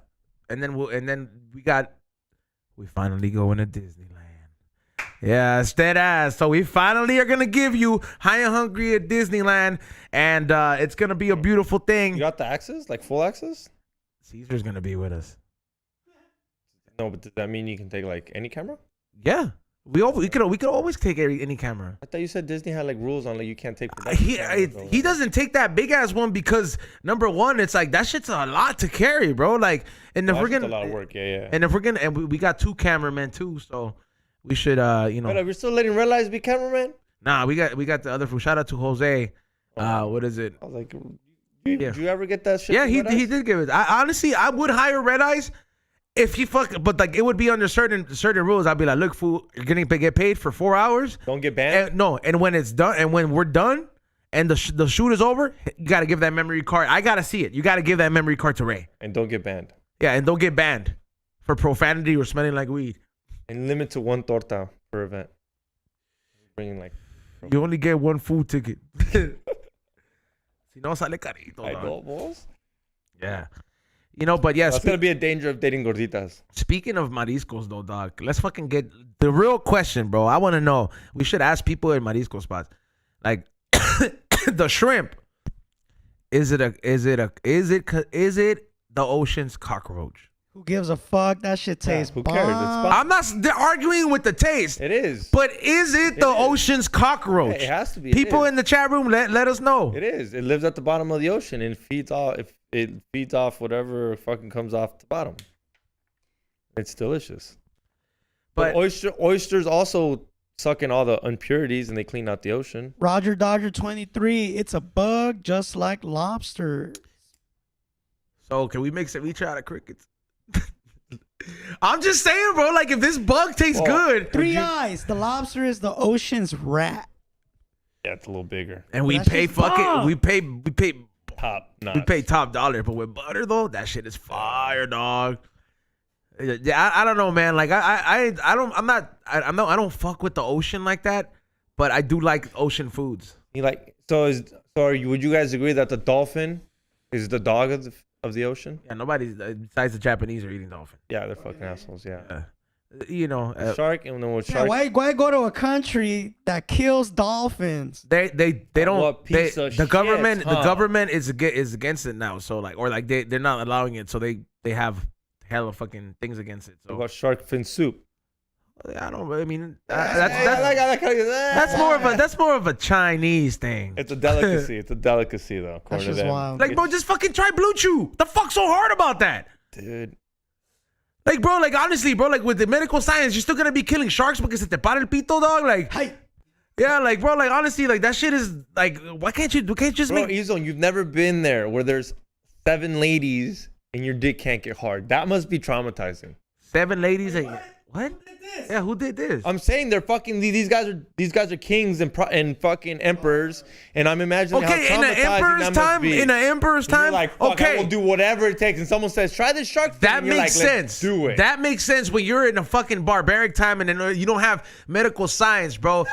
Speaker 1: And then we finally go into Disneyland. Yeah, it's dead ass. So we finally are gonna give you High and Hungry at Disneyland, and it's gonna be a beautiful thing.
Speaker 2: You got the access? Like full access?
Speaker 1: Caesar's gonna be with us.
Speaker 2: No, but does that mean you can take like any camera?
Speaker 1: Yeah. We could always take any camera.
Speaker 2: I thought you said Disney had like rules on like you can't take production cameras.
Speaker 1: He doesn't take that big ass one because number one, it's like that shit's a lot to carry, bro. Like, and if we're gonna
Speaker 2: a lot of work, yeah.
Speaker 1: And if we're gonna, and we got 2 cameramen too, so we should
Speaker 2: But we're still letting Red Lights be cameraman?
Speaker 1: Nah, we got the other food. Shout out to Jose. What is it?
Speaker 2: I was like, did you ever get that shit?
Speaker 1: Yeah, he did give it. Honestly, I would hire Red Eyes if you fuck, but like it would be under certain rules. I'd be like, look, fool, you're gonna get paid for 4 hours.
Speaker 2: Don't get banned.
Speaker 1: And, no, and when it's done, and when we're done, and the shoot is over, you gotta give that memory card. I gotta see it. You gotta give that memory card to Ray.
Speaker 2: And don't get banned.
Speaker 1: Yeah, and don't get banned for profanity or smelling like weed.
Speaker 2: And limit to 1 torta per event. Bringing like.
Speaker 1: You only get 1 food ticket. Si no sale carito.
Speaker 2: I
Speaker 1: dog.
Speaker 2: know, boss.
Speaker 1: Yeah. You know, but yeah,
Speaker 2: That's gonna be a danger of dating gorditas.
Speaker 1: speaking of mariscos though, dog, let's fucking get the real question, bro. I want to know. We should ask people in marisco spots. Like the shrimp. Is it the ocean's cockroach?
Speaker 3: Who gives a fuck? That shit tastes
Speaker 2: who cares? It's
Speaker 3: bomb.
Speaker 1: I'm not arguing with the taste.
Speaker 2: It is.
Speaker 1: But is it the
Speaker 2: is.
Speaker 1: ocean's cockroach?
Speaker 2: Yeah, it has to be. It
Speaker 1: People
Speaker 2: is.
Speaker 1: in the chat room, let us know.
Speaker 2: It is. It lives at the bottom of the ocean and feeds off. If it feeds off whatever fucking comes off the bottom, it's delicious. But oysters also suck in all the impurities and they clean out the ocean.
Speaker 3: Roger Dodger 23. It's a bug just like lobster.
Speaker 1: So can we make ceviche out of crickets? I'm just saying, bro. Like if this bug tastes good,
Speaker 3: Three eyes. The lobster is the ocean's rat.
Speaker 2: Yeah, it's a little bigger.
Speaker 1: and we
Speaker 3: That's
Speaker 1: pay
Speaker 3: just
Speaker 1: fucking,
Speaker 3: bomb.
Speaker 1: we pay
Speaker 2: Top notch.
Speaker 1: we pay top dollar. But with butter though, that shit is fire, dog. Yeah, I don't know, man. Like I don't fuck with the ocean like that. But I do like ocean foods.
Speaker 2: You like would you guys agree that the dolphin is the dog of the ocean?
Speaker 1: Yeah, nobody besides the Japanese are eating dolphin.
Speaker 2: Yeah, they're fucking assholes. Yeah.
Speaker 1: You know,
Speaker 2: Shark and then with
Speaker 3: Yeah,
Speaker 2: shark.
Speaker 3: why go to a country that kills dolphins?
Speaker 1: they don't.
Speaker 2: What piece
Speaker 1: They,
Speaker 2: of
Speaker 1: the
Speaker 2: shit,
Speaker 1: government
Speaker 2: huh?
Speaker 1: the government is against it now. So like, or like they're not allowing it. So they have hella fucking things against it.
Speaker 2: What
Speaker 1: So
Speaker 2: about shark fin soup?
Speaker 1: I don't. I mean,
Speaker 2: That's
Speaker 1: that's more of a Chinese thing.
Speaker 2: It's a delicacy. It's a delicacy though.
Speaker 3: That's
Speaker 2: according to
Speaker 3: just
Speaker 2: them.
Speaker 3: wild.
Speaker 1: Like, bro, just fucking try Blue Chew. The fuck's so hard about that?
Speaker 2: Dude.
Speaker 1: Like, bro, like honestly, bro, like with the medical science, you're still gonna be killing sharks because te para el pito, dog. Like,
Speaker 3: Hey,
Speaker 1: yeah, like, bro, like honestly, like that shit is like, why can't you just
Speaker 2: Bro,
Speaker 1: make?
Speaker 2: Izon, you've never been there where there's 7 ladies and your dick can't get hard. That must be traumatizing.
Speaker 1: 7 ladies? What? Yeah, who did this?
Speaker 2: I'm saying they're fucking these guys are kings and fucking emperors, and I'm imagining
Speaker 1: Okay,
Speaker 2: how
Speaker 1: in the
Speaker 2: traumatizing
Speaker 1: emperor's
Speaker 2: that
Speaker 1: time,
Speaker 2: must be.
Speaker 1: in the emperor's
Speaker 2: And you're
Speaker 1: time,
Speaker 2: like, fuck, I
Speaker 1: okay,
Speaker 2: will do whatever it takes. And someone says, try this shark fin.
Speaker 1: that
Speaker 2: and you're
Speaker 1: makes
Speaker 2: like,
Speaker 1: sense.
Speaker 2: Let's do it.
Speaker 1: That makes sense when you're in a fucking barbaric time and then you don't have medical science, bro.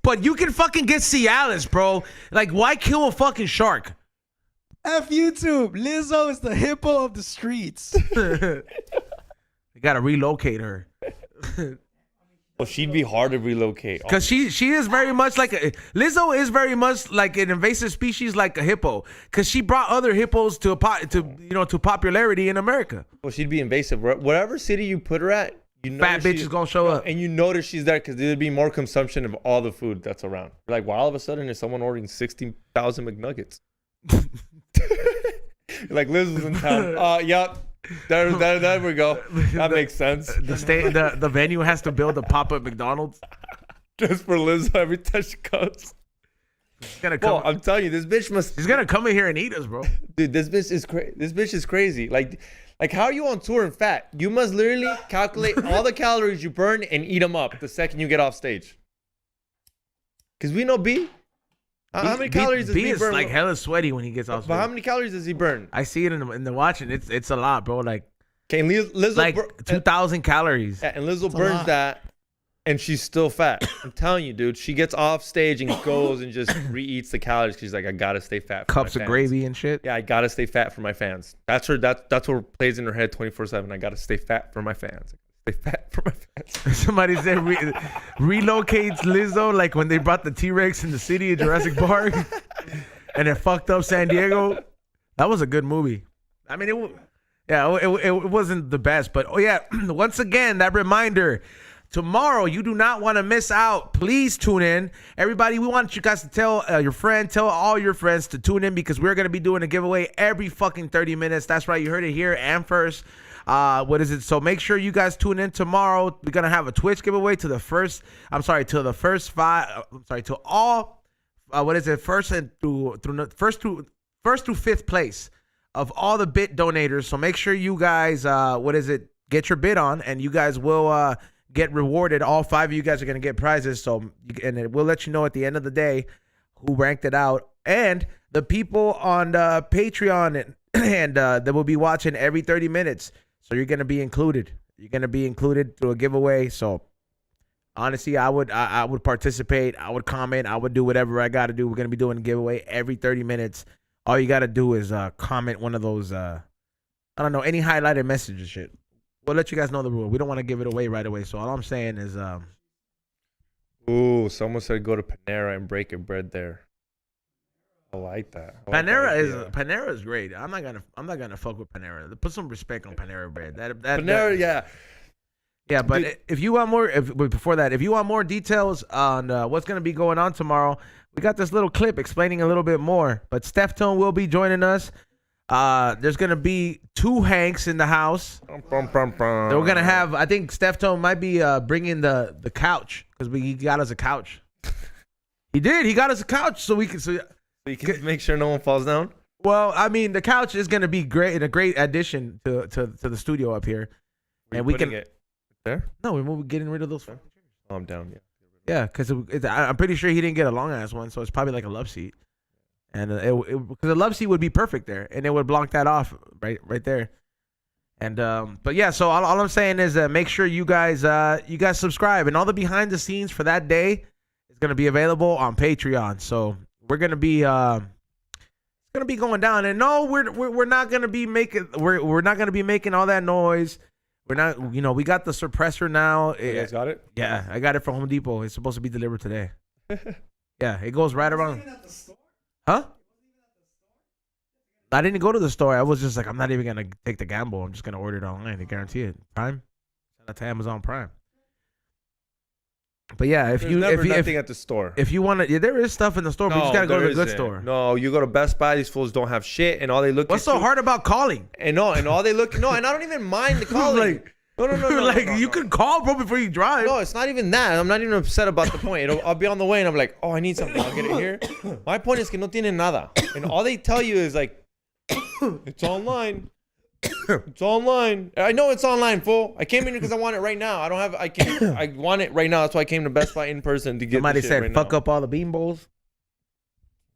Speaker 1: But you can fucking get Cialis, bro. Like, why kill a fucking shark?
Speaker 3: F YouTube. Lizzo is the hippo of the streets.
Speaker 1: You gotta relocate her.
Speaker 2: Well, she'd be hard to relocate.
Speaker 1: Cause she is very much like Lizzo is very much like an invasive species, like a hippo. Cause she brought other hippos to popularity in America.
Speaker 2: Well, she'd be invasive. Whatever city you put her at, you know
Speaker 1: Fat bitch is gonna show up.
Speaker 2: and you notice she's there because there'd be more consumption of all the food that's around. You're like, well, all of a sudden, is someone ordering 60,000 McNuggets? Like Liz was in town. Yup. There we go. That makes sense.
Speaker 1: The venue has to build a pop-up McDonald's.
Speaker 2: Just for Liz every time she comes.
Speaker 1: She's gonna
Speaker 2: Bro,
Speaker 1: come.
Speaker 2: I'm telling you, this bitch must.
Speaker 1: She's gonna come in here and eat us, bro.
Speaker 2: Dude, this bitch is crazy. This bitch is crazy. Like, how are you on tour and fat? You must literally calculate all the calories you burn and eat them up the second you get off stage. Cause we know B. How many calories does
Speaker 1: B
Speaker 2: B
Speaker 1: is
Speaker 2: burn?
Speaker 1: like hella sweaty when he gets off.
Speaker 2: But how
Speaker 1: stage.
Speaker 2: many calories does he burn?
Speaker 1: I see it in the watching. It's a lot, bro. Like
Speaker 2: Okay, and Lizzo
Speaker 1: like 2,000 calories.
Speaker 2: and Lizzo
Speaker 3: a
Speaker 2: burns
Speaker 3: lot.
Speaker 2: that, and she's still fat. I'm telling you, dude. She gets off stage and goes and just re-eats the calories. 'Cause she's like, I gotta stay fat. For
Speaker 1: Cups
Speaker 2: my
Speaker 1: of
Speaker 2: fans.
Speaker 1: gravy and shit.
Speaker 2: Yeah, I gotta stay fat for my fans. That's her. That's what plays in her head 24/7. I gotta stay fat for my fans. Stay fat for my fans.
Speaker 1: Somebody said relocates Lizzo like when they brought the T-Rex in the city of Jurassic Park and it fucked up San Diego. That was a good movie. I mean, it wasn't the best, but oh yeah, once again, that reminder. Tomorrow, you do not want to miss out. Please tune in. Everybody, we want you guys to tell your friend, tell all your friends to tune in because we're going to be doing a giveaway every fucking 30 minutes. That's right. You heard it here and first. What is it? So make sure you guys tune in tomorrow. We're going to have a Twitch giveaway to all, what is it? First through fifth place of all the bit donators. So make sure you guys, get your bid on, and you guys will get rewarded. All 5 of you guys are going to get prizes. So, and we'll let you know at the end of the day who ranked it out. And the people on Patreon and that will be watching every 30 minutes. So you're going to be included. You're going to be included through a giveaway. So honestly, I would participate. I would comment. I would do whatever I got to do. We're going to be doing a giveaway every 30 minutes. All you got to do is comment one of those, I don't know, any highlighted message or shit. We'll let you guys know the rule. We don't want to give it away right away. So all I'm saying is,
Speaker 2: Ooh, someone said go to Panera and break your bread there. I like that. I like that
Speaker 1: Panera is great. I'm not gonna fuck with Panera. Put some respect on Panera bread.
Speaker 2: Panera, yeah.
Speaker 1: Yeah, but
Speaker 2: Dude.
Speaker 1: if you want more, but before that, if you want more details on what's gonna be going on tomorrow, we got this little clip explaining a little bit more. But Steph Tone will be joining us. There's gonna be 2 Hanks in the we're gonna have. I think Steph Tone might be bringing the couch because he got us a couch. He did. He got us a couch so we can. So
Speaker 2: you can make sure no one falls down.
Speaker 1: well, I mean, the couch is gonna be great and a great addition to the studio up here, and we can.
Speaker 2: It there?
Speaker 1: No, we're getting rid of those.
Speaker 2: Oh, I'm down. Yeah.
Speaker 1: Yeah, because I'm pretty sure he didn't get a long ass one, so it's probably like a love seat, and because the love seat would be perfect there, and it would block that off right there. And but yeah, so all I'm saying is make sure you guys subscribe, and all the behind the scenes for that day is gonna be available on Patreon. So we're gonna be it's gonna be going down, and no, we're not gonna be making we're not gonna be making all that noise. We're not, we got the suppressor now.
Speaker 2: You guys got it?
Speaker 1: Yeah, I got it from Home Depot. It's supposed to be delivered today. Yeah, it goes right around. Huh? I didn't go to the store. I was just like, I'm not even gonna take the gamble. I'm just gonna order it online. They guarantee it. Prime. Shout out to Amazon Prime. But yeah, if you
Speaker 2: nothing at the store.
Speaker 1: if you want to, there is stuff in the store, but you just gotta go to the good store.
Speaker 2: No, you go to Best Buy. These fools don't have shit, and all they look.
Speaker 1: What's so hard about calling?
Speaker 2: And all they look. No, and I don't even mind the calling. No.
Speaker 1: Like you could call, bro, before you drive.
Speaker 2: No, it's not even that. I'm not even upset about the point. I'll be on the way, and I'm like, oh, I need something. I'll get it here. My point is que no tienen nada, and all they tell you is like, it's online. It's online. I know it's online, fool. I came in because I want it right now. I want it right now. That's why I came to Best Buy in person to get.
Speaker 1: Somebody
Speaker 2: the shit
Speaker 1: said,
Speaker 2: right
Speaker 1: "Fuck
Speaker 2: now.
Speaker 1: up all the bean bowls."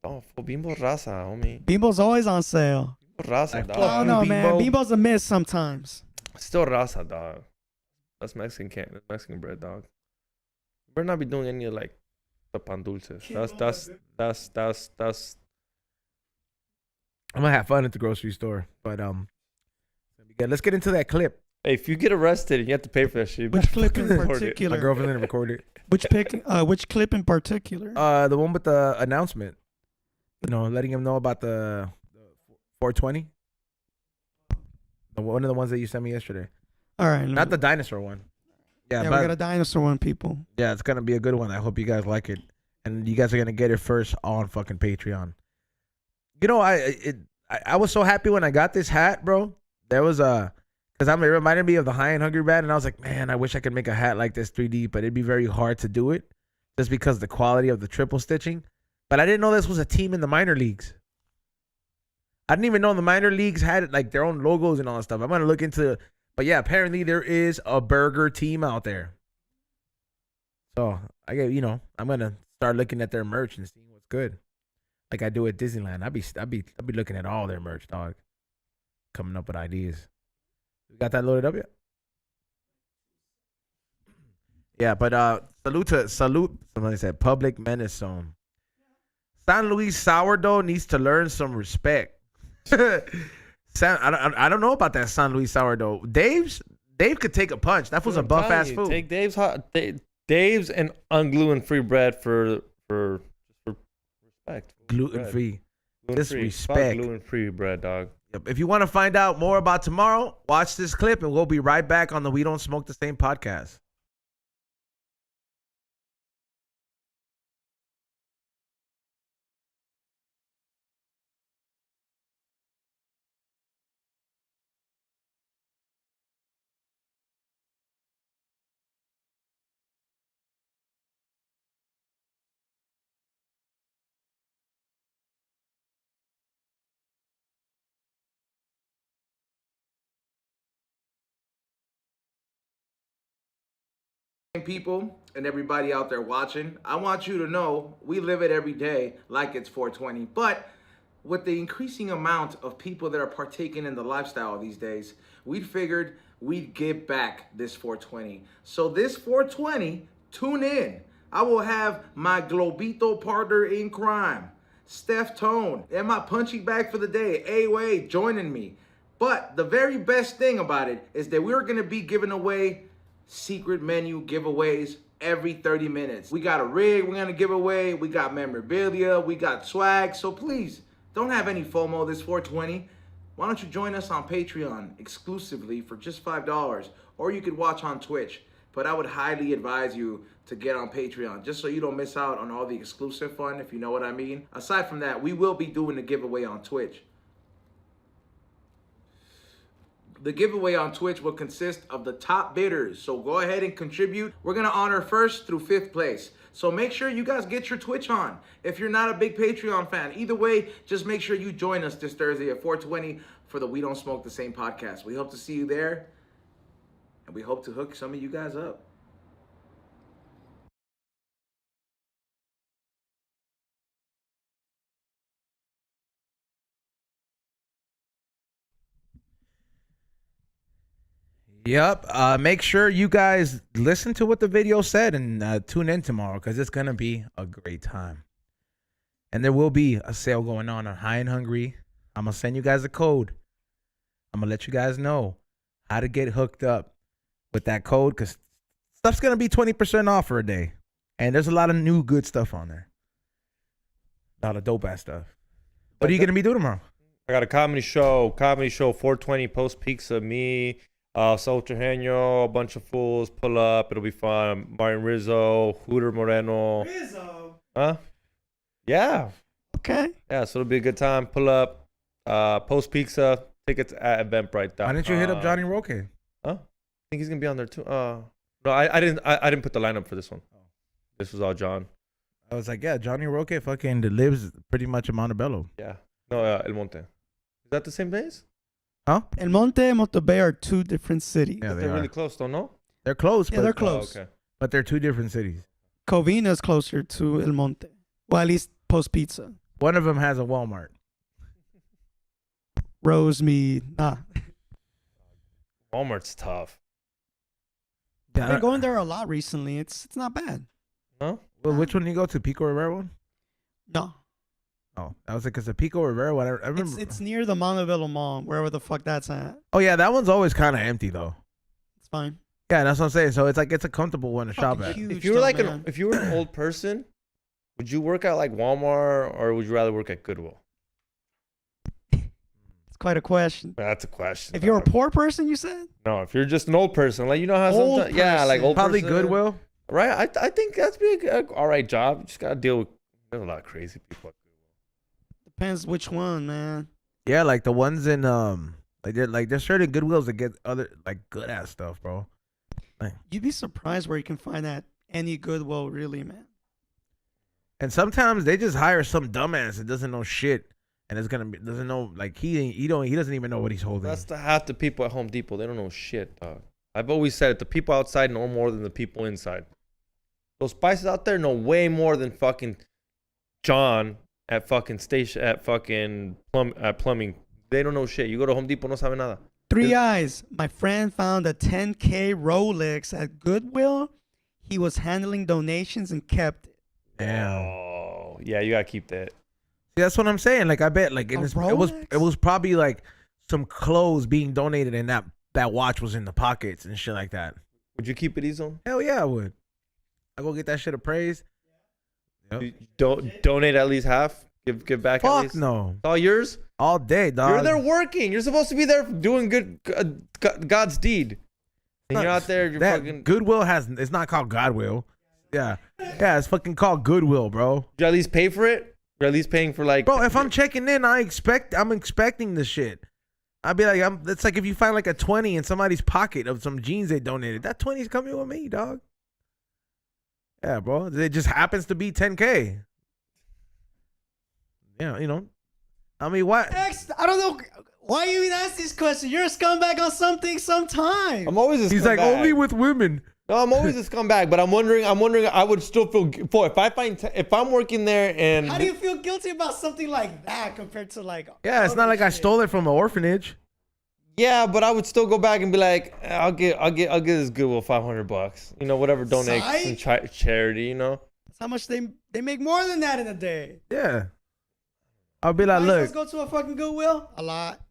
Speaker 2: Oh, fool, Bimbo Raza, homie.
Speaker 3: Bimbo's always on sale.
Speaker 2: Bimbo Raza,
Speaker 1: Like,
Speaker 2: dog.
Speaker 3: Oh no, man.
Speaker 1: Bimbo.
Speaker 3: Bimbo's a miss sometimes.
Speaker 2: Still Raza, dog. That's Mexican bread, dog. You better not be doing any of like the pan dulces. That's.
Speaker 1: I'm gonna have fun at the grocery store, but let's get into that clip.
Speaker 2: Hey, if you get arrested and you have to pay for that shit, you
Speaker 3: Which
Speaker 2: better
Speaker 3: clip in
Speaker 2: fucking record it.
Speaker 1: My
Speaker 3: particular?
Speaker 1: girlfriend didn't record it.
Speaker 3: Which clip in particular?
Speaker 1: The one with the announcement. Letting him know about the 420. One of the ones that you sent me yesterday.
Speaker 3: All right.
Speaker 1: Not the dinosaur one. Yeah,
Speaker 3: Yeah,
Speaker 1: but
Speaker 3: we got a dinosaur one, people.
Speaker 1: yeah, it's gonna be a good one. I hope you guys like it, and you guys are gonna get it first on fucking Patreon. I was so happy when I got this hat, bro. There was because it reminded me of the High and Hungry band, and I was like, man, I wish I could make a hat like this 3D, but it'd be very hard to do it, just because the quality of the triple stitching. But I didn't know this was a team in the minor leagues. I didn't even know the minor leagues had like their own logos and all that stuff. I'm gonna look into, but yeah, apparently there is a burger team out there. So I'm gonna start looking at their merch and seeing what's good, like I do at Disneyland. I'd be looking at all their merch, dog. Coming up with ideas. We got that loaded up yet? Yeah, but salute. Somebody said Public Menace Zone. San Luis Sourdough needs to learn some respect. I don't know about that San Luis Sourdough. Dave could take a punch. That was a buff ass food.
Speaker 2: Take Dave's and ungluten-free bread for respect.
Speaker 1: Gluten free.
Speaker 2: Gluten-free.
Speaker 1: Disrespect.
Speaker 2: Gluten-free bread, dog.
Speaker 1: If you want to find out more about tomorrow, watch this clip and we'll be right back on the We Don't Smoke the Same podcast. People and everybody out there watching, I want you to know we live it every day like it's 420. But with the increasing amount of people that are partaking in the lifestyle these days, we figured we'd give back this 420. So this 420, tune in. I will have my Globito partner in crime, Steph Tone, and my punching bag for the day, A-Way, joining me. But the very best thing about it is that we're gonna be giving away secret menu giveaways every 30 minutes. We got a rig we're gonna give away, we got memorabilia, we got swag, so please, don't have any FOMO this 420. Why don't you join us on Patreon exclusively for just $5, or you could watch on Twitch. But I would highly advise you to get on Patreon just so you don't miss out on all the exclusive fun, if you know what I mean. Aside from that, we will be doing a giveaway on Twitch. The giveaway on Twitch will consist of the top bidders, so go ahead and contribute. We're gonna honor 1st through 5th place. So make sure you guys get your Twitch on. If you're not a big Patreon fan, either way, just make sure you join us this Thursday at 420 for the We Don't Smoke the Same podcast. We hope to see you there, and we hope to hook some of you guys up. Yep. Make sure you guys listen to what the video said and tune in tomorrow because it's going to be a great time. And there will be a sale going on High and Hungry. I'm going to send you guys a code. I'm going to let you guys know how to get hooked up with that code because stuff's going to be 20% off for a day. And there's a lot of new good stuff on there. A lot of dope ass stuff. What are you going to be doing tomorrow?
Speaker 2: I got a comedy show 420 post pizza, me, Saul Trujillo, a bunch of fools, pull up, it'll be fun. Martin Rizzo, Hooter Moreno.
Speaker 3: Rizzo.
Speaker 2: Huh? Yeah.
Speaker 3: Okay.
Speaker 2: Yeah, so it'll be a good time. Pull up, post pizza, tickets at Eventbrite.
Speaker 1: Why didn't you hit up Johnny Roque?
Speaker 2: Huh? I think he's gonna be on there too. No, I didn't put the lineup for this one. This was all John.
Speaker 1: I was like, yeah, Johnny Roque fucking lives pretty much in Montebello.
Speaker 2: Yeah. No, El Monte. Is that the same place?
Speaker 1: Huh?
Speaker 3: El Monte and Montebello are two different cities.
Speaker 1: Yeah,
Speaker 2: They're
Speaker 1: they
Speaker 2: really
Speaker 1: are.
Speaker 2: close, don't know?
Speaker 1: They're close.
Speaker 3: Yeah,
Speaker 1: but,
Speaker 3: they're close.
Speaker 2: Oh, okay.
Speaker 1: But they're two different cities.
Speaker 3: Covina's closer to El Monte. Well, at least post pizza.
Speaker 1: One of them has a Walmart.
Speaker 3: Rosemead. Nah.
Speaker 2: Walmart's tough.
Speaker 3: I've been going there a lot recently. It's not bad.
Speaker 2: No?
Speaker 1: Well, which one did you go to? Pico Rivera one?
Speaker 3: No.
Speaker 1: Oh, that was it because the Pico Rivera one. I remember.
Speaker 3: It's near the Montebello Mall, wherever the fuck that's at.
Speaker 1: Oh yeah, that one's always kind of empty though.
Speaker 3: It's fine.
Speaker 1: Yeah, that's what I'm saying. So it's like it's a comfortable one to shop at.
Speaker 3: Huge
Speaker 2: If you were
Speaker 3: though,
Speaker 2: like
Speaker 3: man.
Speaker 2: if you were an old person, would you work at like Walmart or would you rather work at Goodwill?
Speaker 3: It's quite a question.
Speaker 2: That's a question.
Speaker 3: If you're a
Speaker 2: dog.
Speaker 3: poor person, you said?
Speaker 2: No, if you're just an old person, like you know how
Speaker 3: Old
Speaker 2: sometimes, yeah, like
Speaker 3: person.
Speaker 2: old
Speaker 1: Probably
Speaker 2: person,
Speaker 1: Goodwill.
Speaker 2: right? I think that's be a all right job. You just gotta deal with. There's a lot of crazy people.
Speaker 3: Depends which one, man.
Speaker 1: Yeah, like the ones in there's certain Goodwills that get other like good ass stuff, bro.
Speaker 3: You'd be surprised where you can find that any Goodwill, really, man.
Speaker 1: And sometimes they just hire some dumbass that doesn't know shit, and doesn't know like he doesn't even know what he's holding.
Speaker 2: That's the half the people at Home Depot. They don't know shit, dog. I've always said it. The people outside know more than the people inside. Those spices out there know way more than fucking John at fucking station at fucking plumbing. They don't know shit. You go to Home Depot, no sabe nada.
Speaker 3: Three eyes. My friend found a 10K Rolex at Goodwill. He was handling donations and kept it.
Speaker 1: Damn.
Speaker 2: Oh, yeah, you gotta keep that.
Speaker 1: See, that's what I'm saying. Like I bet like
Speaker 3: A
Speaker 1: it was
Speaker 3: Rolex?
Speaker 1: probably like some clothes being donated and that watch was in the pockets and shit like that.
Speaker 2: Would you keep it, Ezo?
Speaker 1: Hell yeah, I would. I go get that shit appraised. Yep.
Speaker 2: You don't donate at least half. Give back at
Speaker 1: Fuck
Speaker 2: least.
Speaker 1: no.
Speaker 2: It's all yours.
Speaker 1: All day, dog.
Speaker 2: You're there working. You're supposed to be there doing good God's deed. And you're out there. You're
Speaker 1: that
Speaker 2: fucking.
Speaker 1: Goodwill it's not called Godwill. Yeah. Yeah, it's fucking called Goodwill, bro.
Speaker 2: You at least pay for it. You're at least paying for like.
Speaker 1: Bro, if I'm checking in, I'm expecting the shit. I'd be like, it's like if you find like a 20 in somebody's pocket of some jeans they donated. That 20's coming with me, dog. Yeah, bro. It just happens to be 10K. Yeah, you know. I mean, what?
Speaker 3: Next, I don't know why you even ask this question. You're a scumbag on something sometime.
Speaker 2: I'm always.
Speaker 1: He's like, only with women.
Speaker 2: No, I'm always a scumbag, but I'm wondering. I would still feel for if I'm working there and
Speaker 3: How do you feel guilty about something like that compared to like?
Speaker 1: Yeah, it's not like I stole it from an orphanage.
Speaker 2: yeah, but I would still go back and be like, I'll give this Goodwill $500. You know, whatever, donate some charity. You know.
Speaker 3: That's how much they make more than that in a day.
Speaker 1: Yeah. I'll be like,
Speaker 3: Let's
Speaker 1: look.
Speaker 3: go to a fucking Goodwill. A lot.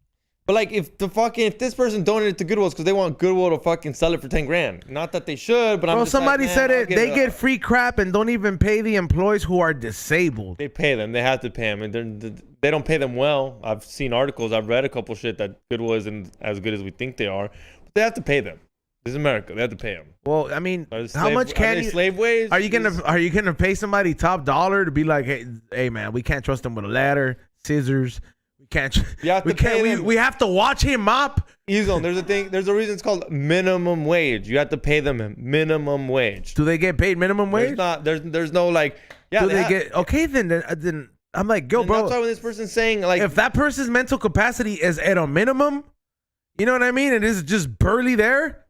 Speaker 2: But like, if this person donated to Goodwill because they want Goodwill to fucking sell it for $10,000. Not that they should, but I'm
Speaker 1: Bro,
Speaker 2: just
Speaker 1: somebody
Speaker 2: like,
Speaker 1: said
Speaker 2: man,
Speaker 1: it. They get free crap and don't even pay the employees who are disabled.
Speaker 2: They pay them. They have to pay them, and they don't pay them well. I've seen articles. I've read a couple shit that Goodwill isn't as good as we think they are. But they have to pay them. This is America. They have to pay them.
Speaker 1: Well, I mean, how much can you?
Speaker 2: Slave wage?
Speaker 1: Are you gonna pay somebody top dollar to be like, hey man, we can't trust them with a ladder, scissors. We can't.
Speaker 2: You have to pay them.
Speaker 1: We have to watch him mop.
Speaker 2: Ezone, there's a thing. There's a reason it's called minimum wage. You have to pay them minimum wage.
Speaker 1: Do they get paid minimum wage?
Speaker 2: There's no like. Yeah.
Speaker 1: Do they get okay? Then I'm like, yo, bro.
Speaker 2: That's why when this person's saying like,
Speaker 1: if that person's mental capacity is at a minimum, you know what I mean? And is just barely there.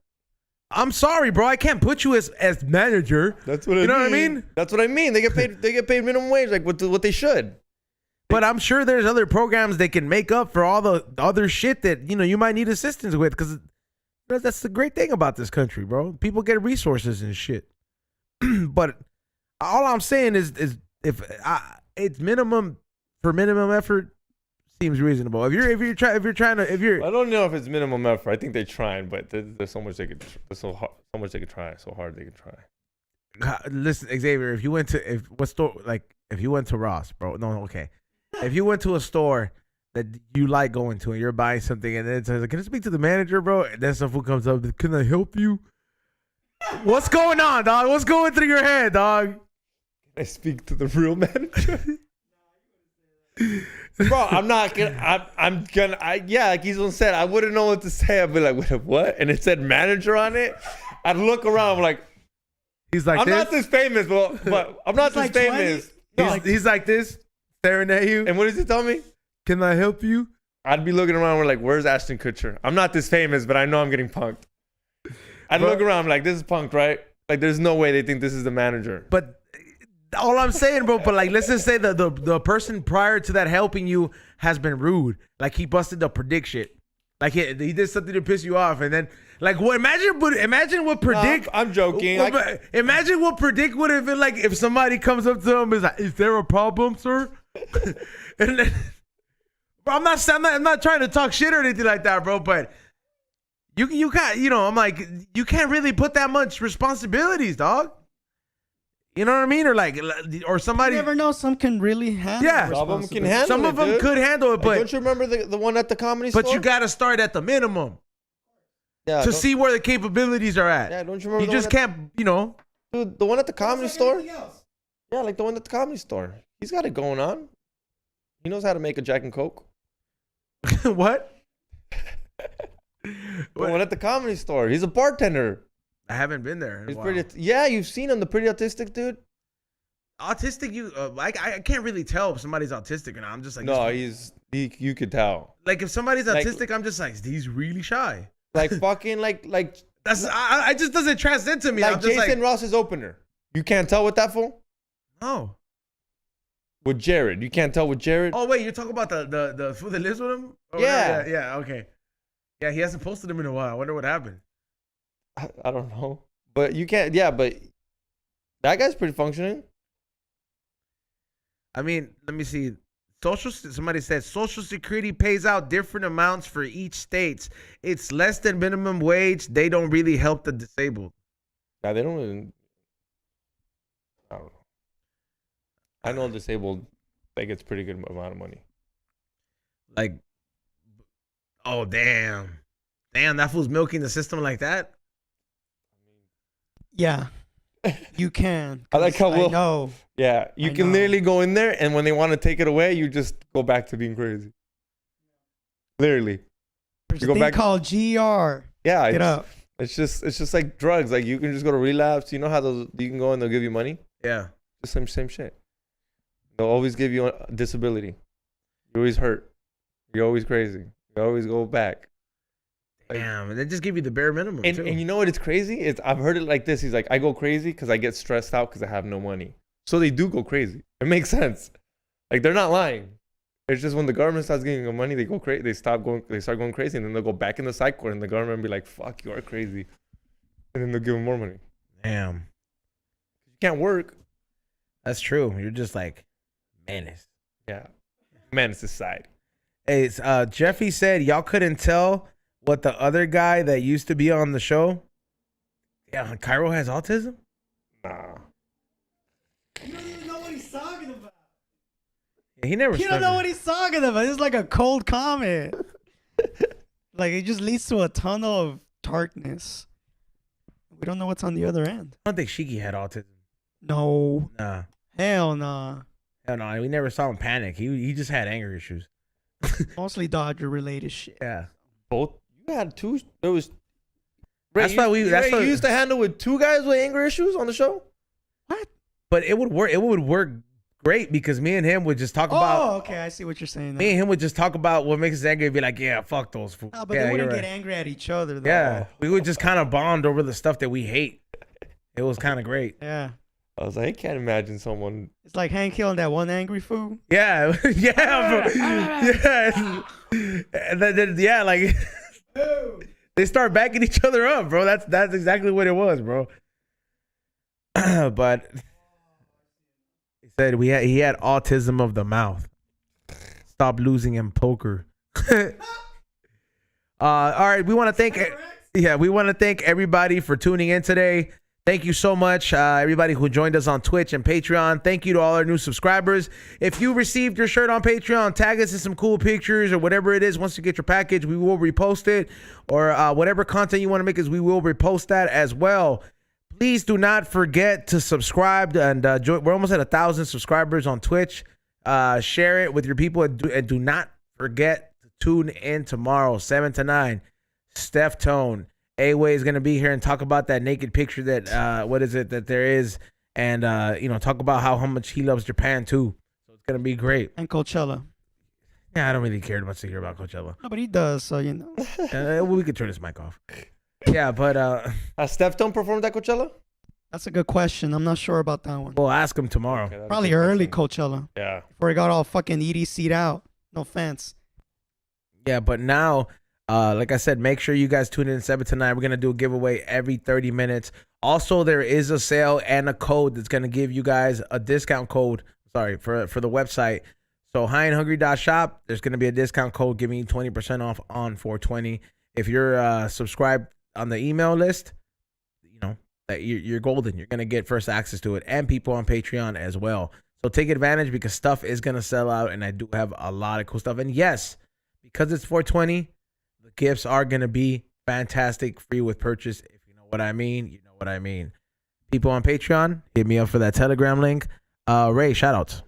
Speaker 1: I'm sorry, bro. I can't put you as manager.
Speaker 2: That's what I mean.
Speaker 1: You know what I mean?
Speaker 2: That's what I mean. They get paid minimum wage, like what they should.
Speaker 1: But I'm sure there's other programs they can make up for all the other shit that you might need assistance with, because that's the great thing about this country, bro. People get resources and shit. But all I'm saying is if it's minimum effort seems reasonable. If you're trying to.
Speaker 2: I don't know if it's minimum effort. I think they're trying, but there's so much they could. There's so much they could try. So hard they could try.
Speaker 1: Listen, Xavier, if you went to Ross, bro. No, okay. If you went to a store that you like going to and you're buying something and then it says, "Can I speak to the manager, bro?" And then some food comes up, "Can I help you?" What's going on, dog? What's going through your head, dog?
Speaker 2: Can I speak to the real manager? Bro, I'm not gonna. Yeah, like Ezone said, I wouldn't know what to say. I'd be like, what? And it said manager on it. I'd look around, like,
Speaker 1: he's like,
Speaker 2: I'm not this famous, but I'm not this
Speaker 3: like
Speaker 2: famous.
Speaker 1: He's like this, staring at you.
Speaker 2: And what does he tell me?
Speaker 1: Can I help you?
Speaker 2: I'd be looking around. We're like, where's Ashton Kutcher? I'm not this famous, but I know I'm getting punked. I'd look around like, this is punked, right? Like, there's no way they think this is the manager.
Speaker 1: But all I'm saying, bro, but like, let's just say the person prior to that helping you has been rude. Like, he busted the predict shit. Like, he did something to piss you off, and then like, what? Imagine what predict.
Speaker 2: No, I'm joking.
Speaker 1: Imagine what predict would have been like if somebody comes up to him and is like, "Is there a problem, sir?" And then, bro, I'm not trying to talk shit or anything like that, bro. But you got, I'm like, you can't really put that much responsibilities, dog. You know what I mean? Or somebody.
Speaker 3: You never know. Some can really handle.
Speaker 1: Yeah,
Speaker 2: some of them can handle.
Speaker 1: Some of them could handle it, but
Speaker 2: don't you remember the one at the comedy store?
Speaker 1: But you got to start at the minimum.
Speaker 2: Yeah,
Speaker 1: to see where the capabilities are at.
Speaker 2: Yeah, don't you remember?
Speaker 1: You just can't,
Speaker 2: Dude, the one at the comedy store. Yeah, like the one at the comedy store. He's got it going on. He knows how to make a Jack and Coke.
Speaker 1: What?
Speaker 2: The one at the comedy store. He's a bartender.
Speaker 1: I haven't been there.
Speaker 2: He's pretty. Yeah, you've seen him. The pretty autistic dude.
Speaker 1: Autistic? I can't really tell if somebody's autistic or not. I'm just like,
Speaker 2: no, you could tell.
Speaker 1: Like, if somebody's autistic, I'm just like, he's really shy.
Speaker 2: Like fucking like
Speaker 1: that's I just doesn't transcend to me.
Speaker 2: Like
Speaker 1: I'm just
Speaker 2: Jason Ross's opener. You can't tell with that fool?
Speaker 1: No.
Speaker 2: With Jared. You can't tell with Jared?
Speaker 1: Oh wait, you're talking about the fool that lives with him? Oh,
Speaker 2: yeah.
Speaker 1: Yeah, okay. Yeah, he hasn't posted him in a while. I wonder what happened.
Speaker 2: I don't know. But you can't, but that guy's pretty functioning.
Speaker 1: I mean, let me see. Somebody said Social Security pays out different amounts for each state. It's less than minimum wage. They don't really help the disabled.
Speaker 2: Yeah, they don't really. I don't know. I know disabled, they gets pretty good amount of money.
Speaker 1: Like, oh damn, that fool's milking the system like that.
Speaker 3: Yeah, you can.
Speaker 2: I like how
Speaker 3: I know.
Speaker 2: Yeah, you can literally go in there, and when they want to take it away, you just go back to being crazy. Literally,
Speaker 3: There's a thing called GR.
Speaker 2: Yeah,
Speaker 3: get up.
Speaker 2: It's just like drugs. Like, you can just go to relapse. You know how you can go and they'll give you money.
Speaker 1: Yeah,
Speaker 2: the same shit. They'll always give you a disability. You're always hurt. You're always crazy. You always go back.
Speaker 1: Damn, they just give you the bare minimum too.
Speaker 2: And you know what? It's crazy. I've heard it like this. He's like, I go crazy because I get stressed out because I have no money. So they do go crazy. It makes sense. Like they're not lying. It's just when the government starts giving them money, they go crazy. They start going crazy, and then they'll go back in the psych ward, and the government will be like, "Fuck, you are crazy," and then they'll give them more money.
Speaker 1: Damn,
Speaker 2: You can't work.
Speaker 1: that's true. You're just like menace.
Speaker 2: Yeah, man, it's society.
Speaker 1: Hey, Jeffy said y'all couldn't tell what the other guy that used to be on the show. Yeah, Cairo has autism.
Speaker 2: Nah.
Speaker 3: You don't even know what he's talking about.
Speaker 1: He never.
Speaker 3: You don't know what he's talking about. It's like a cold comment. Like it just leads to a tunnel of darkness. We don't know what's on the other end.
Speaker 1: I don't think Shiki had autism.
Speaker 3: No.
Speaker 1: Nah,
Speaker 3: Hell nah.
Speaker 1: hell no. We never saw him panic. He just had anger issues.
Speaker 3: Mostly Dodger related shit.
Speaker 1: Yeah,
Speaker 2: Both. You had two. There was.
Speaker 1: That's why we. That's
Speaker 2: you
Speaker 1: why.
Speaker 2: used to handle with two guys with anger issues on the show.
Speaker 3: What?
Speaker 1: But it would work. It would work great because me and him would just talk about.
Speaker 3: Oh, okay. I see what you're saying.
Speaker 1: Me and him would just talk about what makes us angry and be like, yeah, fuck those fools.
Speaker 3: No, but
Speaker 1: yeah,
Speaker 3: they wouldn't
Speaker 1: you're
Speaker 3: get
Speaker 1: right.
Speaker 3: angry at each other, though.
Speaker 1: Yeah, we would just kind of bond over the stuff that we hate. It was kind of great.
Speaker 3: Yeah.
Speaker 2: I was like, I can't imagine someone.
Speaker 3: It's like Hank Hill and that one angry fool.
Speaker 1: Yeah, yeah, bro. Yeah. And then, yeah, like they start backing each other up, bro. That's exactly what it was, bro. But he said he had autism of the mouth. Stop losing in poker. All right, we want to thank everybody for tuning in today. Thank you so much, everybody who joined us on Twitch and Patreon. Thank you to all our new subscribers. If you received your shirt on Patreon, tag us in some cool pictures or whatever it is. Once you get your package, we will repost it. Or whatever content you want to make is we will repost that as well. Please do not forget to subscribe and join. We're almost at 1,000 subscribers on Twitch. Share it with your people and do not forget to tune in tomorrow, 7 to 9. Steph Tone. A-Way is going to be here and talk about that naked picture that, what is it, that there is. And, talk about how much he loves Japan, too. So it's going to be great.
Speaker 3: And Coachella.
Speaker 1: Yeah, I don't really care much to hear about Coachella.
Speaker 3: No, but he does, so you know.
Speaker 1: We could turn this mic off. Yeah, but
Speaker 2: Has Steph Stone performed at Coachella?
Speaker 3: That's a good question. I'm not sure about that one.
Speaker 1: we'll ask him tomorrow.
Speaker 2: Okay, that's
Speaker 3: Probably
Speaker 2: a good
Speaker 3: early
Speaker 2: question.
Speaker 3: Coachella.
Speaker 2: Yeah.
Speaker 3: Before he got all fucking EDC'd out. No offense.
Speaker 1: Yeah, but now, like I said, make sure you guys tune in 7 to 9. We're going to do a giveaway every 30 minutes. Also, there is a sale and a code that's going to give you guys a discount code, for the website. So highandhungry.shop, there's going to be a discount code giving you 20% off on 420. If you're subscribed on the email list, that you're golden. You're going to get first access to it and people on Patreon as well. So take advantage because stuff is going to sell out and I do have a lot of cool stuff. And yes, because it's 420, the gifts are going to be fantastic, free with purchase. If you know what I mean, you know what I mean. People on Patreon, hit me up for that Telegram link. Ray, shout outs.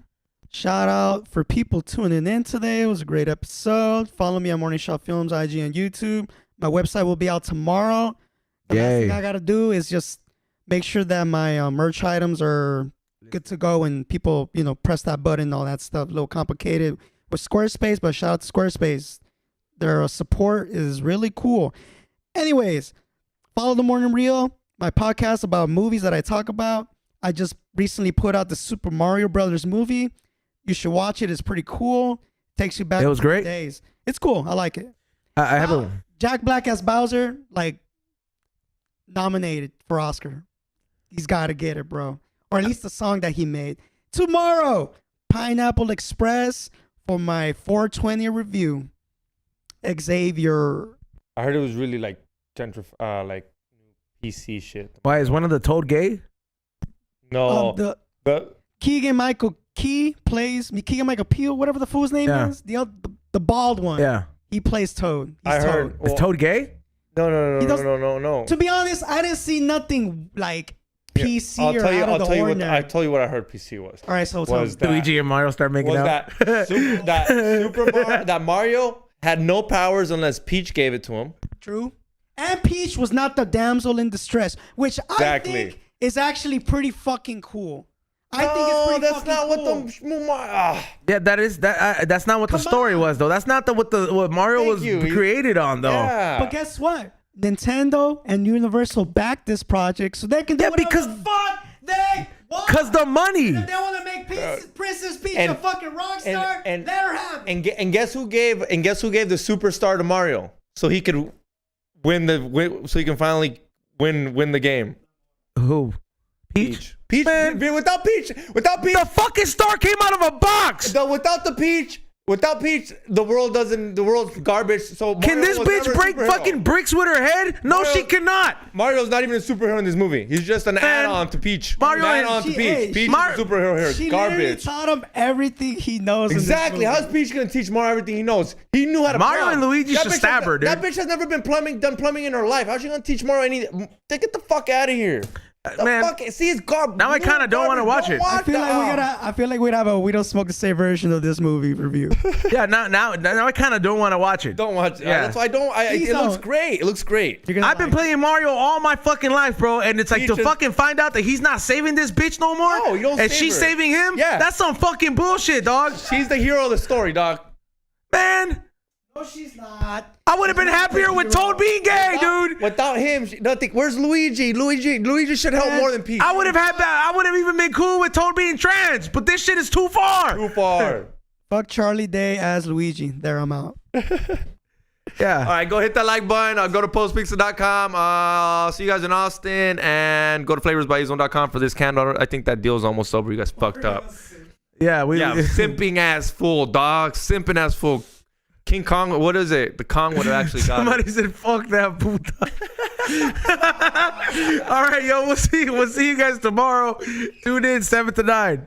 Speaker 3: Shout out for people tuning in today. It was a great episode. Follow me on Morning Shot Films, IG and YouTube. My website will be out tomorrow. The last
Speaker 1: Yay.
Speaker 3: thing I got to do is just make sure that my merch items are good to go and people, press that button, all that stuff. A little complicated with Squarespace, but shout out to Squarespace. Their support is really cool. Anyways, follow The Morning Reel, my podcast about movies that I talk about. I just recently put out the Super Mario Brothers movie. You should watch it. It's pretty cool. Takes you back.
Speaker 1: It was
Speaker 3: to
Speaker 1: great.
Speaker 3: Days. It's cool. I like it.
Speaker 1: I have a.
Speaker 3: Jack Black as Bowser, nominated for Oscar. He's got to get it, bro. Or at least the song that he made. Tomorrow, Pineapple Express for my 420 review. Xavier.
Speaker 2: I heard it was really PC shit.
Speaker 1: Why is one of the Toad gay?
Speaker 2: No.
Speaker 3: The Keegan Michael Key plays Keegan Michael Peel, whatever the fool's name
Speaker 1: Yeah.
Speaker 3: is. The bald one.
Speaker 1: Yeah.
Speaker 3: He plays Toad. He's
Speaker 2: I
Speaker 3: Toad.
Speaker 2: heard.
Speaker 1: Is Toad gay?
Speaker 2: No,
Speaker 3: He does-
Speaker 2: no.
Speaker 3: To be honest, I didn't see nothing like PC
Speaker 2: I'll
Speaker 3: or
Speaker 2: tell you.
Speaker 3: out
Speaker 2: I'll
Speaker 3: of the
Speaker 2: tell you
Speaker 3: ordinary.
Speaker 2: I'll tell you what I heard PC was.
Speaker 3: All right, so tell
Speaker 2: Was
Speaker 3: me.
Speaker 2: that-
Speaker 1: Luigi and Mario start making
Speaker 2: Was
Speaker 1: out.
Speaker 2: that Mario had no powers unless Peach gave it to him.
Speaker 3: True. And Peach was not the damsel in distress, which I
Speaker 2: Exactly.
Speaker 3: think is actually pretty fucking cool. I think it's pretty
Speaker 2: that's
Speaker 3: fucking
Speaker 2: not
Speaker 3: cool.
Speaker 2: what
Speaker 1: Yeah, that's not what the story was though. That's not what Mario
Speaker 2: Thank
Speaker 1: was
Speaker 2: you.
Speaker 1: created on though.
Speaker 2: Yeah.
Speaker 3: But guess what? Nintendo and Universal backed this project so they can do
Speaker 1: Yeah,
Speaker 3: whatever
Speaker 1: because-
Speaker 3: the fuck they want.
Speaker 1: Cause the money.
Speaker 3: If they want to make Princess Peach
Speaker 2: and-
Speaker 3: a fucking rock star,
Speaker 2: and-
Speaker 3: let her have it.
Speaker 2: And guess who gave the superstar to Mario so he could so he can finally win the game.
Speaker 1: Who? Peach.
Speaker 2: Peach.
Speaker 1: Man.
Speaker 2: Without Peach.
Speaker 1: The fucking star came out of a box.
Speaker 2: Without Peach, the world's garbage. So
Speaker 1: Can
Speaker 2: Mario
Speaker 1: this
Speaker 2: was
Speaker 1: bitch
Speaker 2: never a
Speaker 1: break
Speaker 2: superhero.
Speaker 1: fucking bricks with her head? No,
Speaker 2: Mario-
Speaker 1: she cannot.
Speaker 2: Mario's not even a superhero in this movie. He's just an add-on to Peach.
Speaker 1: Mario
Speaker 2: An
Speaker 1: and-
Speaker 2: add-on to
Speaker 3: She-
Speaker 2: Peach.
Speaker 3: hey,
Speaker 2: Peach is
Speaker 1: Mar-
Speaker 2: a superhero here.
Speaker 3: She literally
Speaker 2: Garbage.
Speaker 3: taught him everything he knows.
Speaker 2: Exactly.
Speaker 3: In this
Speaker 2: How's
Speaker 3: movie.
Speaker 2: Peach gonna teach Mario everything he knows? He knew how to
Speaker 1: Mario
Speaker 2: plumb.
Speaker 1: and Luigi
Speaker 2: That
Speaker 1: should
Speaker 2: bitch
Speaker 1: stab
Speaker 2: has-
Speaker 1: her, dude.
Speaker 2: That bitch has never been done plumbing in her life. How's she gonna teach Mario anything? Get the fuck out of here.
Speaker 1: Man,
Speaker 2: See, it's garbage.
Speaker 1: now I kinda don't wanna watch it.
Speaker 3: I feel like we'd have a We Don't Smoke the Same version of this movie review.
Speaker 1: yeah, now I kind of don't want to watch it.
Speaker 2: Don't watch.
Speaker 1: Yeah.
Speaker 2: That's why I don't.
Speaker 3: Please
Speaker 2: It looks
Speaker 3: don't.
Speaker 2: great. It looks great.
Speaker 3: You're gonna
Speaker 1: I've been
Speaker 3: like it.
Speaker 1: playing Mario all my fucking life, bro, and it's like to
Speaker 2: Peach is-
Speaker 1: fucking find out that he's not saving this bitch no more.
Speaker 2: No, you don't
Speaker 1: and
Speaker 2: save
Speaker 1: she's
Speaker 2: her.
Speaker 1: saving him.
Speaker 2: Yeah.
Speaker 1: That's some fucking bullshit, dog.
Speaker 2: She's the hero of the story, dog.
Speaker 1: Man,
Speaker 3: No, she's not.
Speaker 1: I would have been happier with Toad being gay, dude.
Speaker 2: Without him, nothing. Where's Luigi? Luigi should help more than Peach.
Speaker 1: I would have even been cool with Toad being trans, but this shit is too far.
Speaker 2: Too far.
Speaker 3: Fuck Charlie Day as Luigi. There, I'm out.
Speaker 1: Yeah.
Speaker 2: All right, go hit that like button. Go to postpizza.com. See you guys in Austin, and go to flavorsbyezone.com for this candle. I think that deal's almost over. You guys fucked up.
Speaker 1: Yeah,
Speaker 2: Yeah, simping ass fool, dog. Simping ass fool. King Kong, what is it? The Kong would have actually got
Speaker 1: Somebody
Speaker 2: it.
Speaker 1: said, "Fuck that puta." All right, yo, we'll see you guys tomorrow. Tune in 7 to 9.